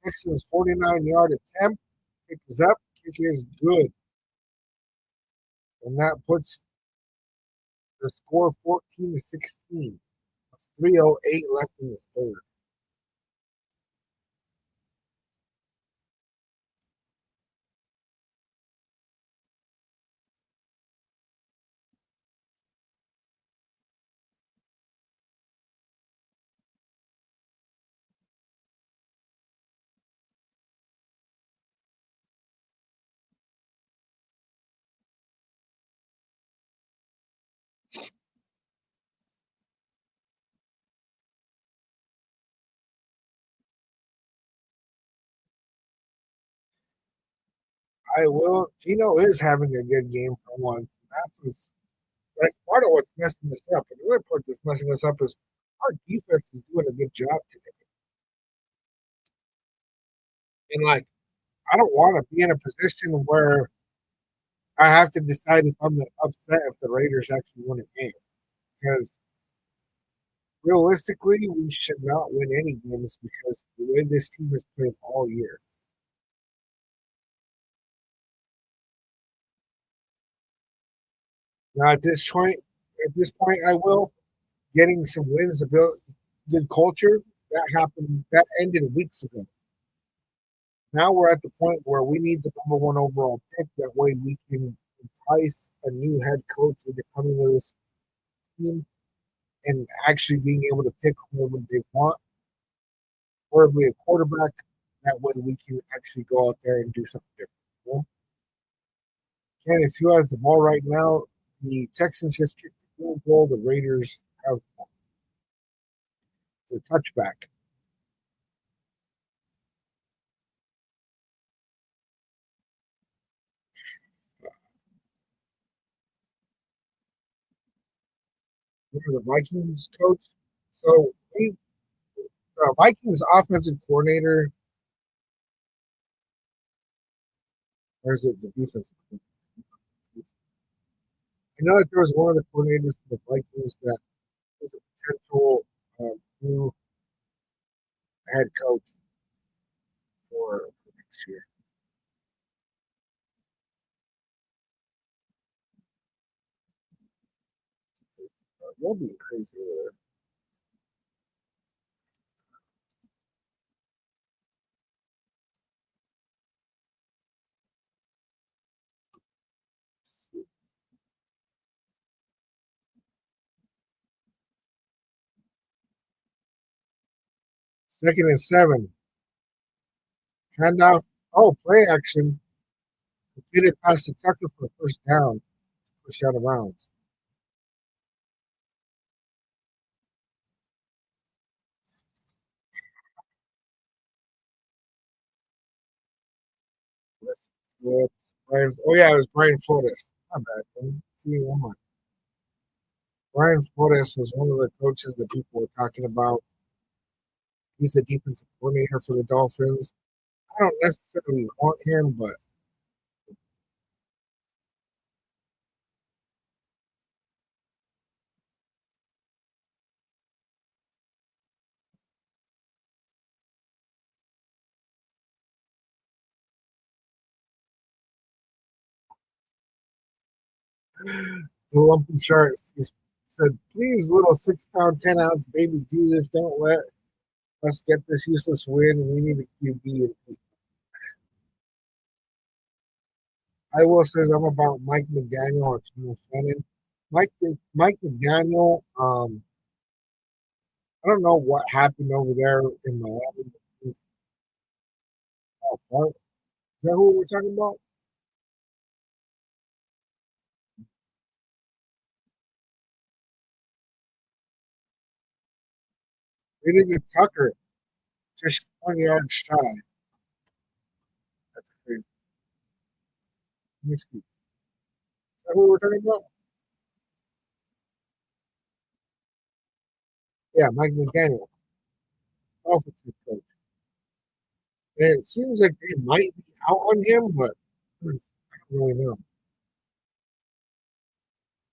Texans 49-yard attempt. Kick is up. Kick is good. And that puts the score 14-16. 3:08 left in the third. I will. Gino is having a good game for once. That's part of what's messing us up. And the other part that's messing us up is our defense is doing a good job today. And like, I don't want to be in a position where I have to decide if I'm upset if the Raiders actually win a game. Because realistically, we should not win any games because the way this team has played all year. Now at this point, I will getting some wins to build good culture. That happened. That ended weeks ago. Now we're at the point where we need the number one overall pick. That way, we can entice a new head coach into coming to this team and actually being able to pick whoever they want, preferably a quarterback. That way, we can actually go out there and do something different. You know? Candace, who has the ball right now? The Texans just kicked the field goal. The Raiders have the touchback. Remember the Vikings coach? So Vikings offensive coordinator, or is it the defensive coordinator? I know that there was one of the coordinators for the Vikings that was a potential new head coach for next year. You'll be crazy over 2nd and 7. Handoff. Oh, play action. Completed pass to Tucker for a first down. Push out of bounds. Yeah, Brian. Oh yeah, it was Brian Flores. Not bad. Man. See, one more. Brian Flores was one of the coaches that people were talking about. He's the defensive coordinator for the Dolphins. I don't necessarily want him, but the lumpy sharks. He said, "Please, little 6 pound, 10 ounce baby Jesus, don't let us get this useless win. We need a QB." I will says I'm about Mike McDaniel or Colonel Shannon. Mike McDaniel. I don't know what happened over there in Miami. Is that who we're talking about? They did get Tucker just 20 yards shy. That's crazy. Let me see. Is that who we're talking about? Yeah, Mike McDaniel, offensive coach. And it seems like they might be out on him, but I don't really know.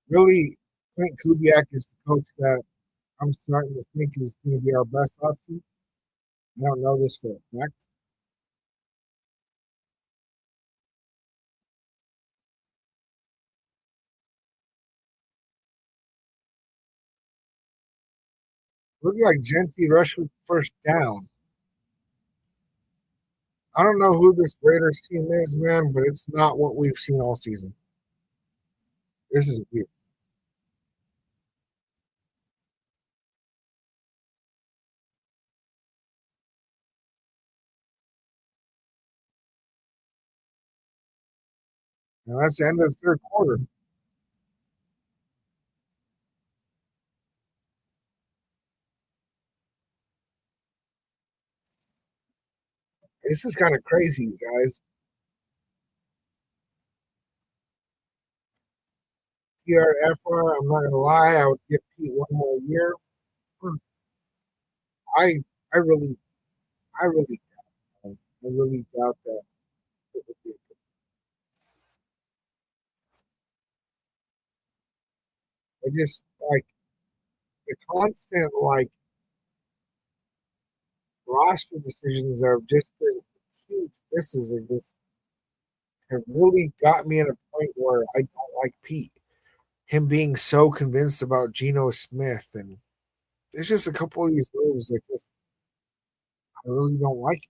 Really, Clint Kubiak is the coach that I'm starting to think is going to be our best option. I don't know this for a fact. Looked like Genty rushed with first down. I don't know who this Raiders team is, man, but it's not what we've seen all season. This is weird. Now that's the end of the third quarter. This is kind of crazy, you guys. TRFR, I'm not gonna lie, I would give Pete one more year. Hmm, I I really I really doubt. I really doubt that. I just like the constant like roster decisions that have just been huge misses are just have really got me at a point where I don't like Pete. Him being so convinced about Geno Smith, and there's just a couple of these moves that just I really don't like.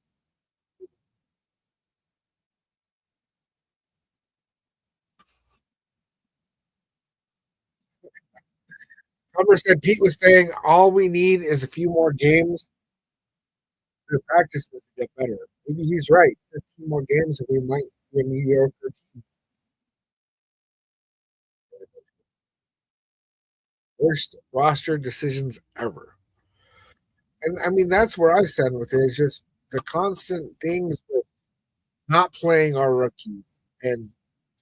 Hummer said Pete was saying all we need is a few more games to practice this to get better. Maybe he's right. A few more games and we might be a mediocre, worst roster decisions ever. And I mean that's where I stand with it. It's just the constant things with not playing our rookies and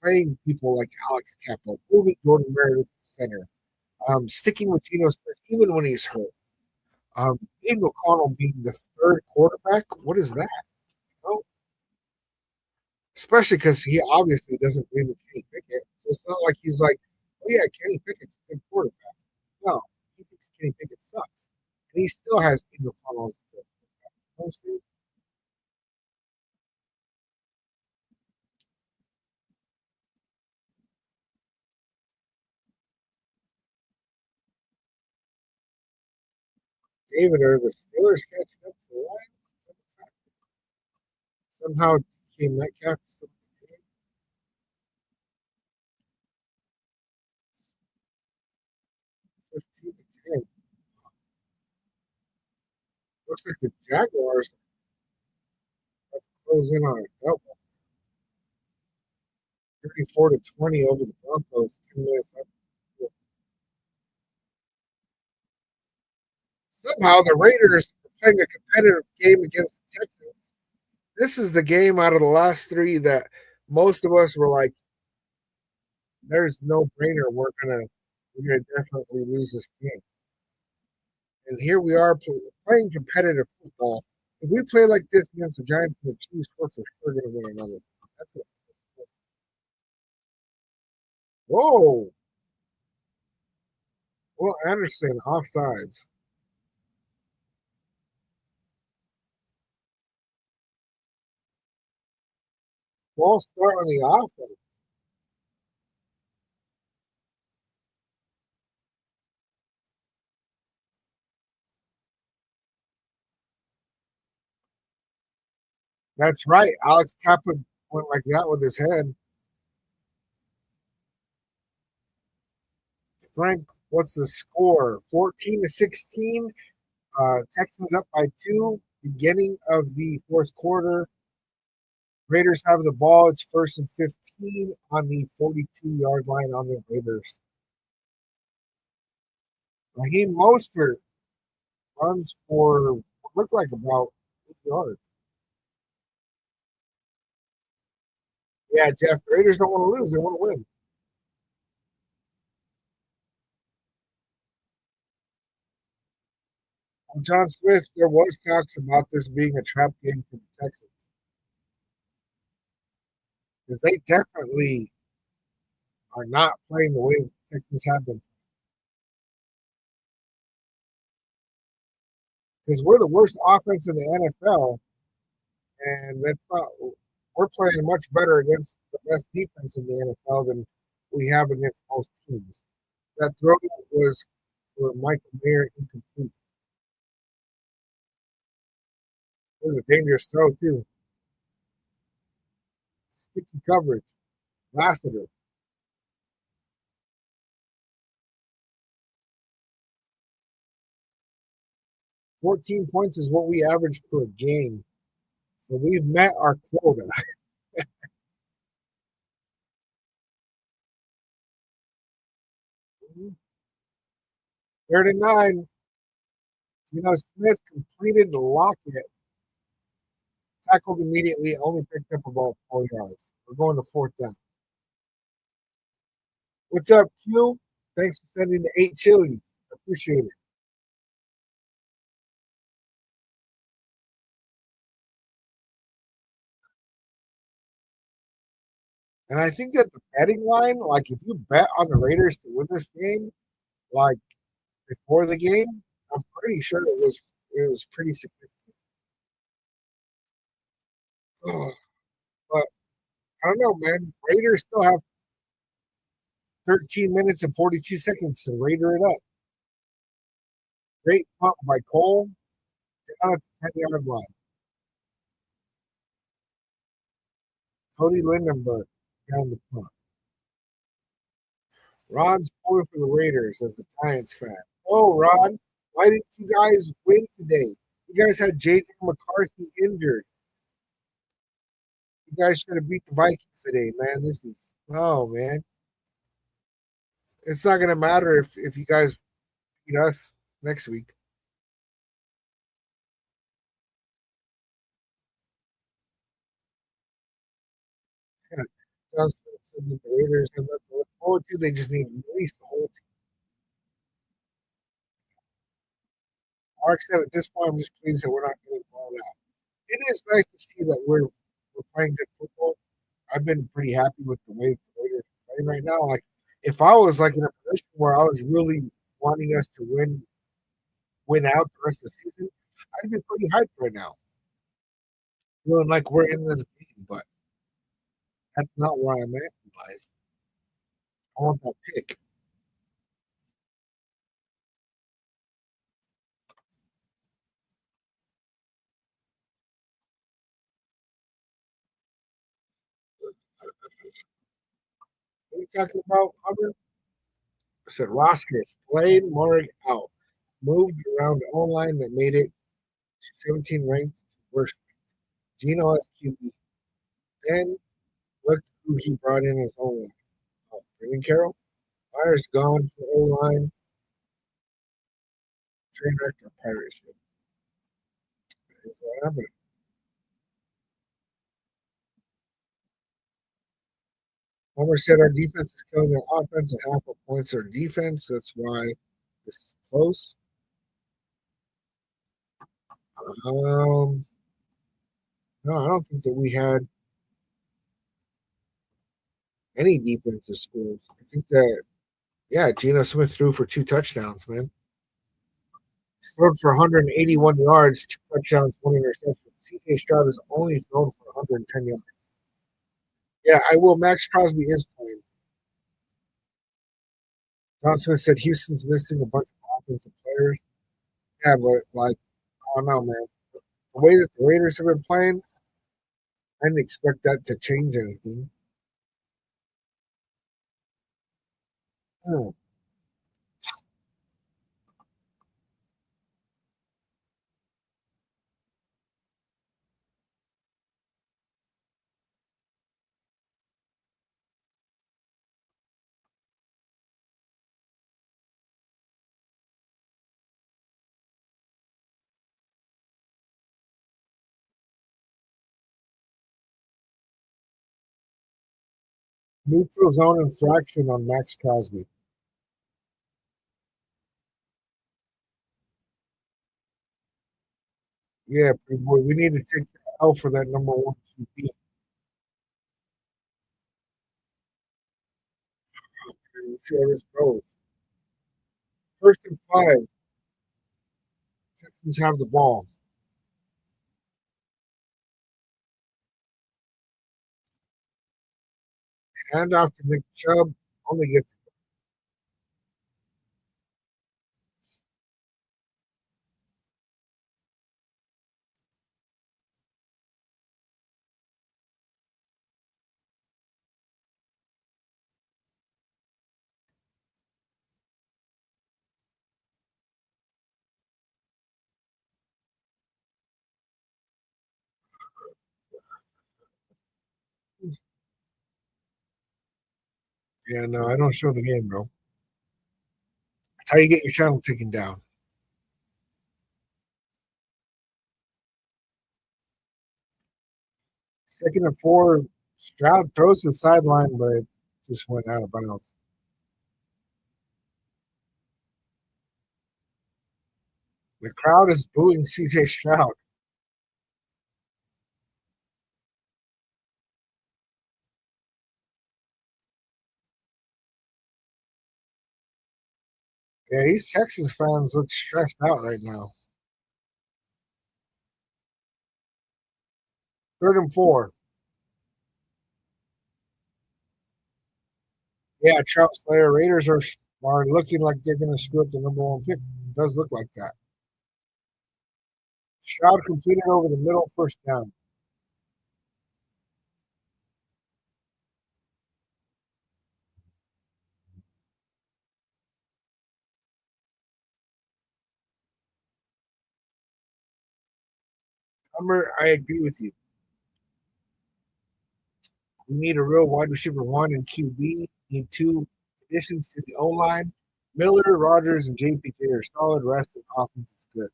playing people like Alex Capel, moving Jordan Meredith to center, sticking with Geno Smith even when he's hurt. Aiden O'Connell being the third quarterback, what is that? You know? Especially because he obviously doesn't believe in Kenny Pickett. So it's not like he's like, oh yeah, Kenny Pickett's a good quarterback. No, he thinks Kenny Pickett sucks. And he still has Aiden O'Connell as a quarterback. David, are the Steelers catching up to the Lions? Somehow came Metcalf to some 15 to 10. Looks like the Jaguars close in on a double. 34 to 20 over the Broncos. 10 minutes left. Somehow the Raiders are playing a competitive game against the Texans. This is the game out of the last three that Most of us were like, "There's no brainer. We're gonna definitely lose this game." And here we are playing competitive football. If we play like this against the Giants and the Chiefs, we're for sure gonna win another. That's what, whoa, well, Anderson offsides. Ball start on the offense. That's right. Alex Kappa went like that with his head. Frank, what's the score? 14-16. Texans up by two. Beginning of the fourth quarter. Raiders have the ball. It's first and 15 on the 42-yard line on the Raiders. Raheem Mostert runs for what looked like about 8 yards. Yeah, Jeff, the Raiders don't want to lose. They want to win. John Smith, there was talks about this being a trap game for the Texans because they definitely are not playing the way the Texans have been. Because we're the worst offense in the NFL, and that's not, we're playing much better against the best defense in the NFL than we have against most teams. That throw was for Michael Mayer incomplete. It was a dangerous throw too. Sticky coverage, lasted it. 14 points is what we average per game. So we've met our quota. 39. Smith completed the locket, tackled immediately, only picked up about 4 yards. We're going to fourth down. What's up, Q? Thanks for sending the 8 chili. Appreciate it. And I think that the betting line, like if you bet on the Raiders to win this game, like before the game, I'm pretty sure it was pretty significant. But I don't know, man. Raiders still have 13 minutes and 42 seconds to Raider it up. Great punt by Cole down at the 10-yard line. Cody Lindenberg down the punt. Ron's pulling for the Raiders as a Giants fan. Oh, Ron, why didn't you guys win today? You guys had JJ McCarthy injured. You guys should have beat the Vikings today, man. This is oh man. It's not gonna matter if you guys beat us next week. Yeah. Johnson said that the Raiders have nothing to look forward to. They just need to release the whole team. Mark said at this point, I'm just pleased that we're not getting blown out. It is nice to see that we're playing good football. I've been pretty happy with the way the Raiders are playing right now. Like if I was like in a position where I was really wanting us to win out the rest of the season, I'd be pretty hyped right now. Feeling like we're in this game, but that's not where I'm at in life. I want that pick. What are you talking about, Hubbard? I said rosters played Morrig out. Moved around the online that made it to 17 ranked worst. Gino as QB. Then look who he brought in as O line. Oh, Brendan Carroll. Myers gone for O line. Train wreck or pirate ship. Is what happened. Homer said our defense is killing their offense and half a points our defense. That's why this is close. Um, no, I don't think that we had any defensive scores. I think that, yeah, Geno Smith threw for 2 touchdowns, man. He's thrown for 181 yards, 2 touchdowns, 1 interception. CJ Stroud has only thrown for 110 yards. Yeah, I will. Max Crosby is playing. John Smith said Houston's missing a bunch of offensive players. Yeah, but like, I don't know, man. The way that the Raiders have been playing, I didn't expect that to change anything. Hmm. Neutral zone infraction on Max Crosby. Yeah, pretty boy. We need to take the L for that number one QB. And see how this goes. 1st and 5. Texans have the ball. Hand off to Nick Chubb. Only gets yeah, no, I don't show the game, bro. That's how you get your channel taken down. 2nd and 4. Stroud throws to the sideline, but it just went out of bounds. The crowd is booing CJ Stroud. Yeah, these Texas fans look stressed out right now. 3rd and 4. Yeah, Trout Slayer Raiders are looking like they're going to screw up the number one pick. It does look like that. Stroud completed over the middle, 1st down. Hummer, I agree with you. We need a real wide receiver one and QB. Need two additions to the O line. Miller, Rogers, and JPJ are solid. Rest and offense is good.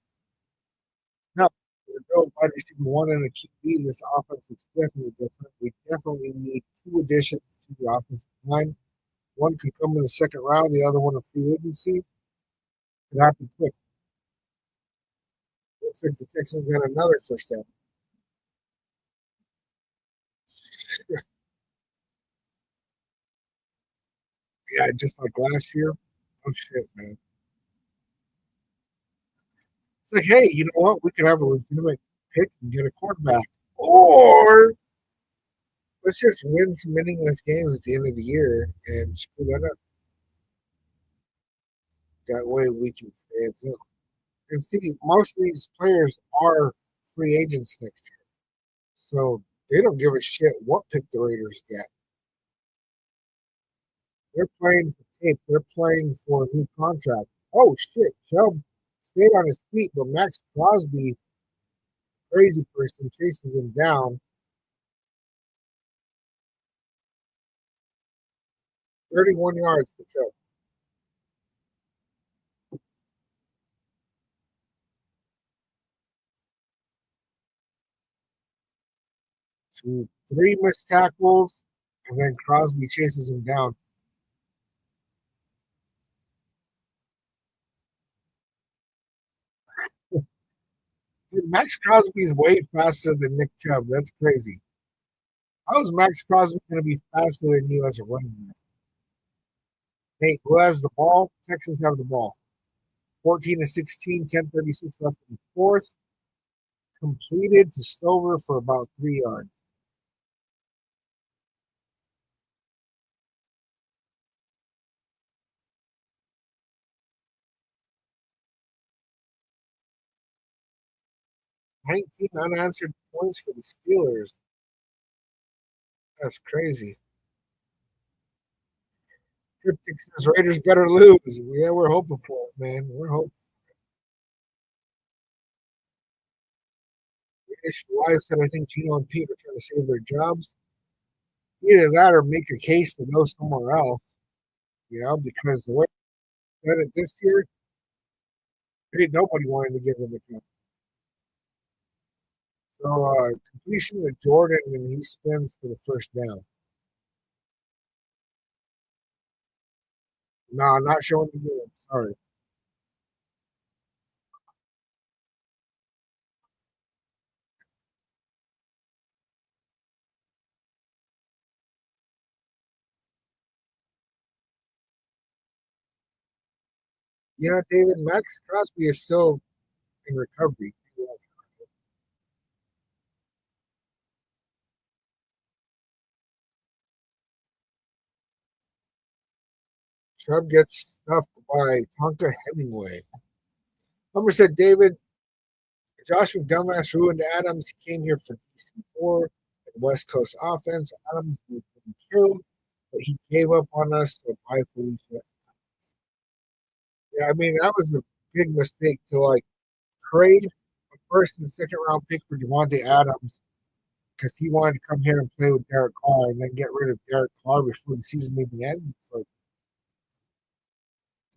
No, a real wide receiver one and a QB. This offense is definitely different. We definitely need two additions to the offensive line. One could come in the 2nd round, the other one a free agency. It happened quick. Looks like the Texans got another 1st down. Yeah, just like last year. Oh shit, man. It's like, hey, you know what? We could have a legitimate pick and get a quarterback. Or let's just win some meaningless games at the end of the year and screw that up. That way we can stay at zero. And Stevie, most of these players are free agents next year. So they don't give a shit what pick the Raiders get. They're playing for tape. They're playing for a new contract. Oh shit, Chubb stayed on his feet, but Max Crosby, crazy person, chases him down. 31 yards for Chubb. So 3 missed tackles. and then Crosby chases him down. Dude, Max Crosby is way faster than Nick Chubb. That's crazy. How is Max Crosby going to be faster than you as a running back? Hey, who has the ball? Texans have the ball. 14 to 16, 10:36 left in the fourth. Completed to Stover for about 3 yards. Nineteen unanswered points for the Steelers. That's crazy. Cryptic says Raiders better lose. Yeah, we're hoping for it, man. We're hoping. British Live said I think Gino and Pete are trying to save their jobs. Either that or make a case to go somewhere else, because the way they did it this year, ain't nobody wanted to give them a chance. So completion to Jordan, and he spins for the first down. No, not showing the game. Sorry. Yeah, David, Max Crosby is still in recovery. Chubb gets stuffed by Tonka Hemingway. Hummer said, David, Josh McDumbass ruined Adams. He came here for DC4 and West Coast offense. Adams was getting killed, but he gave up on us. So bye, Felicia. Yeah, I mean, that was a big mistake to trade a first and second round pick for Devontae Adams because he wanted to come here and play with Derek Carr and then get rid of Derek Carr before the season even ends. It's like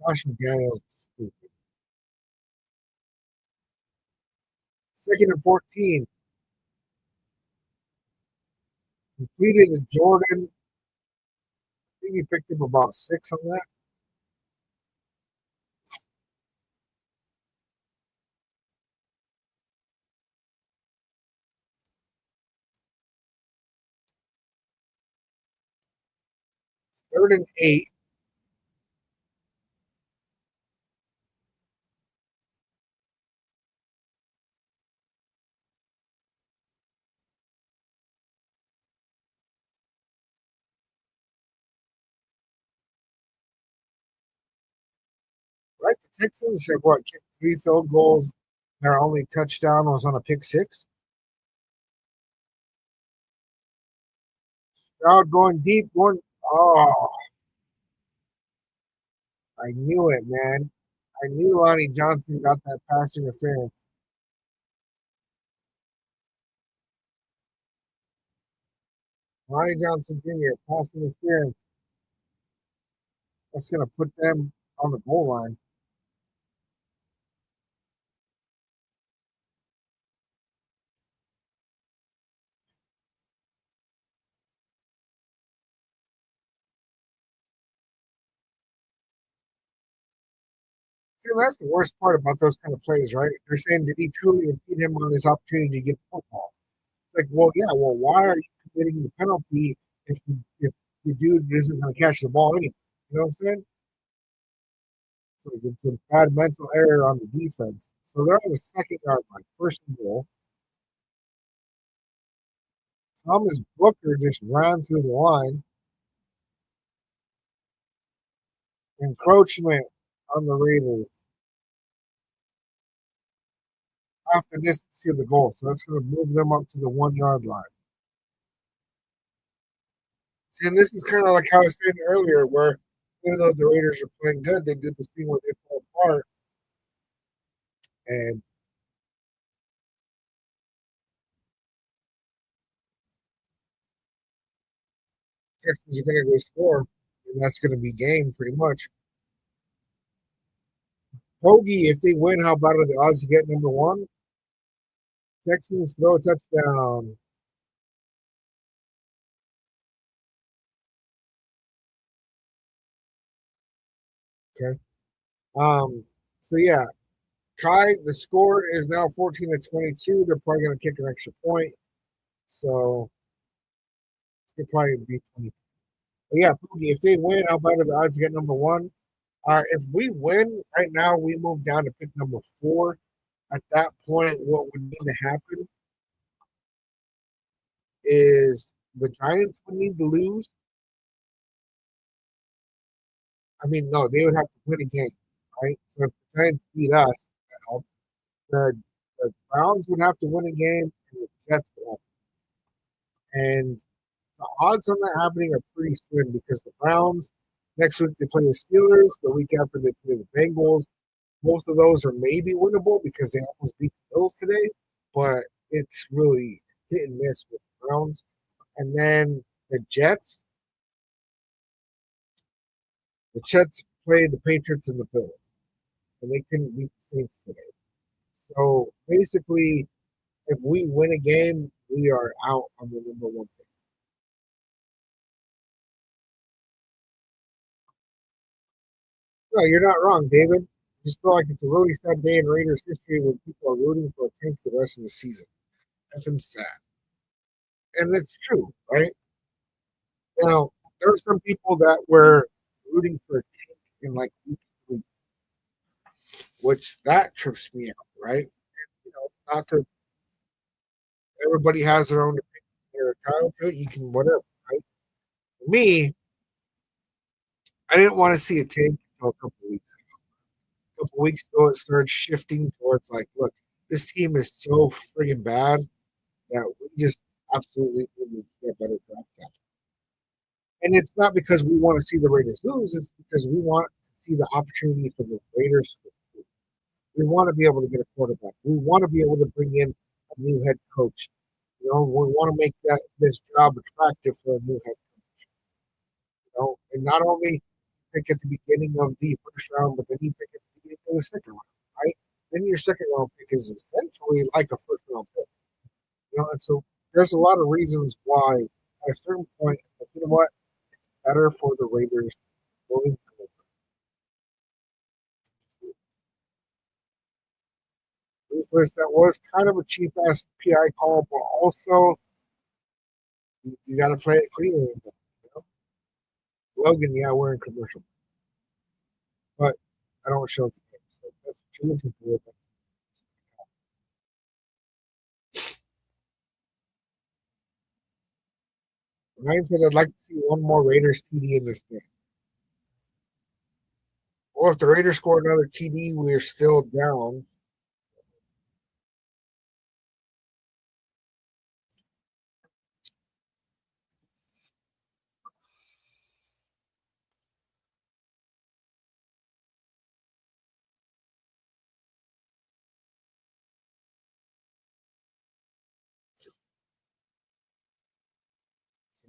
Josh McDaniels is stupid. Second and 14, completed the Jordan. I think he picked up about 6 on that. Third and 8. Right, the Texans have kicked 3 field goals. Their only touchdown was on a pick six. Stroud going deep, going. Oh, I knew it, man. I knew Lonnie Johnson got that pass interference. Lonnie Johnson Jr. pass interference. That's going to put them on the goal line. See, that's the worst part about those kind of plays, right? They're saying, did he truly impede him on his opportunity to get the football? It's like, well, yeah, well, why are you committing the penalty if the dude isn't going to catch the ball anyway? You know what I'm saying? So it's a bad mental error on the defense. So they're on the second yard line, first and goal. Thomas Booker just ran through the line. Encroachment on the Raiders. Half the distance to the goal. So that's going to move them up to the 1 yard line. See, and this is kind of like how I was saying earlier, where even though the Raiders are playing good, they do this thing where they fall apart. And Texans are going to go score. And that's going to be game pretty much. Hoagie, if they win, how about are the odds to get number one? Texans throw a touchdown. Okay. So yeah, Kai, the score is now 14-22. They're probably going to kick an extra point. So it probably be 20. But yeah, Poogie, if they win, how about the odds to get number one? If we win right now, we move down to pick number 4. At that point, what would need to happen is the Giants would need to lose. I mean, no, they would have to win a game, right? So if the Giants beat us, the the Browns would have to win a game, and the Jets would have to. And the odds on that happening are pretty slim because the Browns next week they play the Steelers. The week after they play the Bengals. Both of those are maybe winnable because they almost beat the Bills today, but it's really hit and miss with the Browns. And then the Jets played the Patriots and the Bills, and they couldn't beat the Saints today. So basically, if we win a game, we are out on the number one pick. No, you're not wrong, David. I just feel like it's a really sad day in Raiders history when people are rooting for a tank the rest of the season. Effing sad. And it's true, right? Now, there are some people that were rooting for a tank in like week 3, which that trips me out, right? Not to everybody has their own opinion. They're entitled to it. You can whatever, right? For me, I didn't want to see a tank until a couple of weeks. A couple of weeks ago, it started shifting towards like, look, this team is so friggin' bad that we just absolutely need to get better draft capital. And it's not because we want to see the Raiders lose; it's because we want to see the opportunity for the Raiders to improve. We want to be able to get a quarterback. We want to be able to bring in a new head coach. We want to make this job attractive for a new head coach. And not only pick at the beginning of the first round, but then you pick at the beginning of the second round, right? Then your second round pick is essentially like a first round pick. And so there's a lot of reasons why at a certain point, you know what, it's better for the Raiders moving forward. Ruthless, that was kind of a cheap ass PI call, but also you got to play it cleanly. Logan, yeah, we're in commercial, but I don't show the game. So that's what you're looking for. Ryan said I'd like to see one more Raiders TD in this game. Or if the Raiders score another TD, we're still down.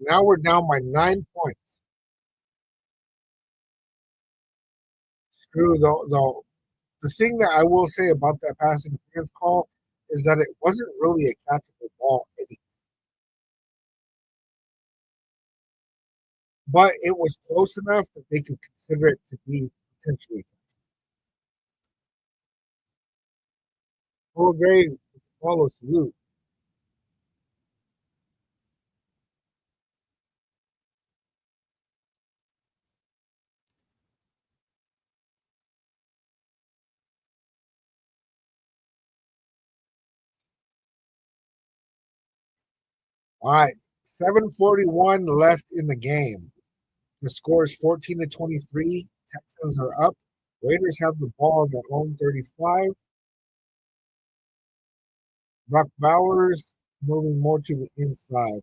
Now we're down by 9 points. Screw the thing that I will say about that pass interference call is that it wasn't really a catchable ball, but it was close enough that they could consider it to be potentially. Full grade follow salute. All right, 7:41 left in the game. The score is 14-23. Texans are up. Raiders have the ball on their own 35. Brock Bowers moving more to the inside.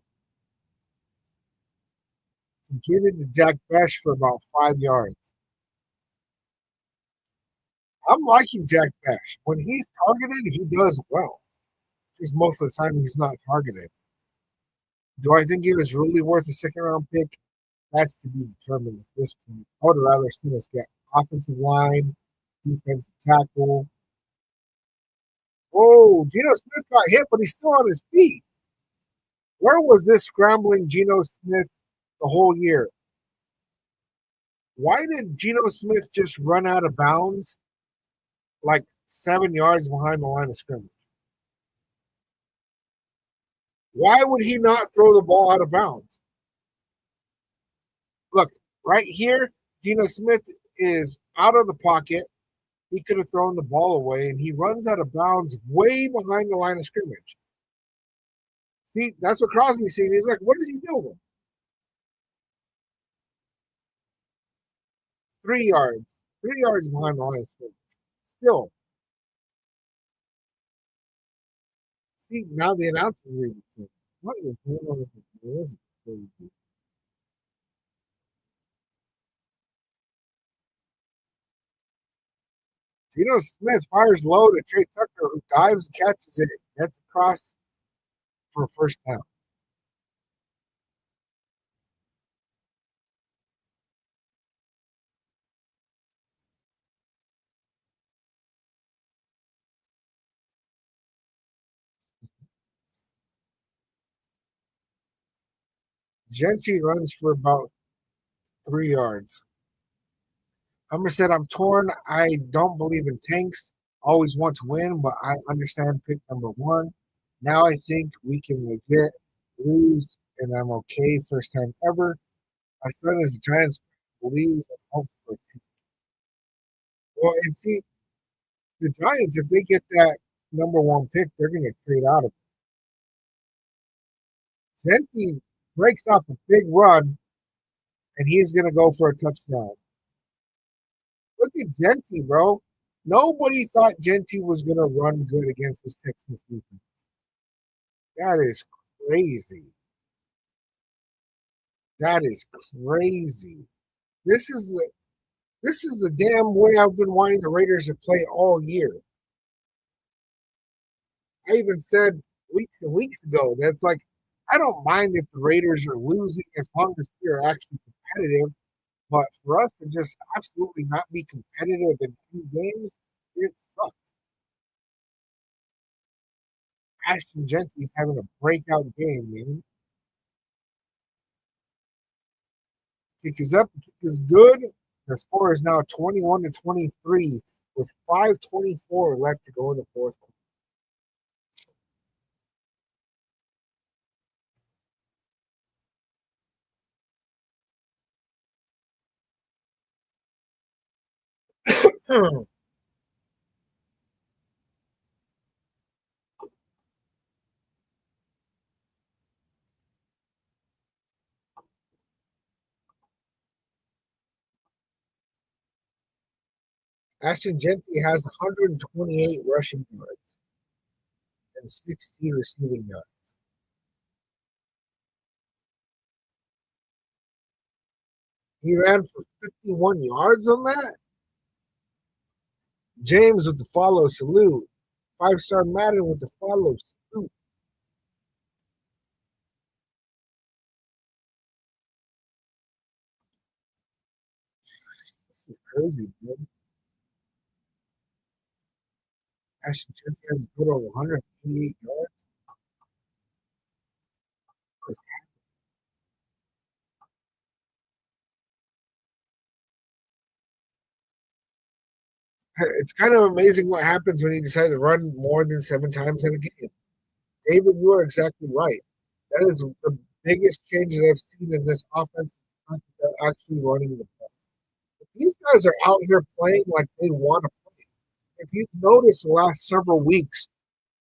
Completed to Jack Besh for about 5 yards. I'm liking Jack Besh. When he's targeted, he does well. Just most of the time, he's not targeted. Do I think he was really worth a second round pick? That's to be determined at this point. I would rather see us get offensive line, defensive tackle. Oh, Geno Smith got hit, but he's still on his feet. Where was this scrambling Geno Smith the whole year? Why did Geno Smith just run out of bounds like 7 yards behind the line of scrimmage? Why would he not throw the ball out of bounds? Look, right here, Geno Smith is out of the pocket. He could have thrown the ball away, and he runs out of bounds way behind the line of scrimmage. See, that's what Crosby's saying. He's like, what is he doing? 3 yards. 3 yards behind the line of scrimmage. Still. See, now the announcer reading. What is going on with this? Geno Smith fires low to Trey Tucker, who dives and catches it. Gets across for a first down. Genty runs for about 3 yards. Hummer said, I'm torn. I don't believe in tanks. Always want to win, but I understand pick number one. Now I think we can legit lose, and I'm okay. First time ever. My son is a Giants believes and hope for a team. Well, and see, the Giants, if they get that number one pick, they're going to trade out of it. Genty breaks off a big run, and he's going to go for a touchdown. Look at Genty, bro. Nobody thought Genty was going to run good against this Texans defense. That is crazy. That is crazy. This is the this is the damn way I've been wanting the Raiders to play all year. I even said weeks and weeks ago that's like I don't mind if the Raiders are losing as long as they're actually competitive. But for us to just absolutely not be competitive in two games, it sucks. Ashton Genty's having a breakout game, man. Kick is up, kick is good. Their score is now 21-23 with 5:24 left to go in the fourth quarter. Ashton Genty has 128 rushing yards and 60 receiving yards. He ran for 51 yards on that. James with the follow salute. Five-star Madden with the follow salute. This is crazy, man. Ashton Genty has a total of 188 yards. It's kind of amazing what happens when you decide to run more than 7 times in a game. David, you are exactly right. That is the biggest change that I've seen in this offense. They're actually running the ball. These guys are out here playing like they want to play. If you've noticed the last several weeks,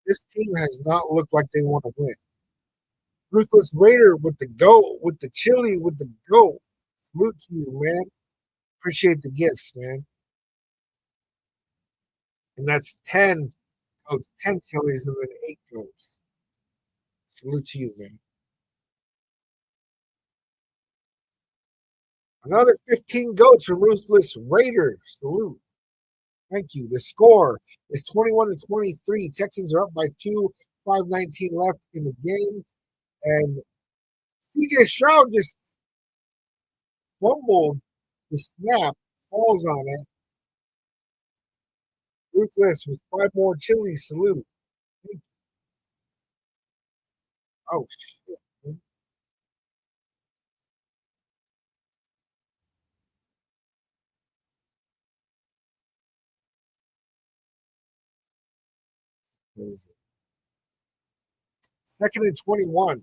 this team has not looked like they want to win. Ruthless Raider with the goat, with the chili, with the goat. Salute to you, man. Appreciate the gifts, man. And that's 10 goats, 10 chilies, and then 8 goats. Salute to you, man. Another 15 goats from Ruthless Raider. Salute. Thank you. The score is 21-23. Texans are up by two, 5:19 left in the game. And CJ Stroud just fumbled the snap, falls on it. Ruthless with 5 more chilies. Salute. Oh, shit. Crazy. 2nd and 21.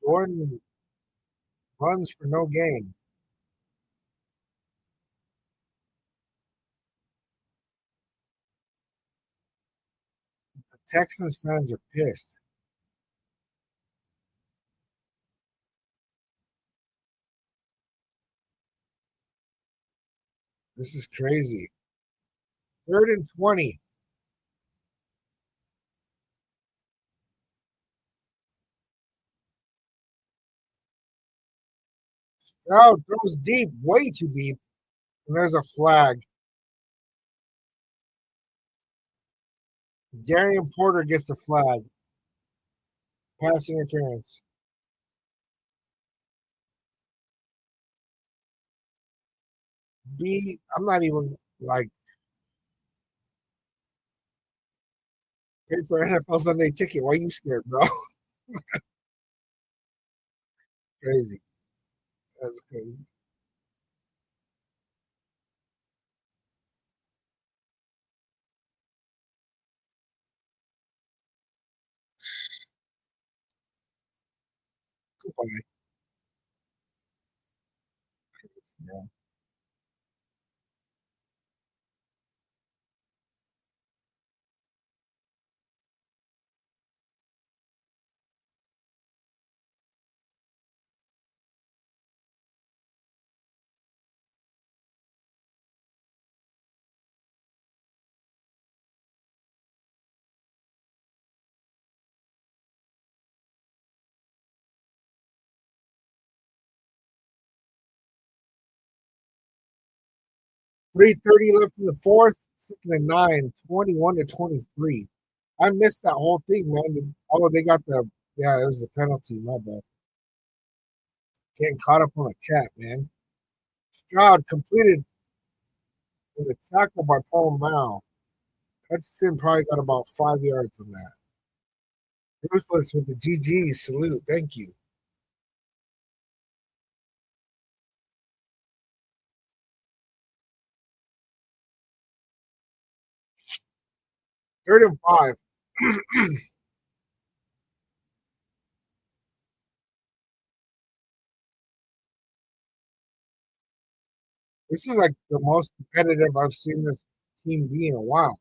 Jordan runs for no gain. The Texans fans are pissed. This is crazy. 3rd and 20. Stroud throws deep, way too deep. And there's a flag. Darian Porter gets the flag. Pass interference. I'm not even like pay for NFL Sunday ticket. Why you scared, bro? Crazy. That's crazy. Goodbye. Yeah. 3:30 left in the fourth. 2nd and 9. 21-23. I missed that whole thing, man. Oh, they got the yeah. It was the penalty. My bad. Getting caught up on the chat, man. Stroud completed with a tackle by Paul Mao. Hutchinson probably got about 5 yards on that. Ruthless with the GG salute. Thank you. Third and 5. This is like the most competitive I've seen this team be in a while.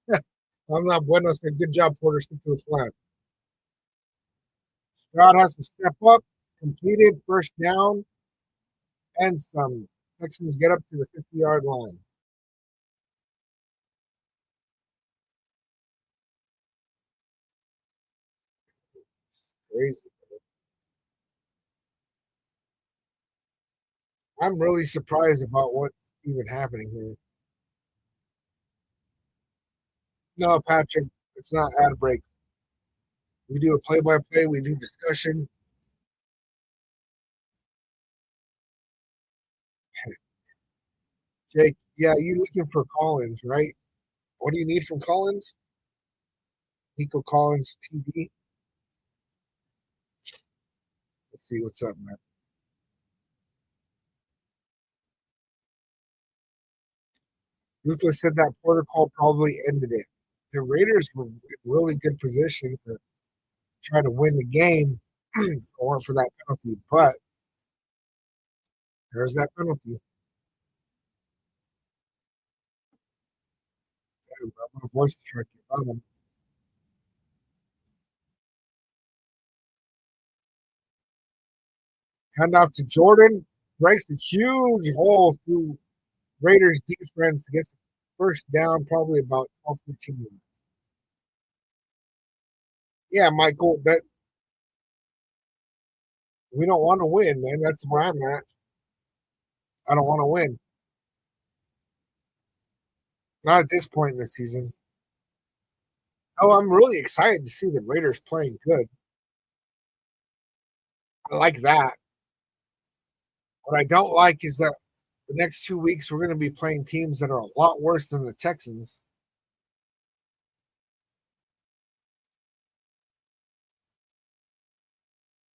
I'm not bueno. Said good job, Porter. Stick to the plan. Stroud has to step up. Completed first down and some. Texans get up to the 50-yard line. Crazy. I'm really surprised about what's even happening here. No, Patrick, it's not ad break. We do a play by play. We do discussion. Jake, yeah, you looking for Collins, right? What do you need from Collins? Nico Collins, TD. Let's see what's up, man. Ruthless said that protocol probably ended it. The Raiders were in really good position to try to win the game or for that penalty, but there's that penalty. My voice is trying to get on him. Hand off to Jordan, breaks a huge hole through Raiders defense, gets the first down, probably about 12, 15 minutes. Yeah, Michael, that we don't want to win, man. That's where I'm at. I don't want to win. Not at this point in the season. Oh, I'm really excited to see the Raiders playing good. I like that. What I don't like is that the next 2 weeks we're going to be playing teams that are a lot worse than the Texans.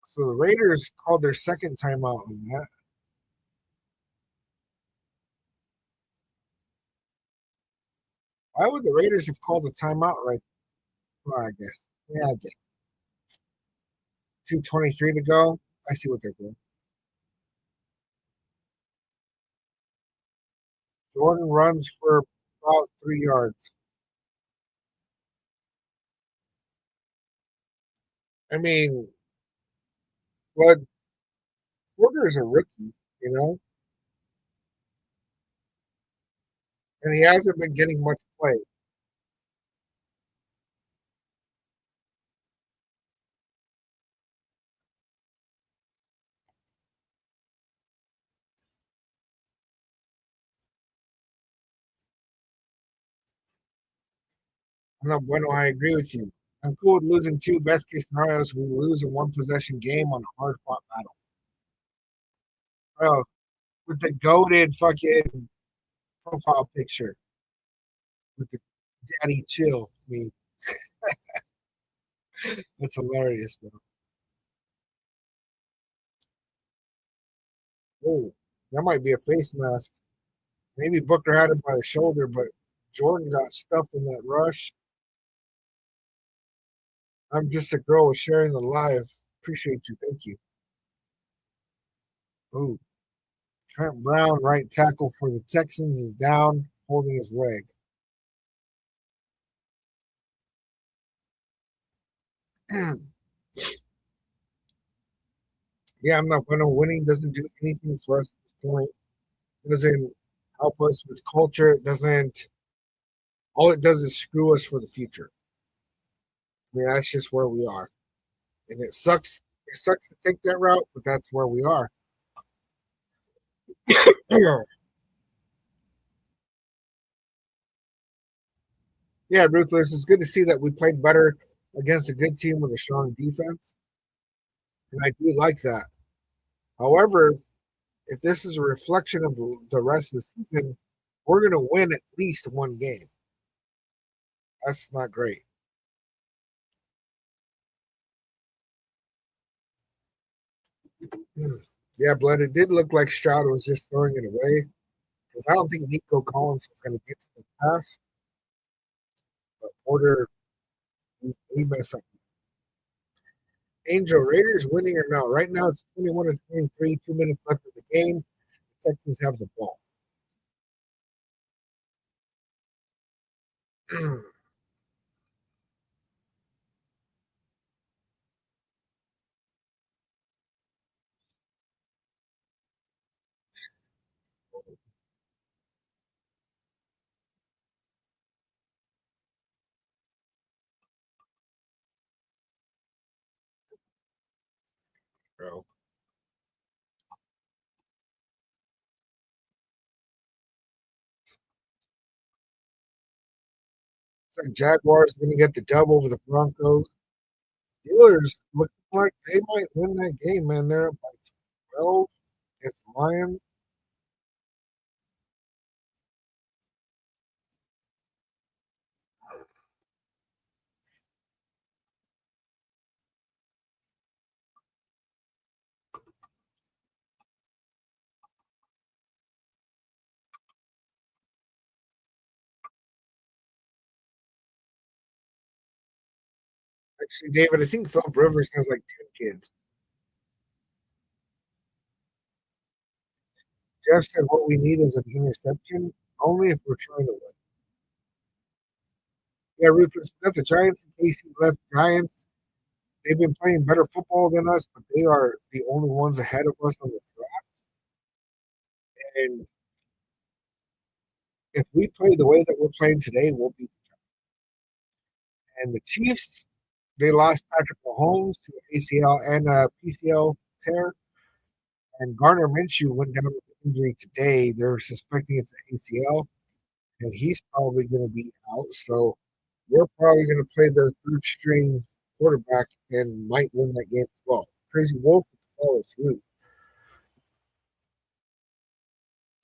So the Raiders called their second timeout in that. Why would the Raiders have called a timeout right there? I guess. Yeah, I guess. 2:23 to go. I see what they're doing. Jordan runs for about 3 yards. I mean, but Porter's a rookie, you know, and he hasn't been getting much play. No, bueno, I agree with you. I'm cool with losing two. Best case scenarios, we lose a one possession game on a hard fought battle. Bro, with the goaded fucking profile picture with the daddy chill. I mean, that's hilarious, bro. Oh, that might be a face mask. Maybe Booker had him by the shoulder, but Jordan got stuffed in that rush. I'm just a girl with sharing the live. Appreciate you. Thank you. Oh, Trent Brown, right tackle for the Texans, is down, holding his leg. Yeah, I'm not going to winning doesn't do anything for us at this point. It doesn't help us with culture. It doesn't. All it does is screw us for the future. I mean, that's just where we are, and it sucks. It sucks to take that route, but that's where we are. Yeah, ruthless. It's good to see that we played better against a good team with a strong defense, and I do like that. However, if this is a reflection of the rest of the season, we're going to win at least one game. That's not great. Hmm. Yeah, Blood, it did look like Stroud was just throwing it away because I don't think Nico Collins was going to get to the pass, but Porter, he messed up. Angel Raiders winning or no? Right now it's 21 and 23, 2 minutes left of the game. The Texans have the ball. Bro. It's like Jaguars going to get the dub over the Broncos. Steelers look like they might win that game, man. They're up by 12 against the Lions. Actually, David, I think Philip Rivers has like 10 kids. Jeff said what we need is an interception only if we're trying to win. Yeah, Rufus, we got the Giants and Casey left. Giants, they've been playing better football than us, but they are the only ones ahead of us on the draft. And if we play the way that we're playing today, we'll beat the Giants. And the Chiefs, they lost Patrick Mahomes to ACL and PCL tear. And Gardner Minshew went down with an injury today. They're suspecting it's an ACL, and he's probably going to be out. So we're probably going to play their third string quarterback and might win that game as well. Crazy Wolf follow through.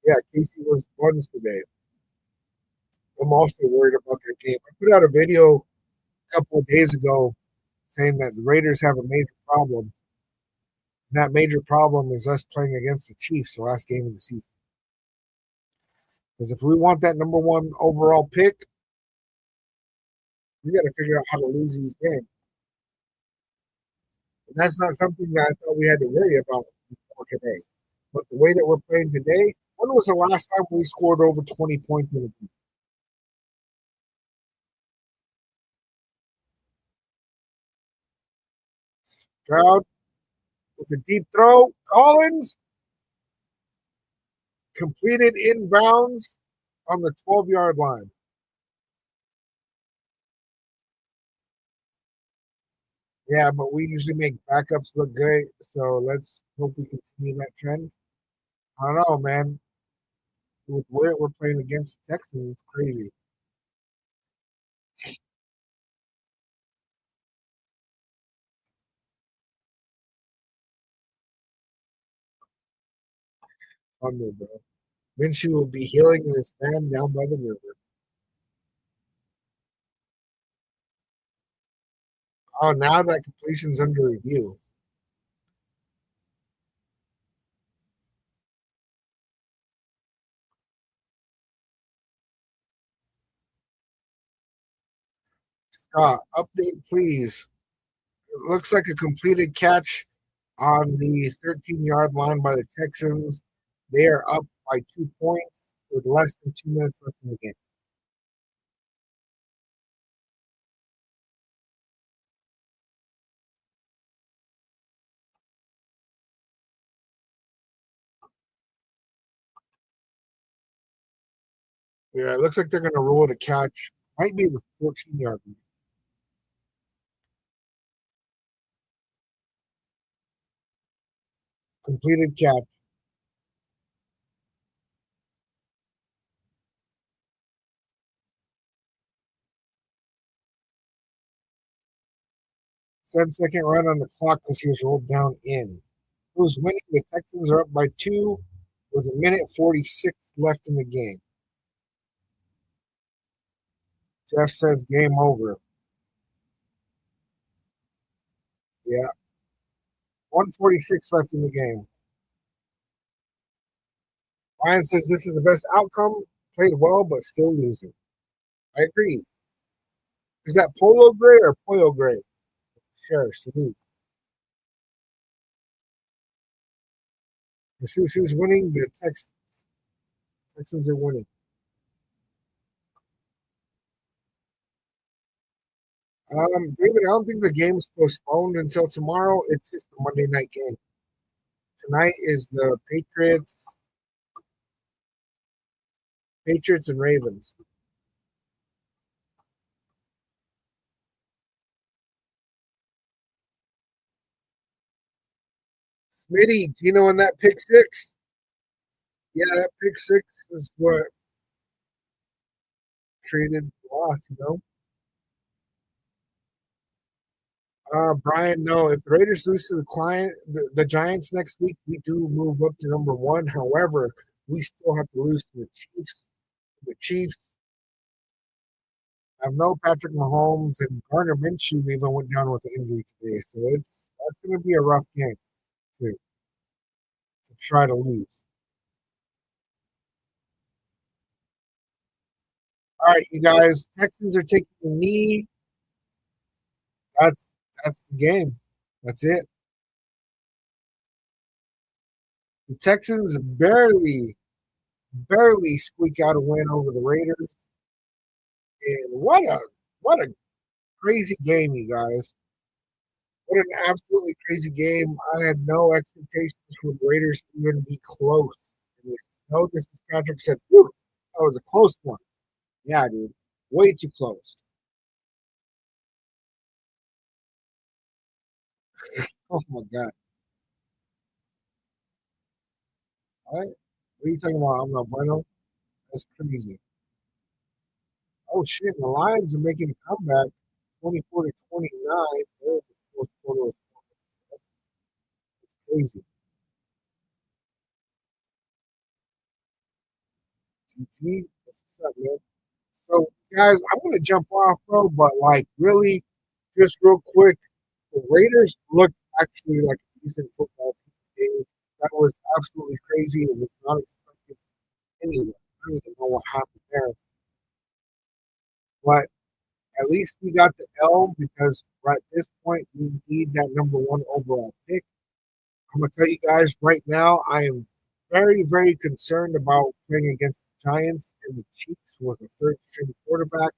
Yeah, Casey was buns today. I'm also worried about that game. I put out a video a couple of days ago saying that the Raiders have a major problem. That major problem is us playing against the Chiefs the last game of the season. Because if we want that number one overall pick, we got to figure out how to lose these games. And that's not something that I thought we had to worry about before today. But the way that we're playing today, when was the last time we scored over 20 points in a game? Stroud with a deep throw. Collins completed inbounds on the 12-yard line. Yeah, but we usually make backups look good. So let's hope we continue that trend. I don't know, man. With the way that we're playing against the Texans, it's crazy. Thunder, bro. Minshew will be healing in his fan down by the river. Oh, now that completion's under review. Scott, update, please. It looks like a completed catch on the 13-yard line by the Texans. They are up by 2 points with less than 2 minutes left in the game. Yeah, it looks like they're going to roll the catch. Might be the 14-yard line. Completed catch. 7-second run on the clock because he was rolled down in. Who's winning? The Texans are up by 2 with a minute 46 left in the game. Jeff says game over. Yeah. 146 left in the game. Ryan says this is the best outcome. Played well, but still losing. I agree. Is that Polo Gray or Polo Gray? Sure, salute. Who's winning? The Texans are winning. David, I don't think the game's postponed until tomorrow. It's just a Monday night game. Tonight is the Patriots and Ravens. Smitty, do you know when that pick six? Yeah, that pick six is what created the loss, you know? Brian, no, if the Raiders lose to the Giants next week, we do move up to number one. However, we still have to lose to the Chiefs. The Chiefs have no Patrick Mahomes, and Gardner Minshew even went down with an injury today. So that's going to be a rough game to try to lose. All right, you guys, Texans are taking the knee. That's that's the game. That's it. The Texans barely squeak out a win over the Raiders. And what a crazy game, you guys. What an absolutely crazy game. I had no expectations for the Raiders to even be close. No, this is Patrick said, whew, that was a close one. Yeah, dude. Way too close. Oh my god. All right. What are you talking about? I'm not bueno. That's crazy. Oh shit, the Lions are making a comeback. 24 to 29. Oh, the fourth quarter was crazy. GG. What's up, man? So, guys, I'm going to jump off, bro, but like, really, just real quick, the Raiders look actually like a decent football team. That was absolutely crazy. It was not expected anyway. I don't even know what happened there, but at least we got the L because right at this point we need that number one overall pick. I'm gonna tell you guys right now, I am very, very concerned about playing against the Giants and the Chiefs with a third string quarterback.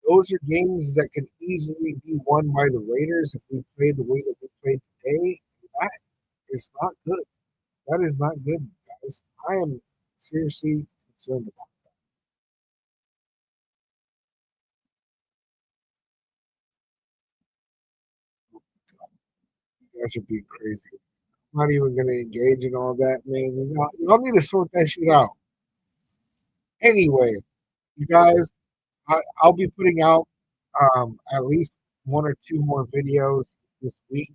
Those are games that can easily be won by the Raiders if we play the way that we played today. That is not good. That is not good, guys. I am seriously concerned about you guys are being crazy. I'm not even gonna engage in all that, man. Y'all need to sort that shit out. Anyway, you guys, I'll be putting out at least one or two more videos this week.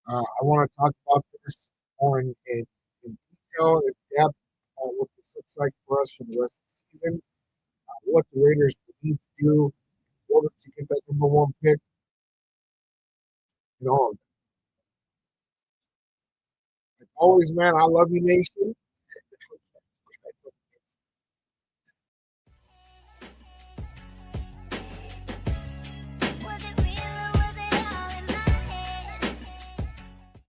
I want to talk about this more in detail, in depth, on what this looks like for us for the rest of the season, what the Raiders need to do in order to get that number one pick, and all of that. Like always, man, I love you, Nation.